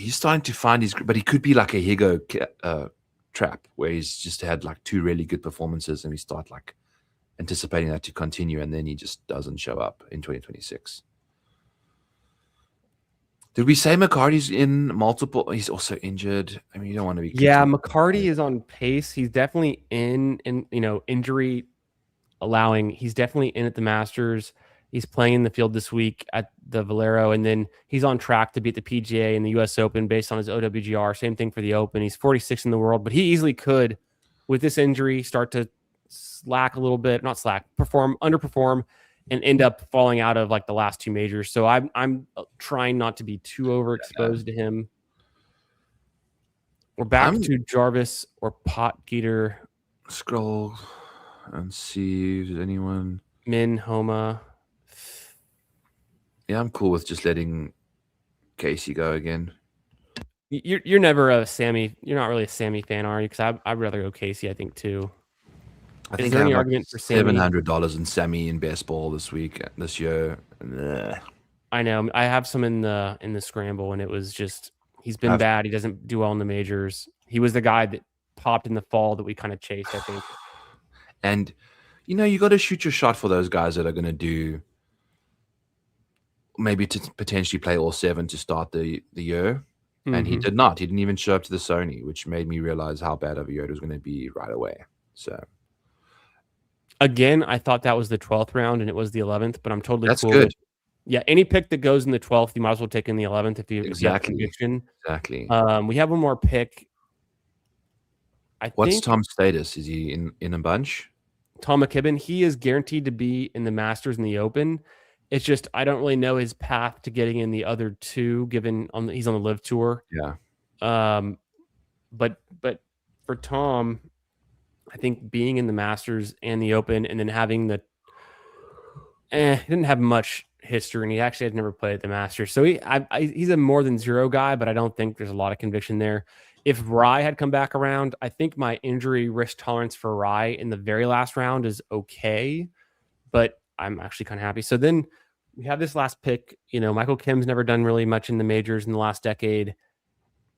Speaker 2: starting to find his, but he could be like a Higo trap where he's just had like 2 really good performances and we start like anticipating that to continue, and then he just doesn't show up in 2026. Did we say McCarty's in multiple? He's also injured. I mean, you don't want to be.
Speaker 1: Yeah, McCarty is on pace. He's definitely in injury allowing. He's definitely in at the Masters. He's playing in the field this week at the Valero, and then he's on track to beat the PGA and the U.S. Open based on his OWGR. Same thing for the Open. He's 46 in the world, but he easily could, with this injury, start to slack a little bit. Not slack, underperform, and end up falling out of like the last 2 majors. So I'm trying not to be too overexposed to him. We're back to Jarvis or Potgieter.
Speaker 2: Scroll and see if there's anyone.
Speaker 1: Min, Homa.
Speaker 2: Yeah, I'm cool with just letting Casey go again.
Speaker 1: You're never a Sammy. You're not really a Sammy fan, are you? Because I'd rather go Casey, I think, too.
Speaker 2: I think I have argument for Sammy? $700 in Sammy in best ball this year.
Speaker 1: I know. I have some in the scramble, and it was just he's been bad. He doesn't do well in the majors. He was the guy that popped in the fall that we kind of chased, I think.
Speaker 2: And you got to shoot your shot for those guys that are going to do maybe to potentially play all 7 to start the year. Mm-hmm. And he did not. He didn't even show up to the Sony, which made me realize how bad of a year it was going to be right away. So.
Speaker 1: Again, I thought that was the 12th round and it was the 11th, but I'm totally
Speaker 2: That's
Speaker 1: cool
Speaker 2: good.
Speaker 1: Yeah, any pick that goes in the 12th, you might as well take in the 11th if you have conviction.
Speaker 2: Exactly.
Speaker 1: We have one more pick.
Speaker 2: What's Tom's status? Is he in a bunch?
Speaker 1: Tom McKibben, he is guaranteed to be in the Masters and the Open. It's just I don't really know his path to getting in the other 2, given he's on the Live Tour.
Speaker 2: Yeah.
Speaker 1: But for Tom, I think being in the Masters and the Open, and then having he didn't have much history, and he actually had never played at the Masters. So he's a more than 0 guy, but I don't think there's a lot of conviction there. If Rye had come back around, I think my injury risk tolerance for Rye in the very last round is okay, but I'm actually kind of happy. So then we have this last pick. Michael Kim's never done really much in the majors in the last decade.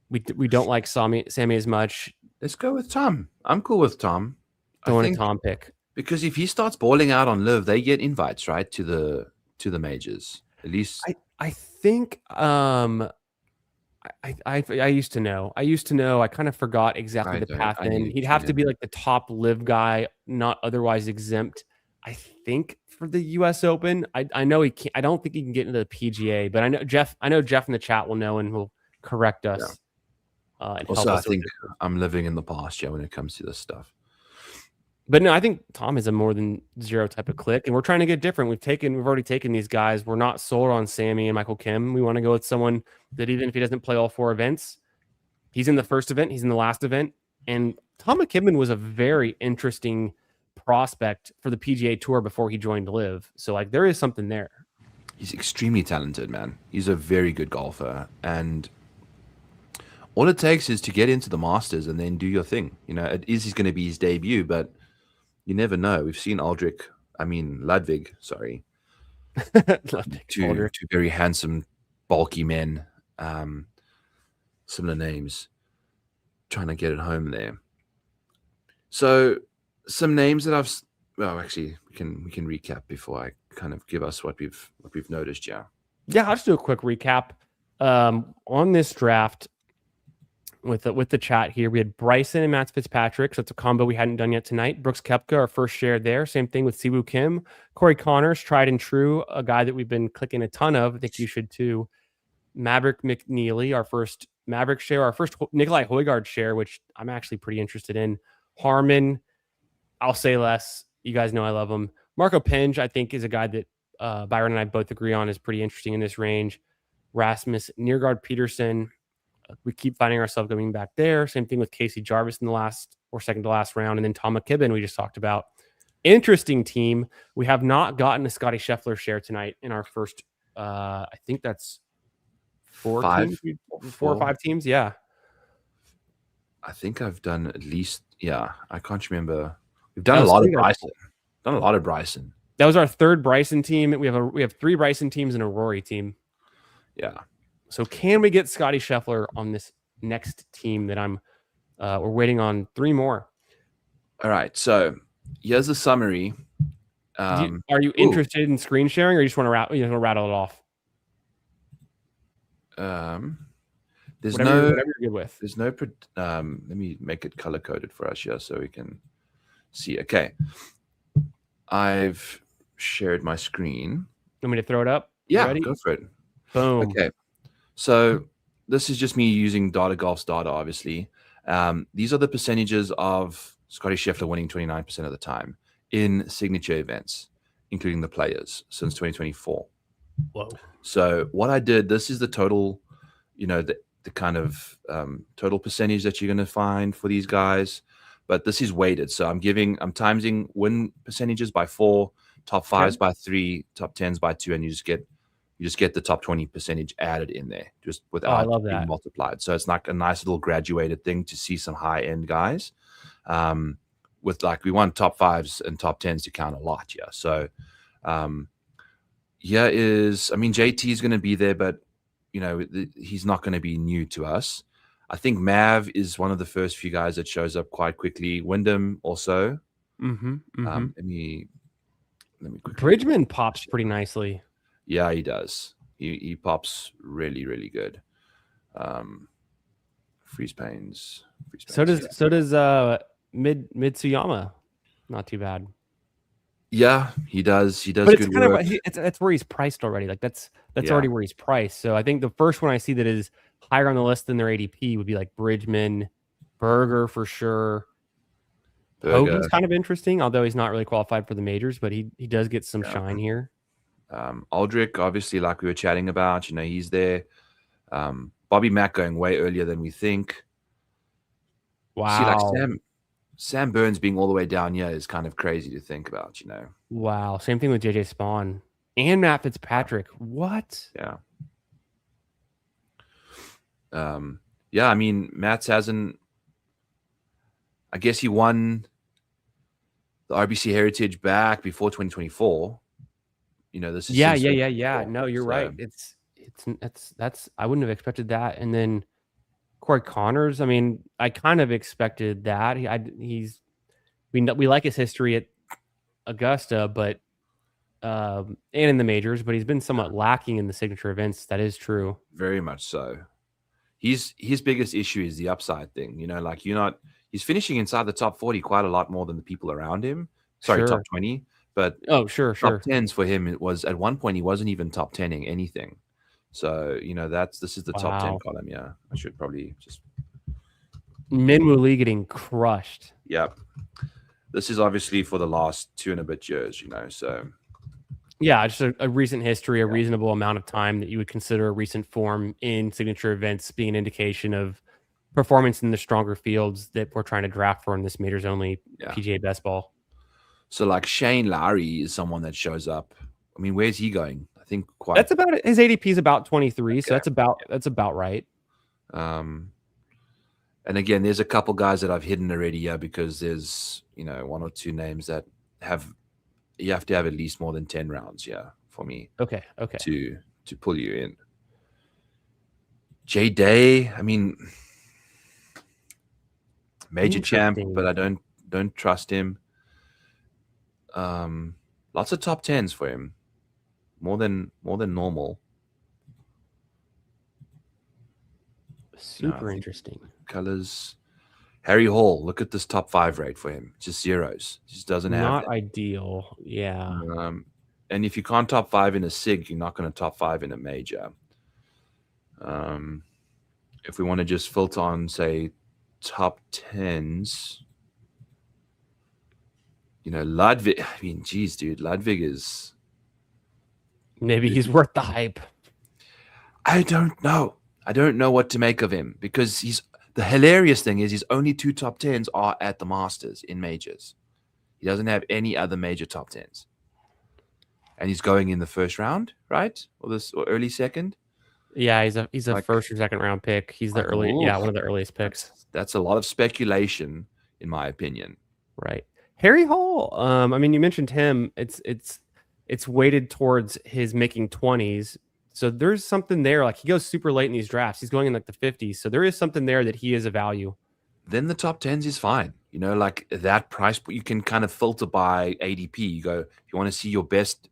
Speaker 1: We don't like Sammy as much.
Speaker 2: Let's go with Tom. I'm cool with Tom.
Speaker 1: I want a Tom pick.
Speaker 2: Because if he starts balling out on Live, they get invites, right, to the majors. At least
Speaker 1: I think I used to know. I kind of forgot exactly the path in. He'd have to be like the top Live guy, not otherwise exempt. I think for the U.S. Open, I know he can't. I don't think he can get into the PGA, but I know Jeff in the chat will know and will correct us.
Speaker 2: Yeah.
Speaker 1: And
Speaker 2: also,
Speaker 1: help
Speaker 2: I think I'm living in the past, when it comes to this stuff.
Speaker 1: But no, I think Tom is a more than 0 type of click, and we're trying to get different. We've already taken these guys. We're not sold on Sammy and Michael Kim. We want to go with someone that even if he doesn't play all 4 events, he's in the first event, he's in the last event. And Tom McKibben was a very interesting prospect for the PGA Tour before he joined Live. So like there is something there.
Speaker 2: He's extremely talented, man. He's a very good golfer, and all it takes is to get into the Masters and then do your thing. He's going to be his debut, but you never know. We've seen Ludwig, sorry. two very handsome, bulky men, similar names, trying to get it home there. So some names that actually we can recap before I kind of give us what we've noticed. Yeah,
Speaker 1: I'll just do a quick recap. On this draft, with the chat here, we had Bryson and Matt Fitzpatrick. So it's a combo we hadn't done yet tonight. Brooks Koepka, our first share there. Same thing with Siwoo Kim. Corey Connors, tried and true, a guy that we've been clicking a ton of. I think you should too. Maverick McNeely, our first Maverick share, our first Nikolai Højgaard share, which I'm actually pretty interested in. Harmon, I'll say less. You guys know I love him. Marco Penge, I think, is a guy that Byron and I both agree on is pretty interesting in this range. Rasmus Niergaard Peterson, we keep finding ourselves going back there. Same thing with Casey Jarvis in the last or second to last round. And then Tom McKibben, we just talked about. Interesting team. We have not gotten a Scotty Scheffler share tonight in our first. I think that's four or five teams. Yeah.
Speaker 2: I think I've done at least. Yeah, I can't remember. We've done a lot of Bryson. Done a lot of Bryson.
Speaker 1: That was our third Bryson team. We have 3 Bryson teams and a Rory team.
Speaker 2: Yeah.
Speaker 1: So can we get Scotty Scheffler on this next team that we're waiting on 3 more.
Speaker 2: All right. So here's a summary.
Speaker 1: Are you interested in screen sharing, or you just want to rattle it off?
Speaker 2: There's
Speaker 1: whatever you're good with.
Speaker 2: There's no. Let me make it color coded for us here so we can see. Okay. I've shared my screen.
Speaker 1: Want me to throw it up?
Speaker 2: Yeah, ready? Go for it.
Speaker 1: Boom.
Speaker 2: Okay. So this is just me using Data Golf's data, obviously. These are the percentages of Scotty Scheffler winning 29% of the time in signature events, including the Players, since 2024.
Speaker 1: Whoa.
Speaker 2: So what I did, this is the total, the kind of total percentage that you're going to find for these guys. But this is weighted. So I'm timesing win percentages by 4, top 5s by 3, top 10s by 2, and you just get the top 20 percentage added in there, just without being multiplied. So it's like a nice little graduated thing to see some high end guys. With we want top 5s and top 10s to count a lot. Yeah. So JT is going to be there, but he's not going to be new to us. I think Mav is one of the first few guys that shows up quite quickly. Wyndham also. Let me quickly.
Speaker 1: Bridgman pops pretty nicely.
Speaker 2: Yeah, he does. He pops really, really good. Freeze panes.
Speaker 1: So does Mitsuyama. Not too bad.
Speaker 2: Yeah, he does. He does.
Speaker 1: But
Speaker 2: good work.
Speaker 1: That's where he's priced already. Like that's already where he's priced. So I think the first one I see that is higher on the list than their ADP would be like Bridgman, Berger for sure. Hogan's kind of interesting, although he's not really qualified for the majors, but he does get some shine here.
Speaker 2: Aldrich, obviously, like we were chatting about, he's there. Bobby Mack going way earlier than we think.
Speaker 1: Wow.
Speaker 2: See, Sam Burns being all the way down here is kind of crazy to think about,
Speaker 1: Wow. Same thing with JJ Spawn and Matt Fitzpatrick. What?
Speaker 2: Yeah. I mean, Matt's hasn't. I guess he won the RBC Heritage back before 2024. This is
Speaker 1: yeah. No, you're right. It's I wouldn't have expected that. And then Corey Connors. I mean, I kind of expected that. We like his history at Augusta, but and in the majors, but he's been somewhat lacking in the signature events. That is true.
Speaker 2: Very much so. His biggest issue is the upside thing. He's finishing inside the top 40 quite a lot more than the people around him. Sorry, top 20. But
Speaker 1: top
Speaker 2: 10s for him, it was at one point he wasn't even top 10ing anything. So, this is the top 10 column. Yeah. I should probably just
Speaker 1: Minwoo Lee getting crushed.
Speaker 2: Yep. This is obviously for the last 2 and a bit years, so
Speaker 1: yeah, just a recent history, a reasonable amount of time that you would consider a recent form in signature events being an indication of performance in the stronger fields that we're trying to draft for in this majors only PGA best ball.
Speaker 2: So like Shane Lowry is someone that shows up. I mean, where's he going? I think
Speaker 1: that's about it. His ADP is about 23, so that's about right.
Speaker 2: And again, there's a couple guys that I've hidden already because there's 1 or 2 names that you have to have at least more than 10 rounds, for me.
Speaker 1: Okay.
Speaker 2: To pull you in. Jay Day, I mean, major champ, but I don't trust him. Lots of top 10s for him. More than normal.
Speaker 1: Super interesting.
Speaker 2: Colors. Harry Hall, look at this top 5 rate for him. Just zeros. Just doesn't have
Speaker 1: not ideal. Yeah.
Speaker 2: And if you can't top 5 in a SIG, you're not going to top 5 in a major. If we want to just filter on, say, top 10s, Ludwig. I mean, geez, dude, Ludwig is.
Speaker 1: Maybe he's worth the hype.
Speaker 2: I don't know. I don't know what to make of him because the hilarious thing is his only 2 top 10s are at the Masters in majors. He doesn't have any other major top 10s. And he's going in the first round, right? Or early second.
Speaker 1: Yeah, he's a
Speaker 2: Like,
Speaker 1: first or second round pick. He's the
Speaker 2: oof,
Speaker 1: one of the earliest picks.
Speaker 2: that's a lot of speculation, in my opinion.
Speaker 1: Right. Harry Hall. I mean, you mentioned him. It's weighted towards his making 20s. So there's something there. Like, he goes super late in these drafts. He's going in like the 50s. So there is something there that he is a value.
Speaker 2: Then the top 10s is fine. You know, like that price, you can kind of filter by ADP. You go, if you want to see your best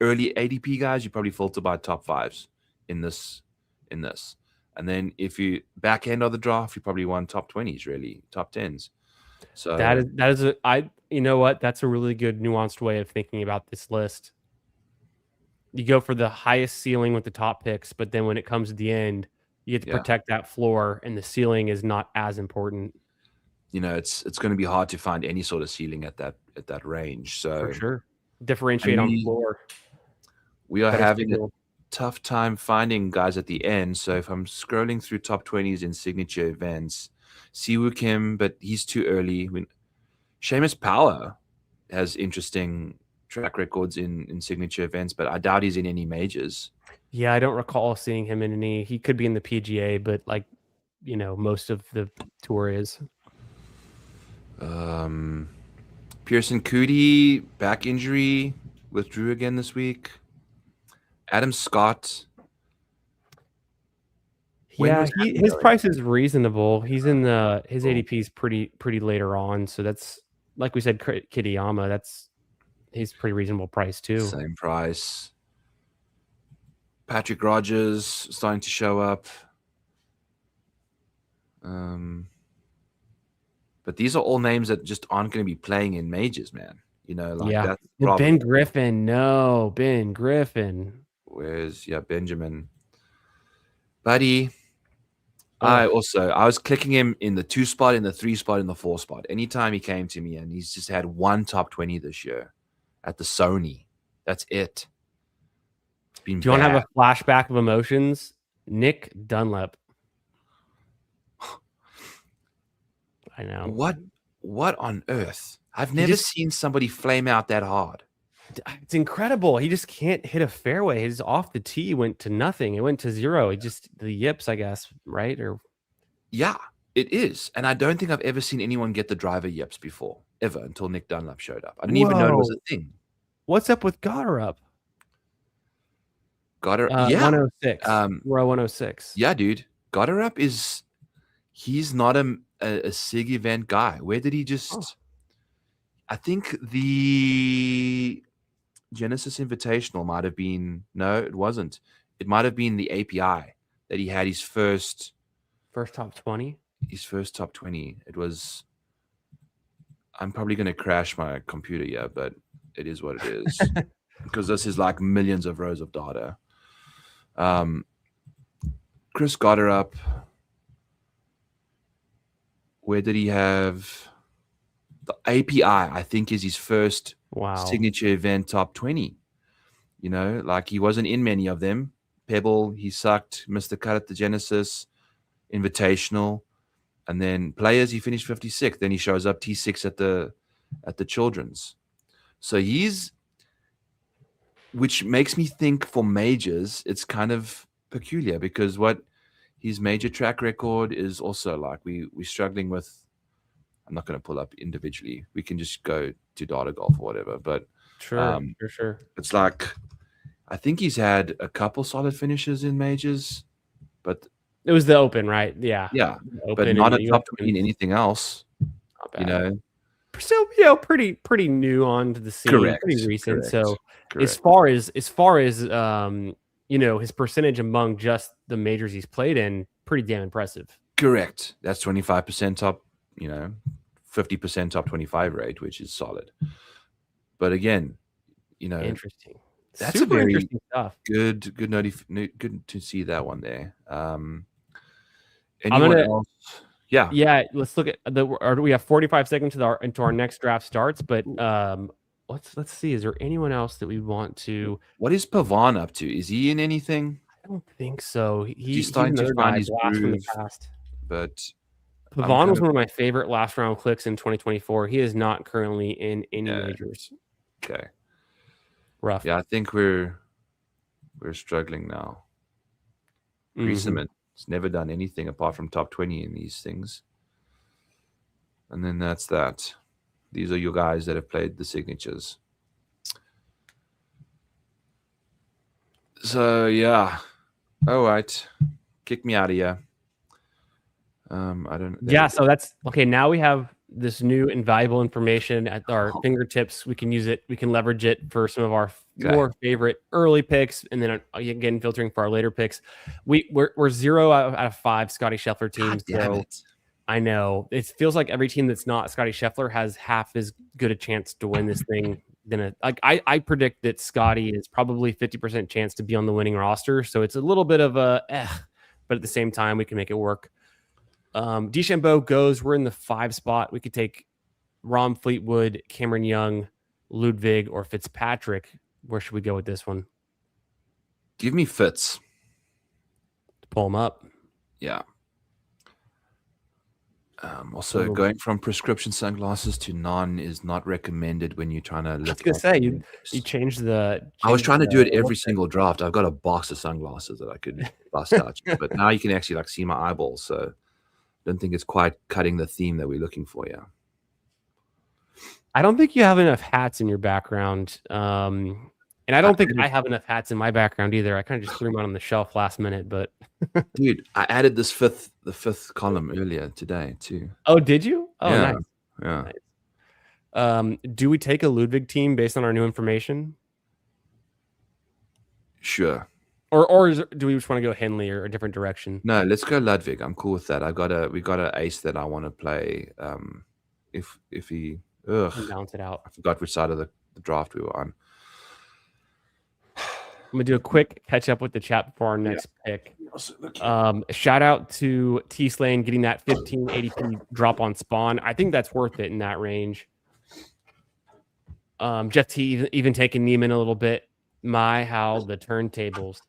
Speaker 2: early ADP guys, you probably filter by top 5s in this. And then if you back end of the draft, you probably want top 20s, really, top 10s. So
Speaker 1: you know what? That's a really good nuanced way of thinking about this list. You go for the highest ceiling with the top picks, but then when it comes to the end, you get to protect that floor, and the ceiling is not as important.
Speaker 2: You know, it's going to be hard to find any sort of ceiling at that range. So
Speaker 1: for sure, differentiate on floor.
Speaker 2: We are having a tough time finding guys at the end. So if I'm scrolling through top 20s in signature events, Siwoo Kim, but he's too early. Seamus Power has interesting track records in signature events, but I doubt he's in any majors.
Speaker 1: Yeah, I don't recall seeing him in any. He could be in the PGA, but like, you know, most of the tour is.
Speaker 2: Pearson Cootie, back injury, withdrew again this week. Adam Scott.
Speaker 1: Yeah, his price is reasonable. He's in his ADP is pretty later on, so that's, like we said, Kitayama. He's pretty reasonable price too.
Speaker 2: Same price. Patrick Rogers starting to show up. But these are all names that just aren't going to be playing in majors, man. You know, like that's the problem.
Speaker 1: Ben Griffin. No, Ben Griffin.
Speaker 2: Where's Benjamin? Buddy. I was clicking him in the 2 spot, in the 3 spot, in the 4 spot. Anytime he came to me, and he's just had one top 20 this year at the Sony. That's it.
Speaker 1: Do you want to have a flashback of emotions? Nick Dunlap. I know.
Speaker 2: What on earth? I've never seen somebody flame out that hard.
Speaker 1: It's incredible. He just can't hit a fairway. His off the tee went to nothing. It went to 0. It just, the yips, I guess, right? Or
Speaker 2: yeah, it is. And I don't think I've ever seen anyone get the driver yips before, ever, until Nick Dunlap showed up. I didn't even know it was a thing.
Speaker 1: What's up with Gotterup?
Speaker 2: Yeah.
Speaker 1: 106. Row 106.
Speaker 2: Yeah, dude. Gotterup he's not a SIG event guy. Where did he just I think the Genesis Invitational might have been, no, it wasn't. It might have been the API that he had his first
Speaker 1: top 20.
Speaker 2: His first top 20. It was, I'm probably going to crash my computer here, but it is what it is. Because this is like millions of rows of data. Chris Gotterup, where did he have the API? I think is his first signature event top 20. You know, like he wasn't in many of them. Pebble, he sucked, missed the cut at the Genesis Invitational, and then Players, he finished 56th. Then he shows up T6 at the Children's. So which makes me think for majors, it's kind of peculiar because what his major track record is also like we're struggling with. I'm not going to pull up individually. We can just go to Data Golf or whatever. But
Speaker 1: sure.
Speaker 2: It's like I think he's had a couple solid finishes in majors, but
Speaker 1: it was the Open, right? Yeah,
Speaker 2: but not a top 20 in anything else. You know,
Speaker 1: so pretty new onto the scene, pretty recent. So as far as you know, his percentage among just the majors he's played in, pretty damn impressive.
Speaker 2: Correct. That's 25% top. You know, 50% top 25 rate, which is solid. But again, you know,
Speaker 1: interesting.
Speaker 2: That's super interesting stuff. Good to see that one there. Anyone else?
Speaker 1: Yeah. Let's look at we have 45 seconds into our next draft starts, but let's see. Is there anyone else that we want to?
Speaker 2: What is Pavan up to? Is he in anything?
Speaker 1: I don't think so.
Speaker 2: He's starting to find his groove, from the past. But
Speaker 1: Pavon was one of my favorite last round clicks in 2024. He is not currently in any majors.
Speaker 2: Okay.
Speaker 1: Rough.
Speaker 2: Yeah, I think we're struggling now. Reesman has never done anything apart from top 20 in these things. And then that's that. These are your guys that have played the signatures. So, yeah. All right. Kick me out of here. I don't.
Speaker 1: Yeah, so that's okay. Now we have this new invaluable information at our fingertips. We can use it. We can leverage it for some of our more favorite early picks, and then again filtering for our later picks. We're 0 out of 5 Scotty Scheffler teams.
Speaker 2: God damn it.
Speaker 1: I know it feels like every team that's not Scotty Scheffler has half as good a chance to win this thing than I predict that Scotty is probably 50% chance to be on the winning roster. So it's a little bit of a but at the same time we can make it work. DeChambeau goes. We're in the 5 spot. We could take Rom Fleetwood, Cameron Young, Ludwig, or Fitzpatrick. Where should we go with this one?
Speaker 2: Give me Fitz.
Speaker 1: Pull him up.
Speaker 2: Yeah. Also, going from prescription sunglasses to non is not recommended when you're trying to look.
Speaker 1: I was going to say, you changed the...
Speaker 2: I was trying to do it every single draft. I've got a box of sunglasses that I could bust out. But now you can actually see my eyeballs. So I don't think it's quite cutting the theme that we're looking for, yeah.
Speaker 1: I don't think you have enough hats in your background. And I don't think I have enough hats in my background either. I kind of just threw them out on the shelf last minute, but
Speaker 2: dude, I added the fifth column earlier today too.
Speaker 1: Oh, did you? Oh,
Speaker 2: yeah.
Speaker 1: Nice.
Speaker 2: Yeah.
Speaker 1: Nice. Do we take a Ludwig team based on our new information?
Speaker 2: Sure.
Speaker 1: Or do we just want to go Henley or a different direction?
Speaker 2: No, let's go Ludwig. I'm cool with that. We got an ace that I want to play. If he
Speaker 1: bounce it out.
Speaker 2: I forgot which side of the draft we were on.
Speaker 1: I'm gonna do a quick catch up with the chat before our next pick. Shout out to T Slane getting that 15 ADP drop on Spawn. I think that's worth it in that range. Jeff T even taking Neiman a little bit. How the turntables.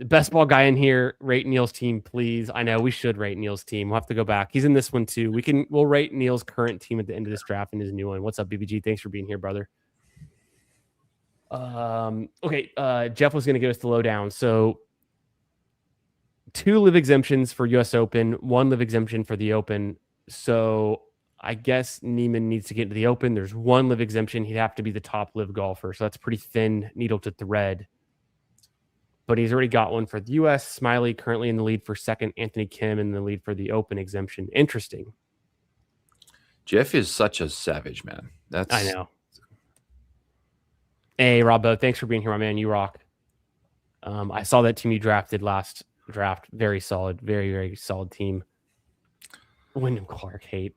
Speaker 1: Best ball guy in here. Rate Neil's team, please. I know we should rate Neil's team. We'll have to go back. He's in this one too. We'll rate Neil's current team at the end of this draft and his new one. What's up, BBG? Thanks for being here, brother. Okay. Jeff was going to give us the lowdown. So 2 live exemptions for US Open, 1 live exemption for the Open. So I guess Neiman needs to get into the Open. There's 1 live exemption. He'd have to be the top live golfer. So that's a pretty thin needle to thread. But he's already got one for the US. Smiley currently in the lead for second. Anthony Kim in the lead for the Open exemption. Interesting.
Speaker 2: Jeff is such a savage, man.
Speaker 1: I know. Hey, Robbo, thanks for being here, my man. You rock. I saw that team you drafted last draft. Very solid. Very, very solid team. Wyndham Clark hate.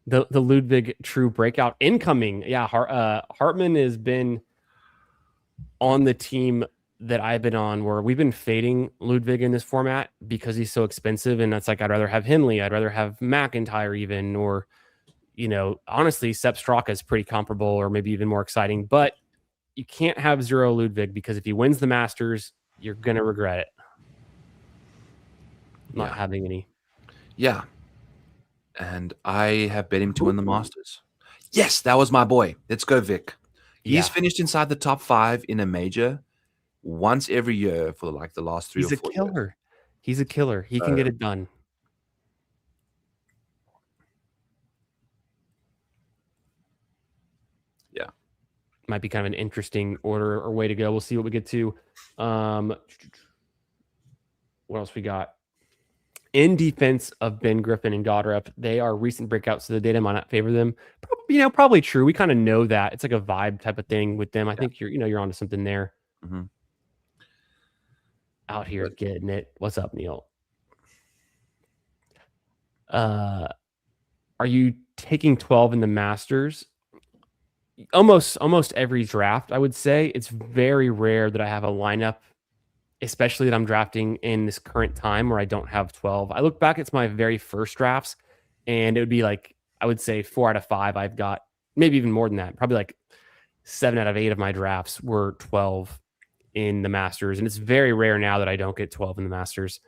Speaker 1: The Ludwig true breakout incoming. Yeah, Hartman has been on the team that I've been on where we've been fading Ludwig in this format because he's so expensive. And that's like, I'd rather have Henley. I'd rather have McIntyre even, or, honestly, Sepp Straka is pretty comparable or maybe even more exciting. But you can't have 0 Ludwig because if he wins the Masters, you're going to regret it. Not having any.
Speaker 2: Yeah. And I have bet him to win the Masters. Yes, that was my boy. Let's go, Vic. He's finished inside the top 5 in a major once every year for like the last 3 or 4 years.
Speaker 1: He's a killer. He's a killer. He can get it done.
Speaker 2: Yeah.
Speaker 1: Might be kind of an interesting order or way to go. We'll see what we get to. What else we got? In defense of Ben Griffin and Goddard, they are recent breakouts, so the data might not favor them. Probably true. We kind of know that. It's like a vibe type of thing with them. I think you're onto something there.
Speaker 2: Mm-hmm.
Speaker 1: Out here getting it. What's up, Neil? Are you taking 12 in the Masters? Almost every draft, I would say. It's very rare that I have a lineup, especially that I'm drafting in this current time where I don't have 12. I look back, it's my very first drafts, and it would be like, I would say 4 out of 5. I've got maybe even more than that. Probably like 7 out of 8 of my drafts were 12 in the Masters. And it's very rare now that I don't get 12 in the Masters.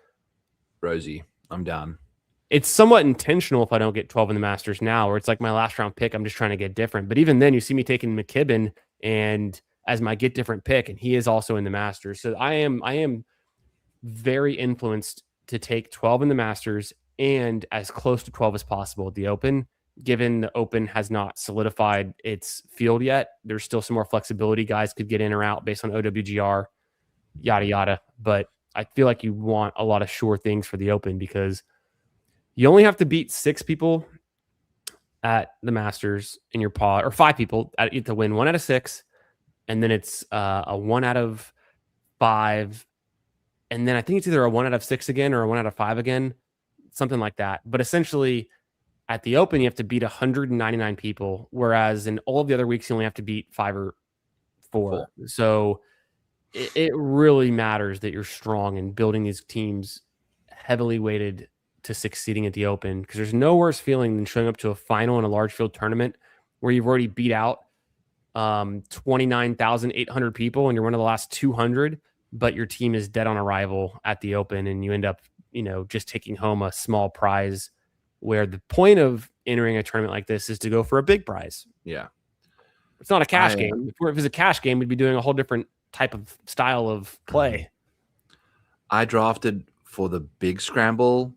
Speaker 2: Rosie, I'm down.
Speaker 1: it's somewhat intentional if I don't get 12 in the Masters now, or it's like my last round pick. I'm just trying to get different. But even then, you see me taking McKibben and as my get different pick, and he is also in the Masters. So I am very influenced to take 12 in the Masters and as close to 12 as possible at the Open. Given the Open has not solidified its field yet, there's still some more flexibility. Guys could get in or out based on OWGR, yada yada. But I feel like you want a lot of sure things for the Open because you only have to beat 6 people at the Masters in your pod, or 5 people to win 1 out of 6, and then it's a 1 out of 5, and then I think it's either a 1 out of 6 again or a 1 out of 5 again, something like that. But essentially, at the Open, you have to beat 199 people, whereas in all of the other weeks, you only have to beat 5 or 4. So it really matters that you're strong and building these teams heavily weighted to succeeding at the Open, because there's no worse feeling than showing up to a final in a large field tournament where you've already beat out 29,800 people and you're one of the last 200, but your team is dead on arrival at the Open and you end up, just taking home a small prize, where the point of entering a tournament like this is to go for a big prize.
Speaker 2: Yeah.
Speaker 1: It's not a cash game. If it was a cash game, we'd be doing a whole different type of style of play.
Speaker 2: I drafted for the big scramble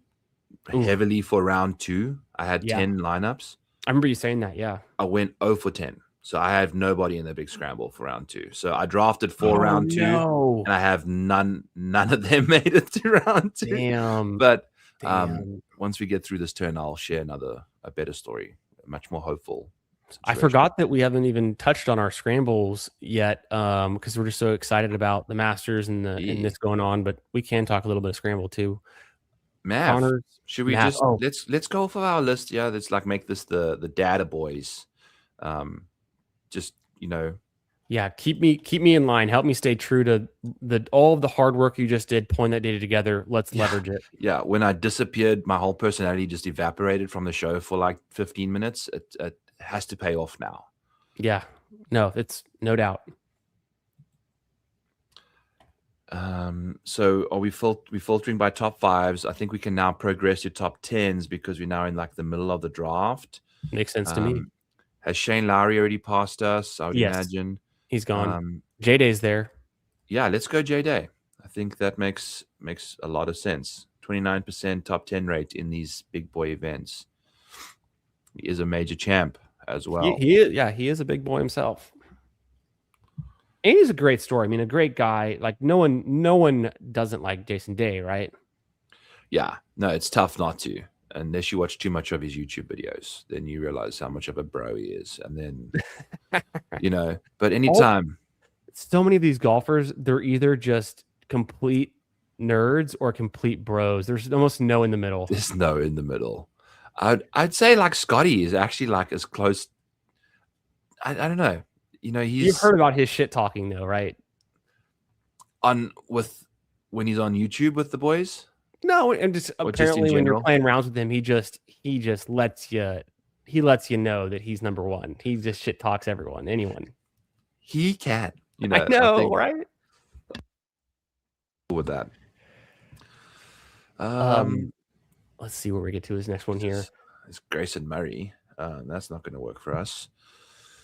Speaker 2: heavily for round 2. I had 10 lineups.
Speaker 1: I remember you saying that. Yeah.
Speaker 2: I went 0 for 10. So I have nobody in the big scramble for round 2. So I drafted for round 2 and I have none of them made it to round 2.
Speaker 1: Damn.
Speaker 2: But once we get through this turn, I'll share a better story, a much more hopeful situation.
Speaker 1: I forgot that we haven't even touched on our scrambles yet, because we're just so excited about the Masters and this going on, but we can talk a little bit of scramble too.
Speaker 2: Mav, should we let's go for our list? Yeah, let's make this the data boys.
Speaker 1: Yeah, keep me in line. Help me stay true to all of the hard work you just did, pulling that data together. Let's leverage it.
Speaker 2: Yeah, when I disappeared, my whole personality just evaporated from the show for like 15 minutes. It has to pay off now.
Speaker 1: Yeah, no, it's no doubt.
Speaker 2: So are we filtering by top 5s? I think we can now progress to top 10s because we're now in like the middle of the draft.
Speaker 1: Makes sense to me.
Speaker 2: Has Shane Lowry already passed us? I would imagine
Speaker 1: he's gone. J-Day's there.
Speaker 2: Yeah, let's go J-Day. I think that makes a lot of sense. 29% top 10 rate in these big boy events. He is a major champ as well.
Speaker 1: He is a big boy himself. And he's a great story. I mean, a great guy. Like no one doesn't like Jason Day, right?
Speaker 2: Yeah. No, it's tough not to. Unless you watch too much of his YouTube videos, then you realize how much of a bro he is. And then, but anytime.
Speaker 1: So many of these golfers, they're either just complete nerds or complete bros. There's almost no in the middle.
Speaker 2: There's no in the middle. I'd say like Scotty is actually like as close. I don't know.
Speaker 1: You've heard about his shit talking though, right?
Speaker 2: When he's on YouTube with the boys?
Speaker 1: No, and just apparently when you're playing rounds with him, he just lets you know that he's number one. He just shit talks anyone.
Speaker 2: He can.
Speaker 1: I know, right?
Speaker 2: With that.
Speaker 1: Let's see where we get to his next one here.
Speaker 2: It's Grayson Murray. That's not going to work for us.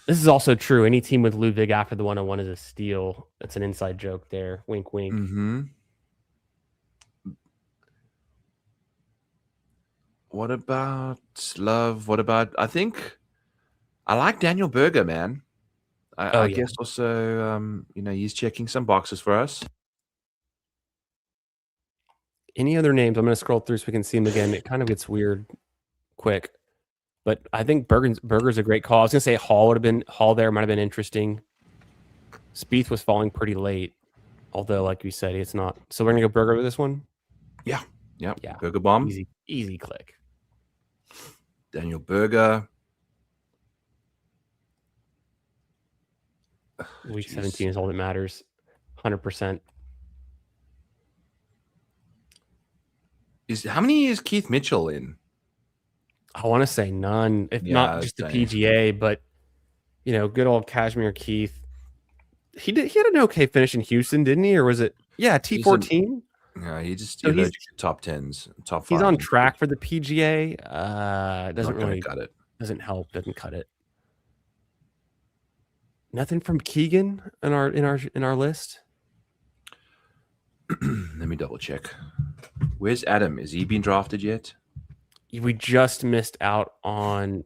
Speaker 1: This is also true. Any team with Ludwig after the 101 is a steal. That's an inside joke there. Wink, wink.
Speaker 2: Mm-hmm. What about Love? I think I like Daniel Berger, man. I guess also, he's checking some boxes for us.
Speaker 1: Any other names? I'm going to scroll through so we can see them again. It kind of gets weird quick. But I think Berger's a great call. I was going to say Hall there might have been interesting. Spieth was falling pretty late, although, like you said, it's not. So we're going to go Berger with this one?
Speaker 2: Yeah. Berger bomb.
Speaker 1: Easy click.
Speaker 2: Daniel Berger.
Speaker 1: Week 17 is all that matters. 100%.
Speaker 2: How many is Keith Mitchell in?
Speaker 1: I want to say none, if not just the PGA, but good old Kashmir Keith. He had an okay finish in Houston, didn't he? Or was it? Yeah, T14.
Speaker 2: Yeah, he just
Speaker 1: So
Speaker 2: allergic to top tens, top
Speaker 1: he's
Speaker 2: fives.
Speaker 1: on track for the PGA. Doesn't
Speaker 2: Not going to
Speaker 1: really
Speaker 2: cut it.
Speaker 1: doesn't help. Doesn't cut it. Nothing from Keegan in our list.
Speaker 2: Let me double check. Where's Adam? Is he been drafted yet?
Speaker 1: We just missed out on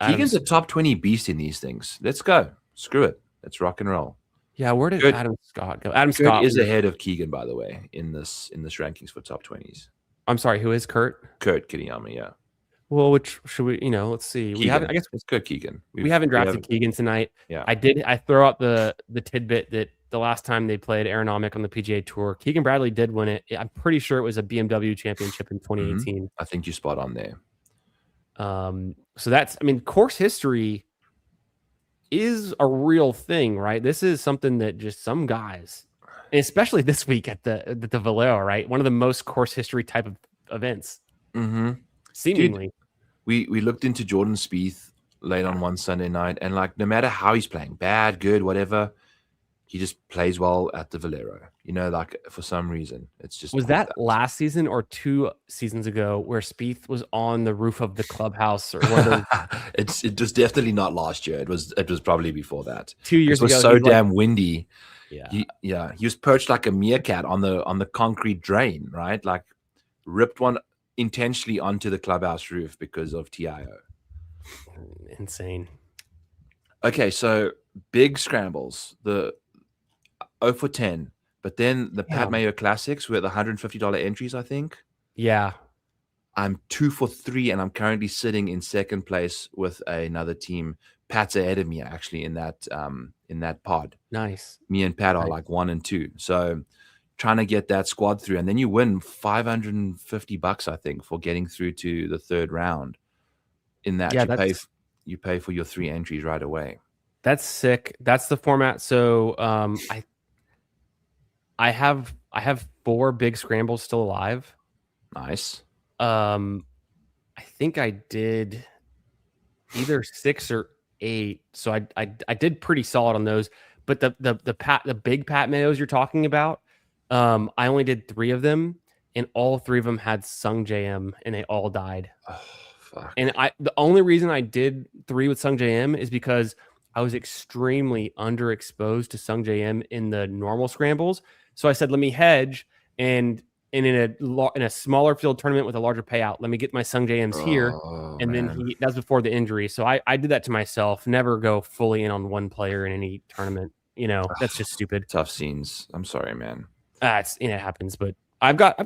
Speaker 2: Keegan's
Speaker 1: Adam's.
Speaker 2: a top 20 beast in these things. Let's go. Screw it. Let's rock and roll.
Speaker 1: Yeah, where did
Speaker 2: Good.
Speaker 1: Adam Scott go? Adam
Speaker 2: Kurt
Speaker 1: Scott
Speaker 2: is ahead of Keegan, by the way, in this rankings for top 20s.
Speaker 1: I'm sorry, who is Kurt?
Speaker 2: Kurt Kitayama, yeah.
Speaker 1: Well, which should we? Let's see.
Speaker 2: Keegan.
Speaker 1: We haven't. I guess
Speaker 2: Let's go Keegan.
Speaker 1: we haven't drafted Keegan tonight.
Speaker 2: Yeah.
Speaker 1: I throw out the tidbit that the last time they played Aeronomic on the PGA Tour, Keegan Bradley did win it. I'm pretty sure it was a BMW Championship in 2018.
Speaker 2: I think you spot on there.
Speaker 1: So that's, course history is a real thing, right? This is something that just some guys, especially this week at the Valero, right? One of the most course history type of events, seemingly.
Speaker 2: Dude, we looked into Jordan Spieth late on one Sunday night, and like no matter how he's playing, bad, good, whatever, he just plays well at the Valero. Like for some reason, it's just
Speaker 1: was that last season or 2 seasons ago where Spieth was on the roof of the clubhouse or whether
Speaker 2: it was definitely not last year. It was probably before that.
Speaker 1: 2 years
Speaker 2: ago. It was
Speaker 1: ago,
Speaker 2: so damn windy.
Speaker 1: Yeah.
Speaker 2: He was perched like a meerkat on the concrete drain, right? Like ripped one intentionally onto the clubhouse roof because of TIO.
Speaker 1: Insane.
Speaker 2: Okay, so big scrambles, the 0 for 10, but then the Pat Mayo Classics with $150 entries, I think.
Speaker 1: Yeah.
Speaker 2: I'm 2 for 3, and I'm currently sitting in second place with another team. Pat's ahead of me actually in that pod.
Speaker 1: Nice.
Speaker 2: Me and Pat are like 1 and 2. So trying to get that squad through, and then you win $550, I think, for getting through to the third round. In that, you pay for your 3 entries right away.
Speaker 1: That's sick. That's the format. So I have 4 big scrambles still alive.
Speaker 2: Nice.
Speaker 1: I think I did either 6 or 8. So I did pretty solid on those. But the big Pat Mayos you're talking about, I only did 3 of them, and all 3 of them had Sung JM, and they all died.
Speaker 2: Oh, fuck.
Speaker 1: And the only reason I did 3 with Sung JM is because I was extremely underexposed to Sung JM in the normal scrambles. So I said, let me hedge, and in a smaller field tournament with a larger payout, let me get my Sung JMs here. And then that was before the injury. So I did that to myself. Never go fully in on one player in any tournament. That's just stupid.
Speaker 2: Tough scenes. I'm sorry, man.
Speaker 1: It happens, but I've got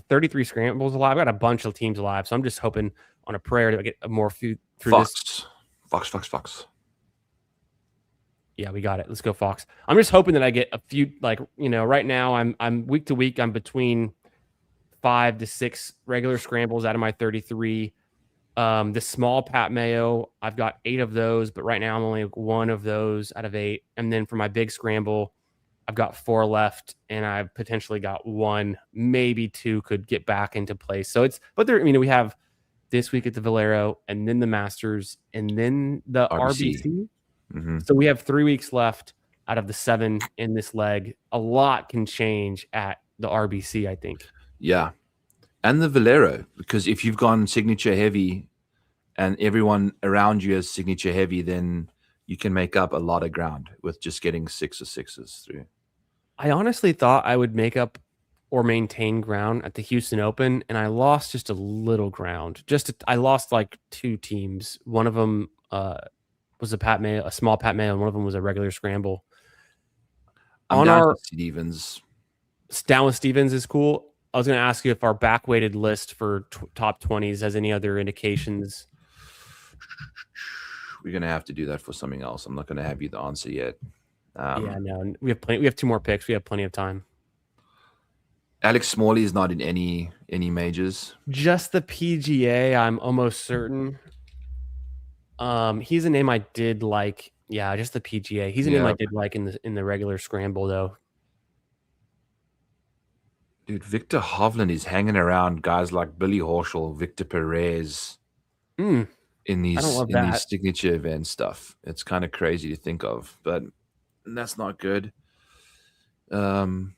Speaker 1: 33 scrambles alive. I've got a bunch of teams alive. So I'm just hoping on a prayer to get more through this.
Speaker 2: Fox.
Speaker 1: Yeah, we got it. Let's go, Fox. I'm just hoping that I get a few, right now I'm week to week. I'm between 5 to 6 regular scrambles out of my 33. The small Pat Mayo, I've got 8 of those, but right now I'm only 1 of those out of 8. And then for my big scramble, I've got 4 left, and I've potentially got 1, maybe 2 could get back into place. But we have this week at the Valero, and then the Masters, and then the RBC.
Speaker 2: Mm-hmm.
Speaker 1: So we have 3 weeks left out of the 7 in this leg. A lot can change at the RBC, I think.
Speaker 2: Yeah. And the Valero, because if you've gone signature heavy and everyone around you is signature heavy, then you can make up a lot of ground with just getting 6 or 6s through.
Speaker 1: I honestly thought I would make up or maintain ground at the Houston Open, and I lost just a little ground. I lost like 2 teams. One of them was a small Pat Mayo, and one of them was a regular scramble.
Speaker 2: I'm down with Stevens.
Speaker 1: Down with Stevens is cool. I was going to ask you if our back-weighted list for top 20s has any other indications.
Speaker 2: We're going to have to do that for something else. I'm not going to have you the answer yet.
Speaker 1: No, we have plenty. We have 2 more picks. We have plenty of time.
Speaker 2: Alex Smalley is not in any majors.
Speaker 1: Just the PGA, I'm almost certain. He's a name I did like. Yeah, just the PGA. He's a name I did like in the regular scramble though.
Speaker 2: Dude, Victor Hovland is hanging around guys like Billy Horschel, Victor Perez in these signature event stuff. It's kind of crazy to think of, but that's not good. Ben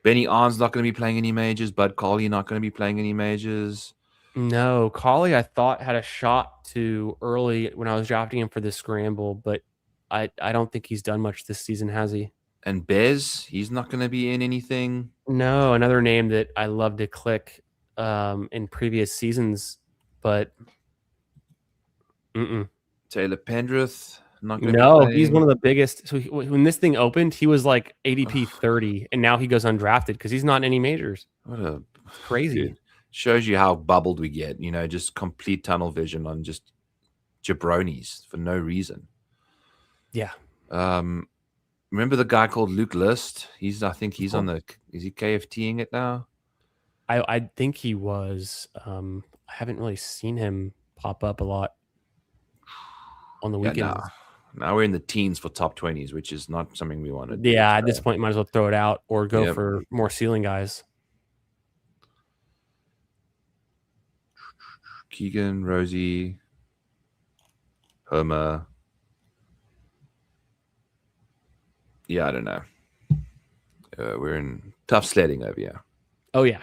Speaker 2: Benny Arn's not going to be playing any majors. Bud Colley not going to be playing any majors.
Speaker 1: No, Colley I thought had a shot to early when I was drafting him for the scramble, but I don't think he's done much this season, has he?
Speaker 2: And Bez, he's not going to be in anything.
Speaker 1: No, another name that I love to click in previous seasons, but
Speaker 2: Taylor Pendrith, not going to be
Speaker 1: no,
Speaker 2: playing.
Speaker 1: he's one of the biggest. So when this thing opened, he was like ADP 30, and now he goes undrafted because he's not in any majors.
Speaker 2: What a
Speaker 1: Crazy.
Speaker 2: Dude, shows you how bubbled we get, just complete tunnel vision on just jabronis for no reason.
Speaker 1: Yeah.
Speaker 2: Remember the guy called Luke List? I think he's on is he KFTing it now?
Speaker 1: I think he was. I haven't really seen him pop up a lot on the weekends.
Speaker 2: Now we're in the teens for top 20s, which is not something we want to do.
Speaker 1: Yeah, at this point, you might as well throw it out or go for more ceiling guys.
Speaker 2: Keegan, Rosie, Homer. Yeah, I don't know. We're in tough sledding over here.
Speaker 1: Oh yeah.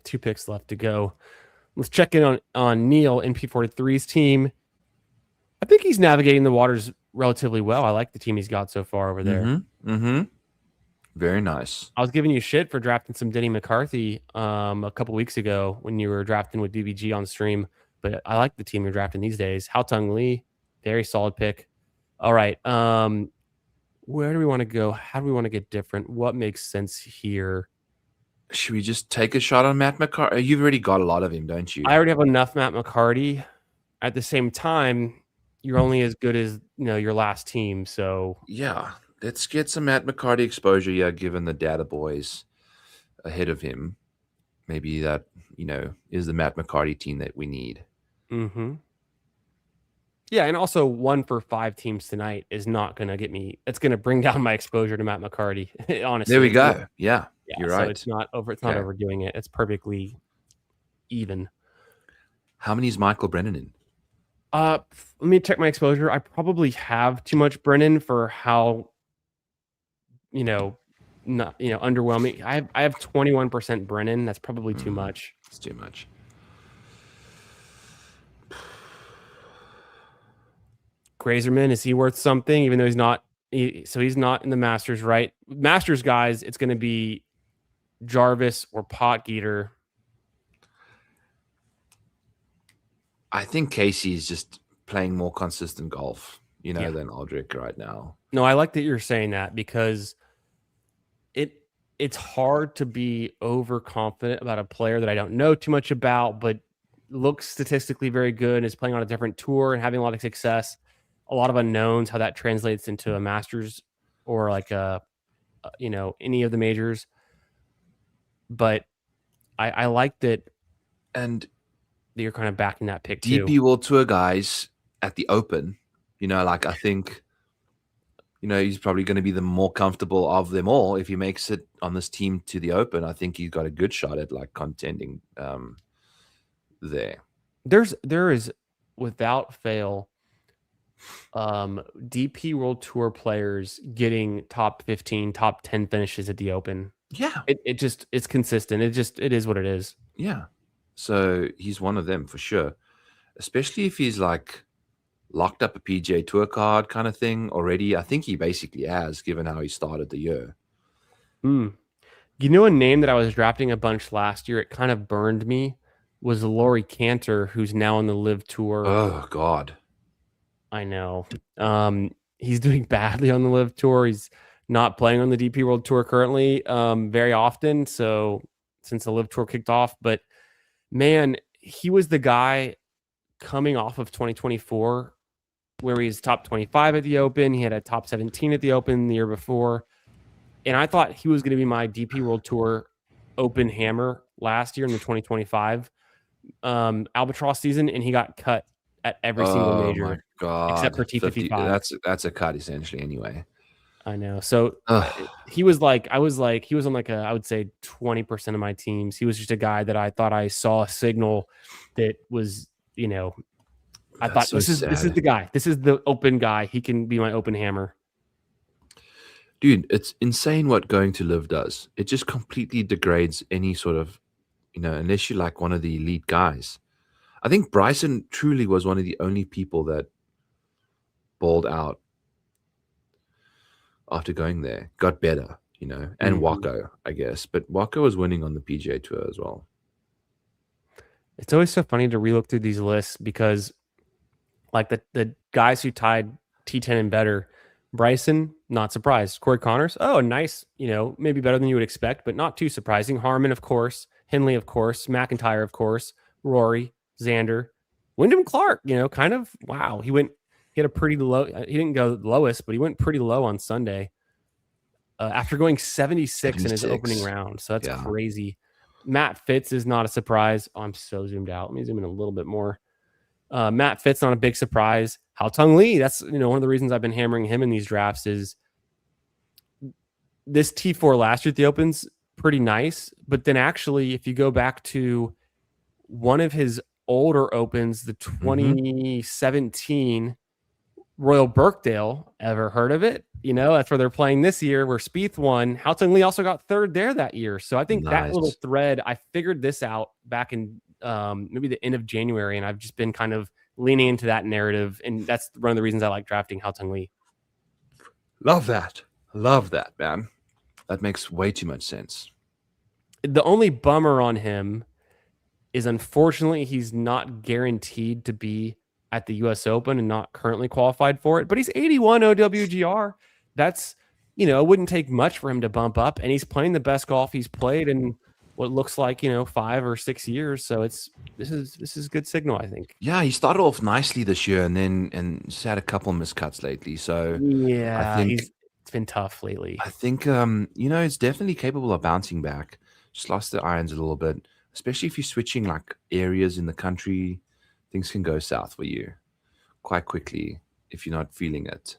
Speaker 1: 2 picks left to go. Let's check in on Neil, NP43's team. I think he's navigating the waters relatively well. I like the team he's got so far over there.
Speaker 2: Very nice.
Speaker 1: I was giving you shit for drafting some Denny McCarthy a couple weeks ago when you were drafting with BBG on stream, but I like the team you're drafting these days. Hao Tung Lee, very solid pick. All right. Where do we want to go? How do we want to get different? What makes sense here?
Speaker 2: Should we just take a shot on Matt McCarty? You've already got a lot of him, don't you?
Speaker 1: I already have enough Matt McCarty. At the same time, you're only as good as your last team. So
Speaker 2: yeah, let's get some Matt McCarty exposure. Yeah, given the data boys ahead of him, maybe that is the Matt McCarty team that we need.
Speaker 1: Yeah, and also 1 for 5 teams tonight is not going to get me. It's going to bring down my exposure to Matt McCarty. Honestly,
Speaker 2: there we go. Yeah, you're right.
Speaker 1: So it's not overdoing it. It's perfectly even.
Speaker 2: How many is Michael Brennan in?
Speaker 1: Let me check my exposure. I probably have too much Brennan for how not underwhelming. I have 21% Brennan. That's probably too much.
Speaker 2: It's too much.
Speaker 1: Grazerman, is he worth something? Even though he's not. He's not in the Masters, right? Masters guys, it's going to be Jarvis or Potgieter.
Speaker 2: I think Casey is just playing more consistent golf, than Aldrich right now.
Speaker 1: No, I like that you're saying that because it's hard to be overconfident about a player that I don't know too much about, but looks statistically very good and is playing on a different tour and having a lot of success. A lot of unknowns, how that translates into a Masters or like any of the majors. But I like that, and you're kind of backing that pick too.
Speaker 2: DP World Tour guys at the Open, I think, he's probably going to be the more comfortable of them all. If he makes it on this team to the Open, I think he's got a good shot at contending there.
Speaker 1: There is without fail DP World Tour players getting top 15, top 10 finishes at the Open.
Speaker 2: Yeah.
Speaker 1: It's consistent. It is what it is.
Speaker 2: Yeah. So he's one of them for sure, especially if he's locked up a PGA Tour card kind of thing already. I think he basically has, given how he started the year.
Speaker 1: A name that I was drafting a bunch last year, it kind of burned me, was Laurie Cantor, who's now on the Live Tour.
Speaker 2: Oh, God.
Speaker 1: I know. He's doing badly on the Live Tour. He's not playing on the DP World Tour currently very often. So since the Live Tour kicked off, but man, he was the guy coming off of 2024 where he's top 25 at the Open. He had a top 17 at the Open the year before. And I thought he was going to be my DP World Tour Open hammer last year in the 2025 Albatross season, and he got cut at every single major.
Speaker 2: Oh my God.
Speaker 1: Except for T55.
Speaker 2: That's a cut essentially anyway.
Speaker 1: I know. So he was I was he was on I would say 20% of my teams. He was just a guy that I thought I saw a signal that was, I thought this is the guy. This is the Open guy. He can be my Open hammer.
Speaker 2: Dude, it's insane what going to live does. It just completely degrades any sort of, unless you're like one of the elite guys. I think Bryson truly was one of the only people that balled out after going there, got better, and
Speaker 1: Mhm.
Speaker 2: Wako, I guess. But Wako was winning on the PGA Tour as well.
Speaker 1: It's always so funny to relook through these lists because like the guys who tied T10 and better, Bryson, not surprised. Corey Connors, oh, nice, maybe better than you would expect, but not too surprising. Harmon, of course. Henley, of course. McIntyre, of course. Rory, Xander, Wyndham Clark, kind of, wow. He had a pretty low, he didn't go lowest, but he went pretty low on Sunday after going 76 in his opening round. So that's crazy. Matt Fitz is not a surprise. Oh, I'm so zoomed out. Let me zoom in a little bit more. Matt Fitz, not a big surprise. Haotong Li, that's one of the reasons I've been hammering him in these drafts is this T4 last year at the Open's pretty nice, but then actually if you go back to one of his older Opens, the 2017 Royal Birkdale, ever heard of it? That's where they're playing this year, where Spieth won. Haotong Li also got third there that year. So I think that little thread, I figured this out back in maybe the end of January, and I've just been kind of leaning into that narrative, and that's one of the reasons I like drafting Haotong Li.
Speaker 2: Love that, man. That makes way too much sense.
Speaker 1: The only bummer on him is unfortunately he's not guaranteed to be at the U.S. Open and not currently qualified for it, but he's 81 OWGR. That's, it wouldn't take much for him to bump up, and he's playing the best golf he's played in what looks like 5 or 6 years. So this is good signal, I think.
Speaker 2: Yeah, he started off nicely this year, and just had a couple miscuts lately. So
Speaker 1: yeah,
Speaker 2: I think
Speaker 1: it's been tough lately.
Speaker 2: I think it's definitely capable of bouncing back. Just lost the irons a little bit, especially if you're switching like areas in the country. Things can go south for you quite quickly if you're not feeling it.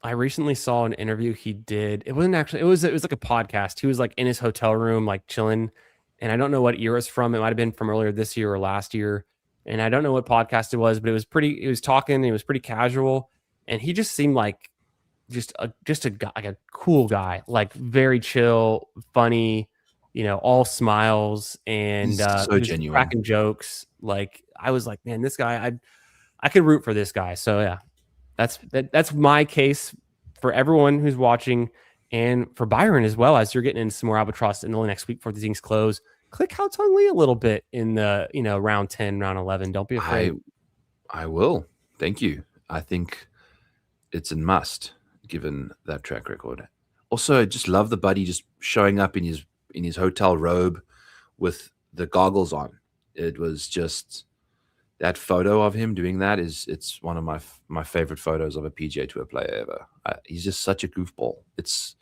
Speaker 1: I recently saw an interview he did. It wasn't actually, it was like a podcast. He was like in his hotel room, like chilling. And I don't know what year it's from. It might've been from earlier this year or last year. And I don't know what podcast it was, but he was talking, it was pretty casual. And he just seemed like just a guy, like a cool guy, like very chill, funny, all smiles, and
Speaker 2: He's so genuine,
Speaker 1: cracking jokes. Like I was like, man, this guy, I could root for this guy. So yeah. That's my case for everyone who's watching, and for Byron as well. As you're getting into some more Albatross in the next week before the things close, click Haotong Li a little bit in the round 10, round 11. Don't be afraid.
Speaker 2: I will. Thank you. I think it's a must given that track record. Also, I just love the buddy just showing up in his hotel robe with the goggles on. It was just. That photo of him doing that it's one of my favorite photos of a PGA Tour player ever. He's just such a goofball. It's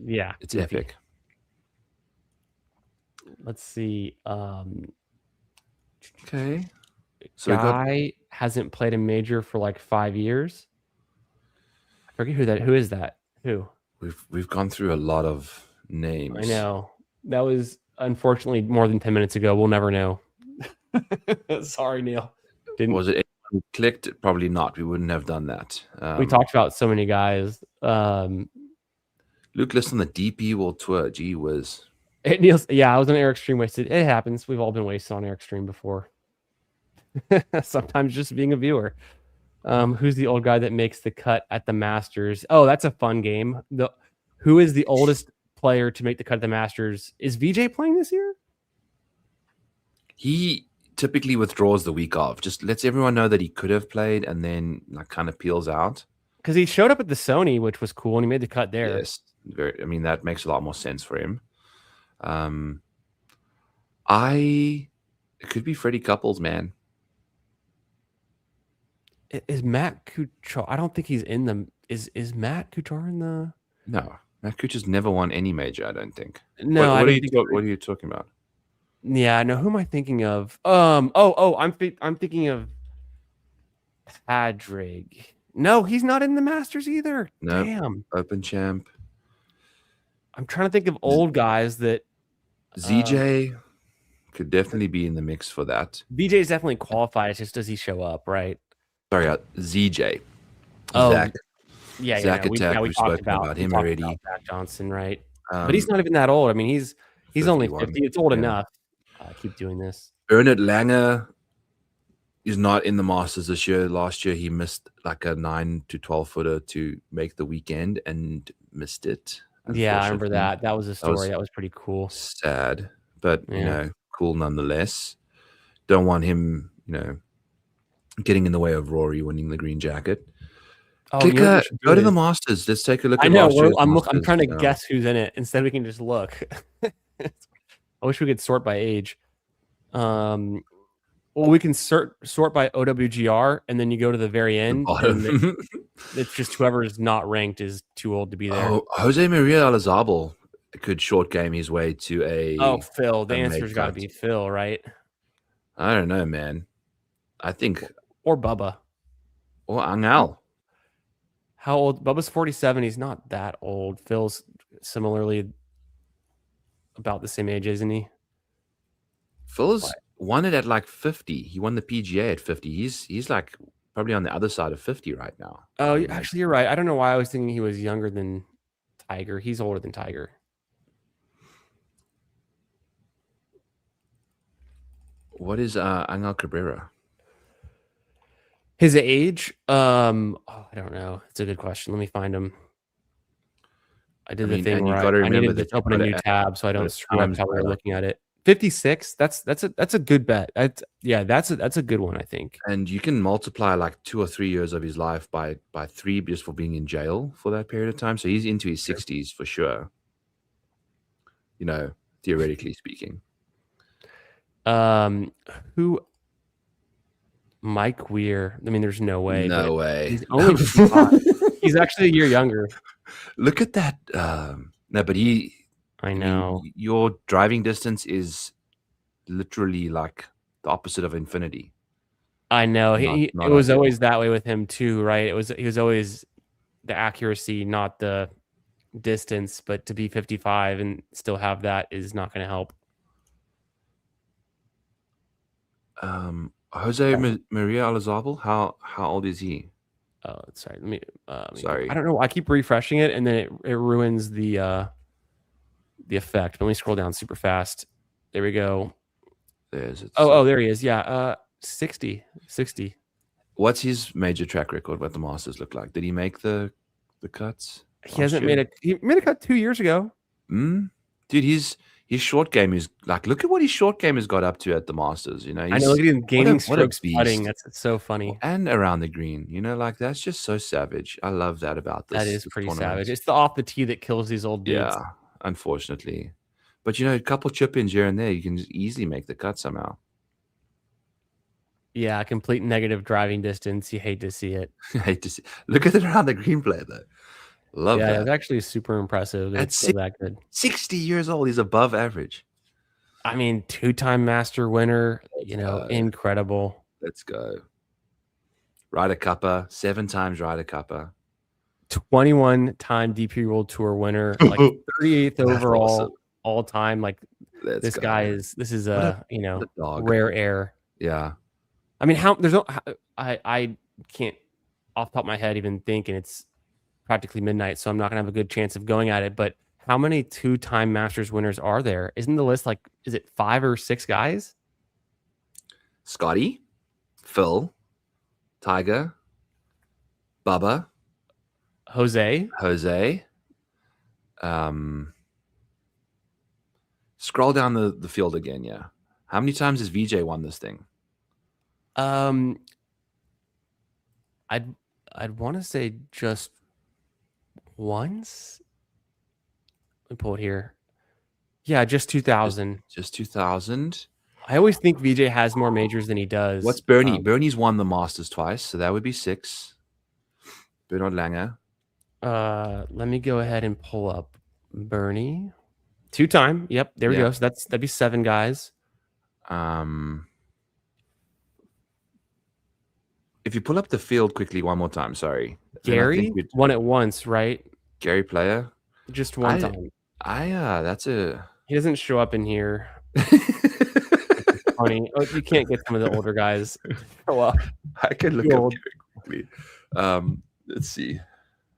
Speaker 2: epic.
Speaker 1: Let's see.
Speaker 2: Okay. So
Speaker 1: guy hasn't played a major for like 5 years. I forget who is that? Who?
Speaker 2: We've gone through a lot of names.
Speaker 1: I know. That was unfortunately more than 10 minutes ago. We'll never know. Sorry, Neil.
Speaker 2: Was it clicked? Probably not. We wouldn't have done that.
Speaker 1: We talked about so many guys.
Speaker 2: Luke List on the DP World Tour. Gee whiz.
Speaker 1: Neil's, yeah, I was on Eric Stream wasted. It happens. We've all been wasted on Eric Stream before. Sometimes just being a viewer. Who's the old guy that makes the cut at the Masters? Oh, that's a fun game. Who is the oldest player to make the cut at the Masters? Is VJ playing this year?
Speaker 2: He typically withdraws the week of. Just lets everyone know that he could have played, and then like kind of peels out.
Speaker 1: Because he showed up at the Sony, which was cool, and he made the cut there.
Speaker 2: Yes, that makes a lot more sense for him. It could be Freddie Couples, man.
Speaker 1: Is Matt Kuchar? I don't think he's in the. Is Matt Kuchar in the?
Speaker 2: No, Matt Kuchar's never won any major. I don't think.
Speaker 1: No,
Speaker 2: what are you talking about?
Speaker 1: Yeah, no. Who am I thinking of? I'm thinking of Padraig. No, he's not in the Masters either.
Speaker 2: No,
Speaker 1: damn.
Speaker 2: Open champ.
Speaker 1: I'm trying to think of old guys that.
Speaker 2: ZJ could definitely be in the mix for that.
Speaker 1: VJ is definitely qualified. It's just does he show up, right?
Speaker 2: Sorry, ZJ.
Speaker 1: Oh,
Speaker 2: Zach. Zach Attack,
Speaker 1: we
Speaker 2: we've
Speaker 1: talked
Speaker 2: spoken about him
Speaker 1: about
Speaker 2: already.
Speaker 1: Zach Johnson, right? But he's not even that old. I mean, he's only 50. It's old enough. Keep doing this.
Speaker 2: Bernard Langer is not in the Masters this year. Last year, he missed like a 9 to 12 footer to make the weekend and missed it.
Speaker 1: Yeah, I remember that. That was a story. That was pretty cool.
Speaker 2: Sad, but cool nonetheless. Don't want him, getting in the way of Rory winning the green jacket.
Speaker 1: Oh,
Speaker 2: Clicker, go to the Masters. Let's take a look.
Speaker 1: I know. I'm trying to guess who's in it. Instead, we can just look. I wish we could sort by age. Well, we can sort by OWGR, and then you go to the very end. And it's just whoever is not ranked is too old to be there.
Speaker 2: Oh, Jose Maria Alazabal could short game his way to a.
Speaker 1: Oh, Phil. The answer's got to be Phil, right?
Speaker 2: I don't know, man. I think.
Speaker 1: Or Bubba.
Speaker 2: Or Angel.
Speaker 1: How old? Bubba's 47. He's not that old. Phil's similarly about the same age, isn't he?
Speaker 2: Phil's won it at like 50. He won the PGA at 50. He's like probably on the other side of 50 right now.
Speaker 1: Oh, actually, you're right. I don't know why I was thinking he was younger than Tiger. He's older than Tiger.
Speaker 2: What is Angel Cabrera?
Speaker 1: His age? I don't know. It's a good question. Let me find him. I did the thing where I needed to open a new tab so I don't screw up how we're looking at it. 56. That's a good bet. That's a good one, I think.
Speaker 2: And you can multiply like 2 or 3 years of his life by 3 just for being in jail for that period of time. So he's into his 60s for sure. Theoretically speaking.
Speaker 1: Who? Mike Weir. I mean, there's no way.
Speaker 2: No way.
Speaker 1: He's only 55. He's actually a year younger.
Speaker 2: Look at that. No, but
Speaker 1: I know.
Speaker 2: Your driving distance is literally like the opposite of infinity.
Speaker 1: I know. It was always that way with him too, right? He was always the accuracy, not the distance. But to be 55 and still have that is not going to help.
Speaker 2: Jose Maria Alazabal, how old is he?
Speaker 1: Oh, sorry. Let me.
Speaker 2: Sorry.
Speaker 1: I don't know. I keep refreshing it, and then it ruins the effect. But let me scroll down super fast. There we go. Oh, there he is. Yeah. 60.
Speaker 2: What's his major track record? What the Masters look like? Did he make the cuts?
Speaker 1: He hasn't made it. He made a cut 2 years ago.
Speaker 2: Dude, his short game is like, look at what his short game has got up to at the Masters. I know, look at him gaining strokes putting. That's so funny. And around the green, like that's just so savage. I love that about this.
Speaker 1: That is pretty savage. It's the off the tee that kills these old dudes.
Speaker 2: Yeah, unfortunately. But a couple chip ins here and there, you can just easily make the cut somehow.
Speaker 1: Yeah, complete negative driving distance. You hate to see it.
Speaker 2: Look at it around the green play though. Love that.
Speaker 1: Yeah, it's actually super impressive. It's so that good.
Speaker 2: 60 years old. He's above average.
Speaker 1: I mean, 2-time master winner, incredible.
Speaker 2: Let's go. Ryder Cuppa, 7 times Ryder Cuppa.
Speaker 1: 21-time DP World Tour winner, like 38th overall all time. Like this is a rare air.
Speaker 2: Yeah.
Speaker 1: I mean, I can't off the top of my head even think, and it's practically midnight, so I'm not gonna have a good chance of going at it. But how many 2-time Masters winners are there? Isn't the list is it 5 or 6 guys?
Speaker 2: Scotty, Phil, Tiger, Bubba,
Speaker 1: Jose.
Speaker 2: Scroll down the field again. Yeah. How many times has VJ won this thing?
Speaker 1: I'd want to say just once. Let me pull it here. Yeah, just 2000.
Speaker 2: Just 2000.
Speaker 1: I always think VJ has more majors than he does.
Speaker 2: What's Bernie? Bernie's won the Masters twice, so that would be 6. Bernard Langer.
Speaker 1: Let me go ahead and pull up Bernie. 2-time. Yep, there we go. So that'd be 7 guys.
Speaker 2: If you pull up the field quickly one more time, sorry.
Speaker 1: Gary won it once, right?
Speaker 2: Gary Player?
Speaker 1: Just one time.
Speaker 2: He
Speaker 1: doesn't show up in here. Funny. Oh, you can't get some of the older guys to show up.
Speaker 2: I can look up quickly. Let's see.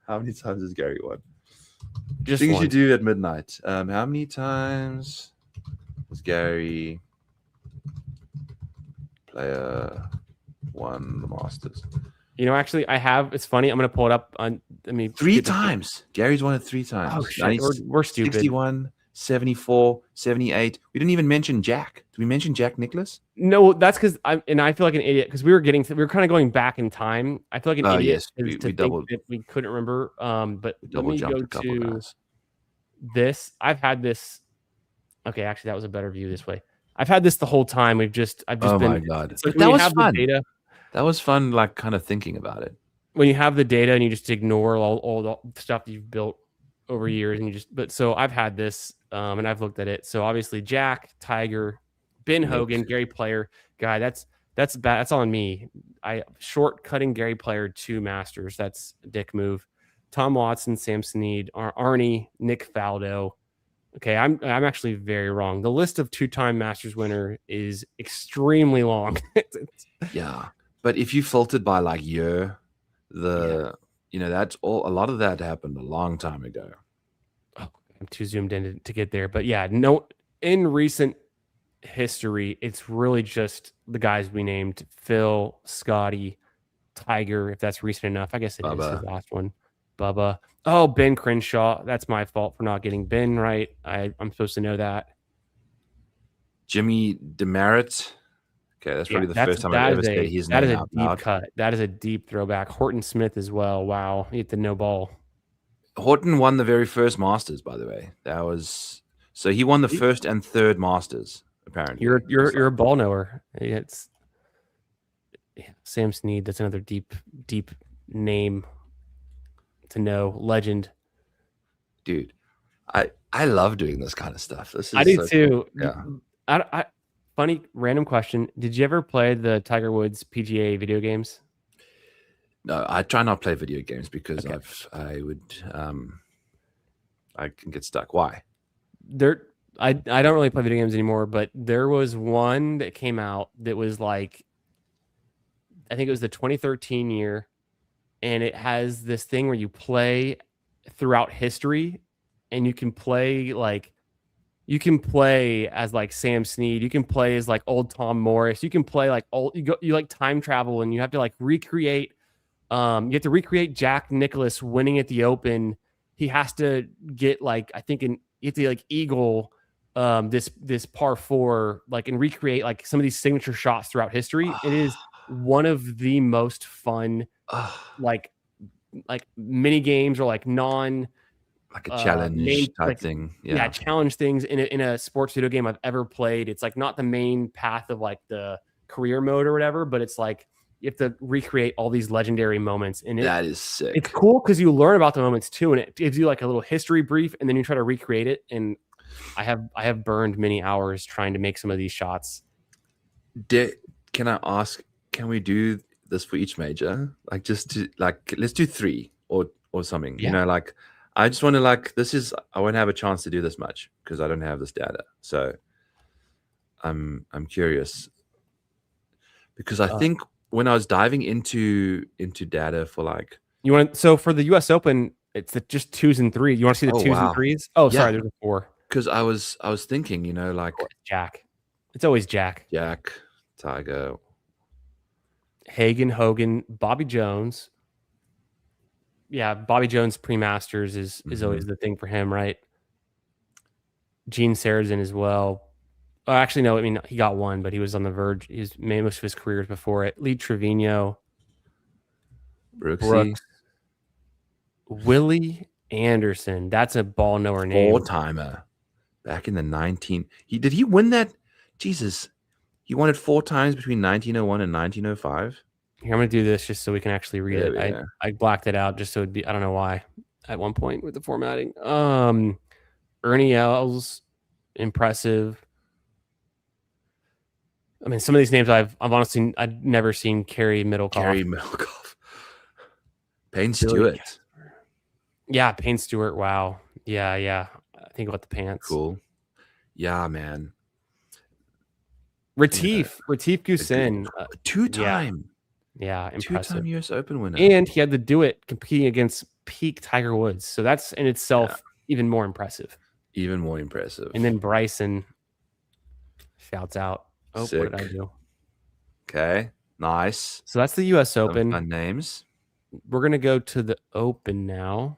Speaker 2: How many times has Gary won?
Speaker 1: Just
Speaker 2: Things you
Speaker 1: one.
Speaker 2: do at midnight. How many times has Gary player won the Masters?
Speaker 1: You know, actually, I have. It's funny. I'm gonna pull it up on. I mean,
Speaker 2: 3 times. Gary's won it 3 times.
Speaker 1: Oh shit, we're stupid.
Speaker 2: 61, 74, 78. We didn't even mention Jack. Did we mention Jack Nicklaus?
Speaker 1: No, that's because I feel like an idiot because we were kind of going back in time. I feel like an idiot
Speaker 2: yes,
Speaker 1: to think that we couldn't remember. But let me go to
Speaker 2: guys.
Speaker 1: this. I've had this. Okay, actually, that was a better view this way. I've had this the whole time. I've just
Speaker 2: oh
Speaker 1: been.
Speaker 2: my god,
Speaker 1: It's like
Speaker 2: that was
Speaker 1: have
Speaker 2: fun.
Speaker 1: The data,
Speaker 2: that was fun. Like kind of thinking about it.
Speaker 1: When you have the data and you just ignore all the stuff that you've built over years, and you just. But so I've had this, and I've looked at it. So obviously, Jack, Tiger, Ben Hogan, Gary Player, guy. That's bad. That's on me. I shortcutting Gary Player to Masters. That's a dick move. Tom Watson, Sam Snead, Arnie, Nick Faldo. Okay, I'm actually very wrong. The list of 2-time Masters winner is extremely long.
Speaker 2: Yeah, but if you filtered by like year, that's all. A lot of that happened a long time ago.
Speaker 1: Oh, I'm too zoomed in to get there, but yeah, no. In recent history, it's really just the guys we named: Phil, Scotty, Tiger. If that's recent enough, I guess it is his last one. Bubba. Oh, Ben Crenshaw. That's my fault for not getting Ben right. I'm supposed to know that.
Speaker 2: Jimmy Demerit. Okay, that's probably the first time I've ever said his name.
Speaker 1: That is a deep cut. That is a deep throwback. Horton Smith as well. Wow, he hit the no ball.
Speaker 2: Horton won the very first Masters, by the way. That was so he won the first and third Masters. Apparently,
Speaker 1: you're a ball knower. It's Sam Snead. That's another deep name to know. Legend,
Speaker 2: dude. I love doing this kind of stuff. This is
Speaker 1: I do so too.
Speaker 2: Cool. Yeah.
Speaker 1: I funny random question. Did you ever play the Tiger Woods PGA video games?
Speaker 2: No, I try not to play video games because I can get stuck. Why?
Speaker 1: I don't really play video games anymore, but there was one that came out that was like, I think it was the 2013 year, and it has this thing where you play throughout history, and you can play as like Sam Snead, you can play as like old Tom Morris, you can play like you like time travel, and you have to like recreate. You have to recreate Jack Nicklaus winning at the Open. He has to get like, I think you have to like eagle this par 4, like, and recreate like some of these signature shots throughout history. It is one of the most fun like mini games or like
Speaker 2: like a challenge type thing.
Speaker 1: Yeah, challenge things in a sports video game I've ever played. It's like not the main path of like the career mode or whatever, but it's like you have to recreate all these legendary moments. And
Speaker 2: that is sick.
Speaker 1: It's cool because you learn about the moments too, and it gives you like a little history brief, and then you try to recreate it. And I have burned many hours trying to make some of these shots.
Speaker 2: Can I ask? Can we do this for each major? Like just to like let's do 3 or something. Yeah. You know, like I just want to like I won't have a chance to do this much because I don't have this data. So I'm curious because I think when I was diving into data for like
Speaker 1: so for the US Open, it's just 2s and 3s. You want to see the 2s and 3s? Oh, sorry, there's a 4.
Speaker 2: Because I was thinking, you know, like
Speaker 1: Jack. It's always Jack.
Speaker 2: Jack, Tiger,
Speaker 1: Hagen, Hogan, Bobby Jones. Yeah, Bobby Jones pre-Masters is always the thing for him, right? Gene Sarazen as well. Oh, actually, no. I mean, he got one, but he was on the verge. He's made most of his careers before it. Lee Trevino,
Speaker 2: Brooks,
Speaker 1: Willie Anderson. That's a ball knower name.
Speaker 2: 4-timer back in the 19. Did he win that? Jesus, he won it 4 times between 1901 and 1905.
Speaker 1: Here, I'm gonna do this just so we can actually read it. I blacked it out just so it'd be. I don't know why. At one point with the formatting, Ernie Els, impressive. I mean, some of these names I've honestly never seen. Kerry Middlecoff.
Speaker 2: Payne Stewart.
Speaker 1: Yeah, Payne Stewart. Wow. Yeah. I think about the pants.
Speaker 2: Cool. Yeah, man.
Speaker 1: Retief Goosen.
Speaker 2: 2-time.
Speaker 1: Yeah, impressive.
Speaker 2: 2-time US Open winner.
Speaker 1: And he had to do it competing against peak Tiger Woods. So that's in itself even more impressive.
Speaker 2: Even more impressive.
Speaker 1: And then Bryson shouts out. Oh,
Speaker 2: Sick.
Speaker 1: what did I do?
Speaker 2: Okay, nice.
Speaker 1: So that's the U.S. Open.
Speaker 2: Fun names.
Speaker 1: We're going to go to the Open now.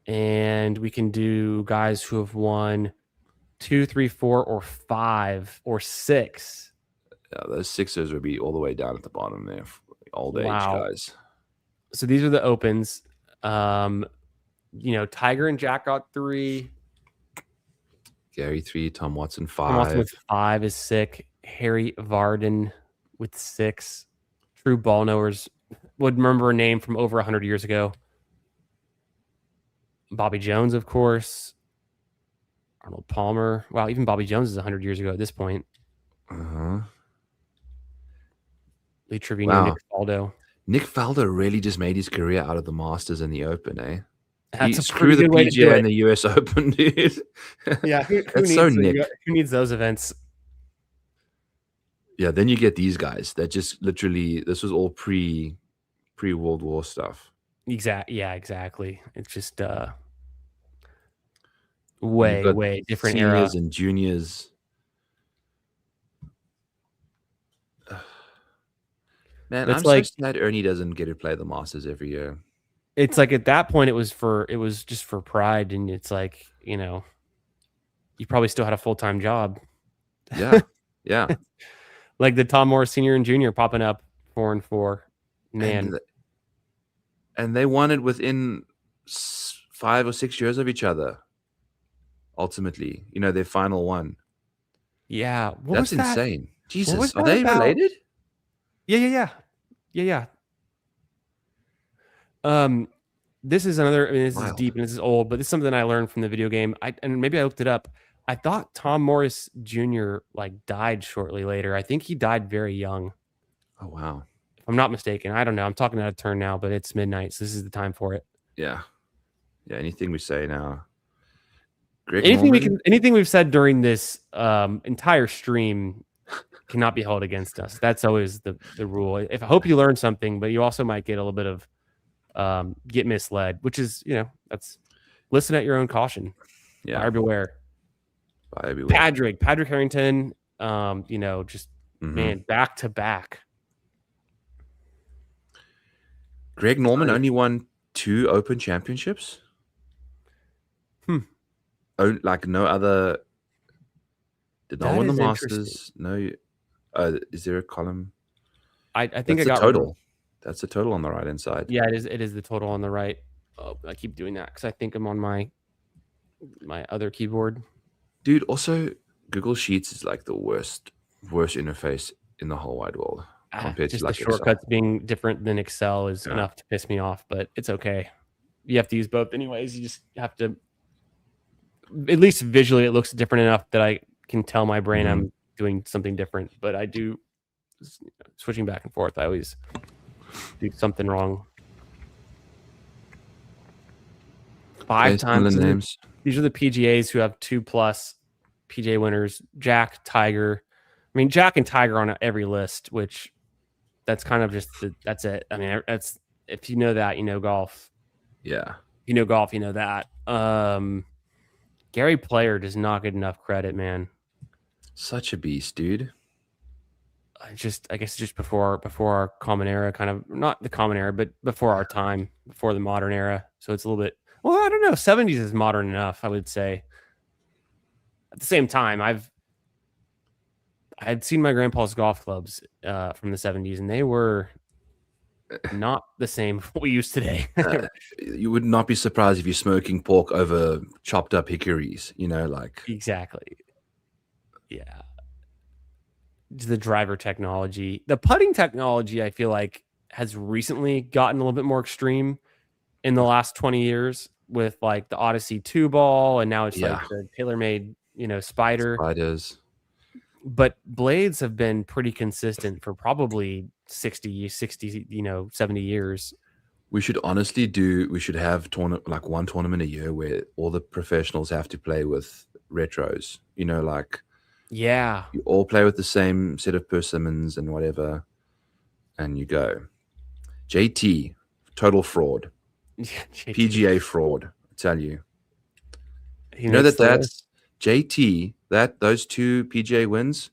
Speaker 1: And we can do guys who have won 2, 3, 4, or 5, or 6.
Speaker 2: Yeah, those sixers would be all the way down at the bottom there. Old age guys.
Speaker 1: So these are the Opens. Tiger and Jack got 3.
Speaker 2: Gary 3, Tom Watson 5.
Speaker 1: Tom Watson with 5 is sick. Harry Varden with 6. True ball knowers would remember a name from over 100 years ago. Bobby Jones, of course. Arnold Palmer. Wow, even Bobby Jones is 100 years ago at this point. Lee Trevino, Nick Faldo.
Speaker 2: Nick Faldo really just made his career out of the Masters and the Open, eh?
Speaker 1: That's a pretty good way to do
Speaker 2: PGA
Speaker 1: it.
Speaker 2: and the US Open, dude.
Speaker 1: Yeah,
Speaker 2: that's so Nick.
Speaker 1: Who needs those events?
Speaker 2: Yeah, then you get these guys that just literally, this was all pre-World War stuff.
Speaker 1: Exactly. It's just way different
Speaker 2: seniors
Speaker 1: era.
Speaker 2: And juniors. Man, I'm so sad Ernie doesn't get to play the Masters every year.
Speaker 1: It's like at that point it was just for pride, and it's like, you probably still had a full-time job.
Speaker 2: Yeah.
Speaker 1: Like the Tom Morris Senior and Junior popping up 4 and 4. Man.
Speaker 2: And they won it within 5 or 6 years of each other. Ultimately, their final one.
Speaker 1: Yeah.
Speaker 2: That's insane. Jesus, are
Speaker 1: they
Speaker 2: related?
Speaker 1: Yeah. This is another, this is deep and this is old, but this is something I learned from the video game. And maybe I looked it up. I thought Tom Morris Jr. died shortly later. I think he died very young.
Speaker 2: Oh, wow.
Speaker 1: If I'm not mistaken. I don't know. I'm talking out of turn now, but it's midnight, so this is the time for it.
Speaker 2: Yeah. Anything we say now.
Speaker 1: Anything we've said during this entire stream cannot be held against us. That's always the rule. I hope you learned something, but you also might get a little bit of get misled, which is, that's listen at your own caution.
Speaker 2: Yeah.
Speaker 1: Buyer beware. Patrick Harrington, man, back to back.
Speaker 2: Greg Norman only won 2 Open championships. Oh, like no other. Did not win the Masters. No. Is there a column?
Speaker 1: I think
Speaker 2: that's I got the total. That's the total on the right hand side.
Speaker 1: Yeah, it is the total on the right. Oh, I keep doing that because I think I'm on my other keyboard.
Speaker 2: Dude, also Google Sheets is like the worst interface in the whole wide world compared
Speaker 1: to
Speaker 2: like
Speaker 1: the shortcuts being different than Excel is enough to piss me off, but it's okay. You have to use both anyways. You just have to, at least visually, it looks different enough that I can tell my brain I'm doing something different. But I do, switching back and forth, I always do something wrong. 5 times.
Speaker 2: Names.
Speaker 1: These are the PGAs who have 2+ PGA winners. Jack, Tiger. I mean, Jack and Tiger on every list, which that's kind of just that's it. I mean, that's, if you know that, you know golf.
Speaker 2: Yeah.
Speaker 1: You know golf, you know that. Gary Player does not get enough credit, man.
Speaker 2: Such a beast, dude.
Speaker 1: I guess just before our common era, kind of, not the common era, but before our time, before the modern era. So it's a little bit, well, I don't know. 70s is modern enough, I would say. At the same time, I had seen my grandpa's golf clubs from the 70s, and they were not the same we use today.
Speaker 2: You would not be surprised if you're smoking pork over chopped up hickories, like.
Speaker 1: Exactly. Yeah. The driver technology, the putting technology, I feel like has recently gotten a little bit more extreme in the last 20 years with like the Odyssey 2 ball, and now it's like the TaylorMade, Spider.
Speaker 2: Spiders.
Speaker 1: But blades have been pretty consistent for probably 60, 70 years.
Speaker 2: We should have like one tournament a year where all the professionals have to play with retros, like.
Speaker 1: Yeah.
Speaker 2: You all play with the same set of persimmons and whatever, and you go. JT, total fraud. PGA fraud, I tell you.
Speaker 1: He
Speaker 2: You know
Speaker 1: makes
Speaker 2: that
Speaker 1: the list.
Speaker 2: that's JT, that those 2 PGA wins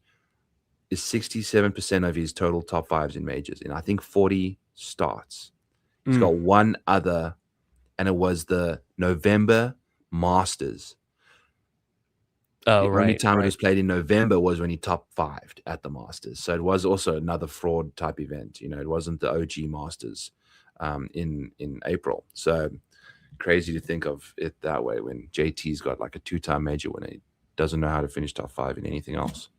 Speaker 2: is 67% of his total top fives in majors in I think 40 starts. He's got one other, and it was the November Masters.
Speaker 1: Oh,
Speaker 2: The only
Speaker 1: right.
Speaker 2: time it was played in November was when he top fived at the Masters. So it was also another fraud type event. You know, it wasn't the OG Masters in April. So crazy to think of it that way when JT's got like a 2-time major winner. He doesn't know how to finish top 5 in anything else.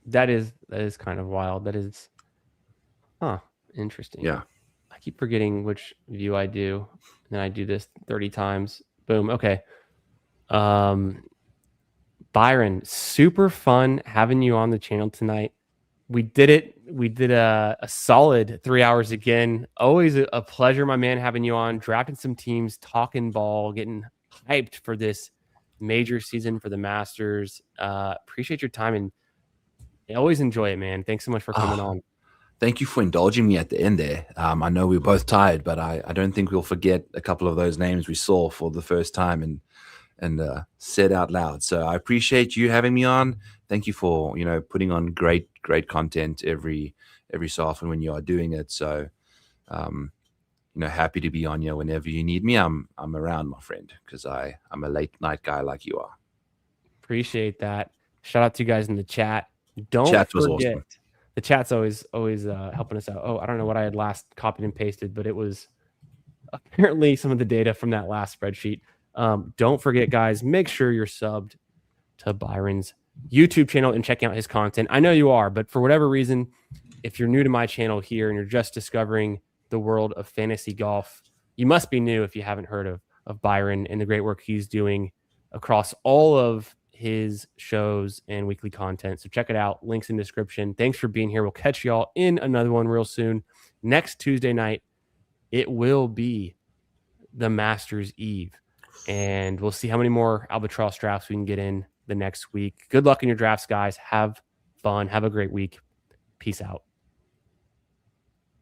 Speaker 1: That is kind of wild. That is, interesting.
Speaker 2: Yeah.
Speaker 1: I keep forgetting which view I do. And then I do this 30 times. Boom. Okay. Byron, super fun having you on the channel tonight. We did it. We did a solid 3 hours again. Always a pleasure, my man, having you on, drafting some teams, talking ball, getting hyped for this major season for the Masters. Appreciate your time and I always enjoy it, man. Thanks so much for coming on.
Speaker 2: Thank you for indulging me at the end there. I know we were both tired, but I don't think we'll forget a couple of those names we saw for the first time and said out loud. So I appreciate you having me on. Thank you for putting on great content every so often when you are doing it. So happy to be on here whenever you need me. I'm around, my friend, because I'm a late night guy like you are.
Speaker 1: Appreciate that. Shout out to you guys in the chat. Don't
Speaker 2: Chat was
Speaker 1: forget.
Speaker 2: awesome.
Speaker 1: The chat's always helping us out. Oh, I don't know what I had last copied and pasted, but it was apparently some of the data from that last spreadsheet. Don't forget, guys, make sure you're subbed to Byron's YouTube channel and checking out his content. I know you are, but for whatever reason, if you're new to my channel here and you're just discovering the world of fantasy golf, you must be new if you haven't heard of Byron and the great work he's doing across all of his shows and weekly content. So check it out. Links in the description. Thanks for being here. We'll catch y'all in another one real soon. Next Tuesday night, it will be the Masters Eve. And we'll see how many more Albatross drafts we can get in the next week. Good luck in your drafts, guys. Have fun. Have a great week. Peace out.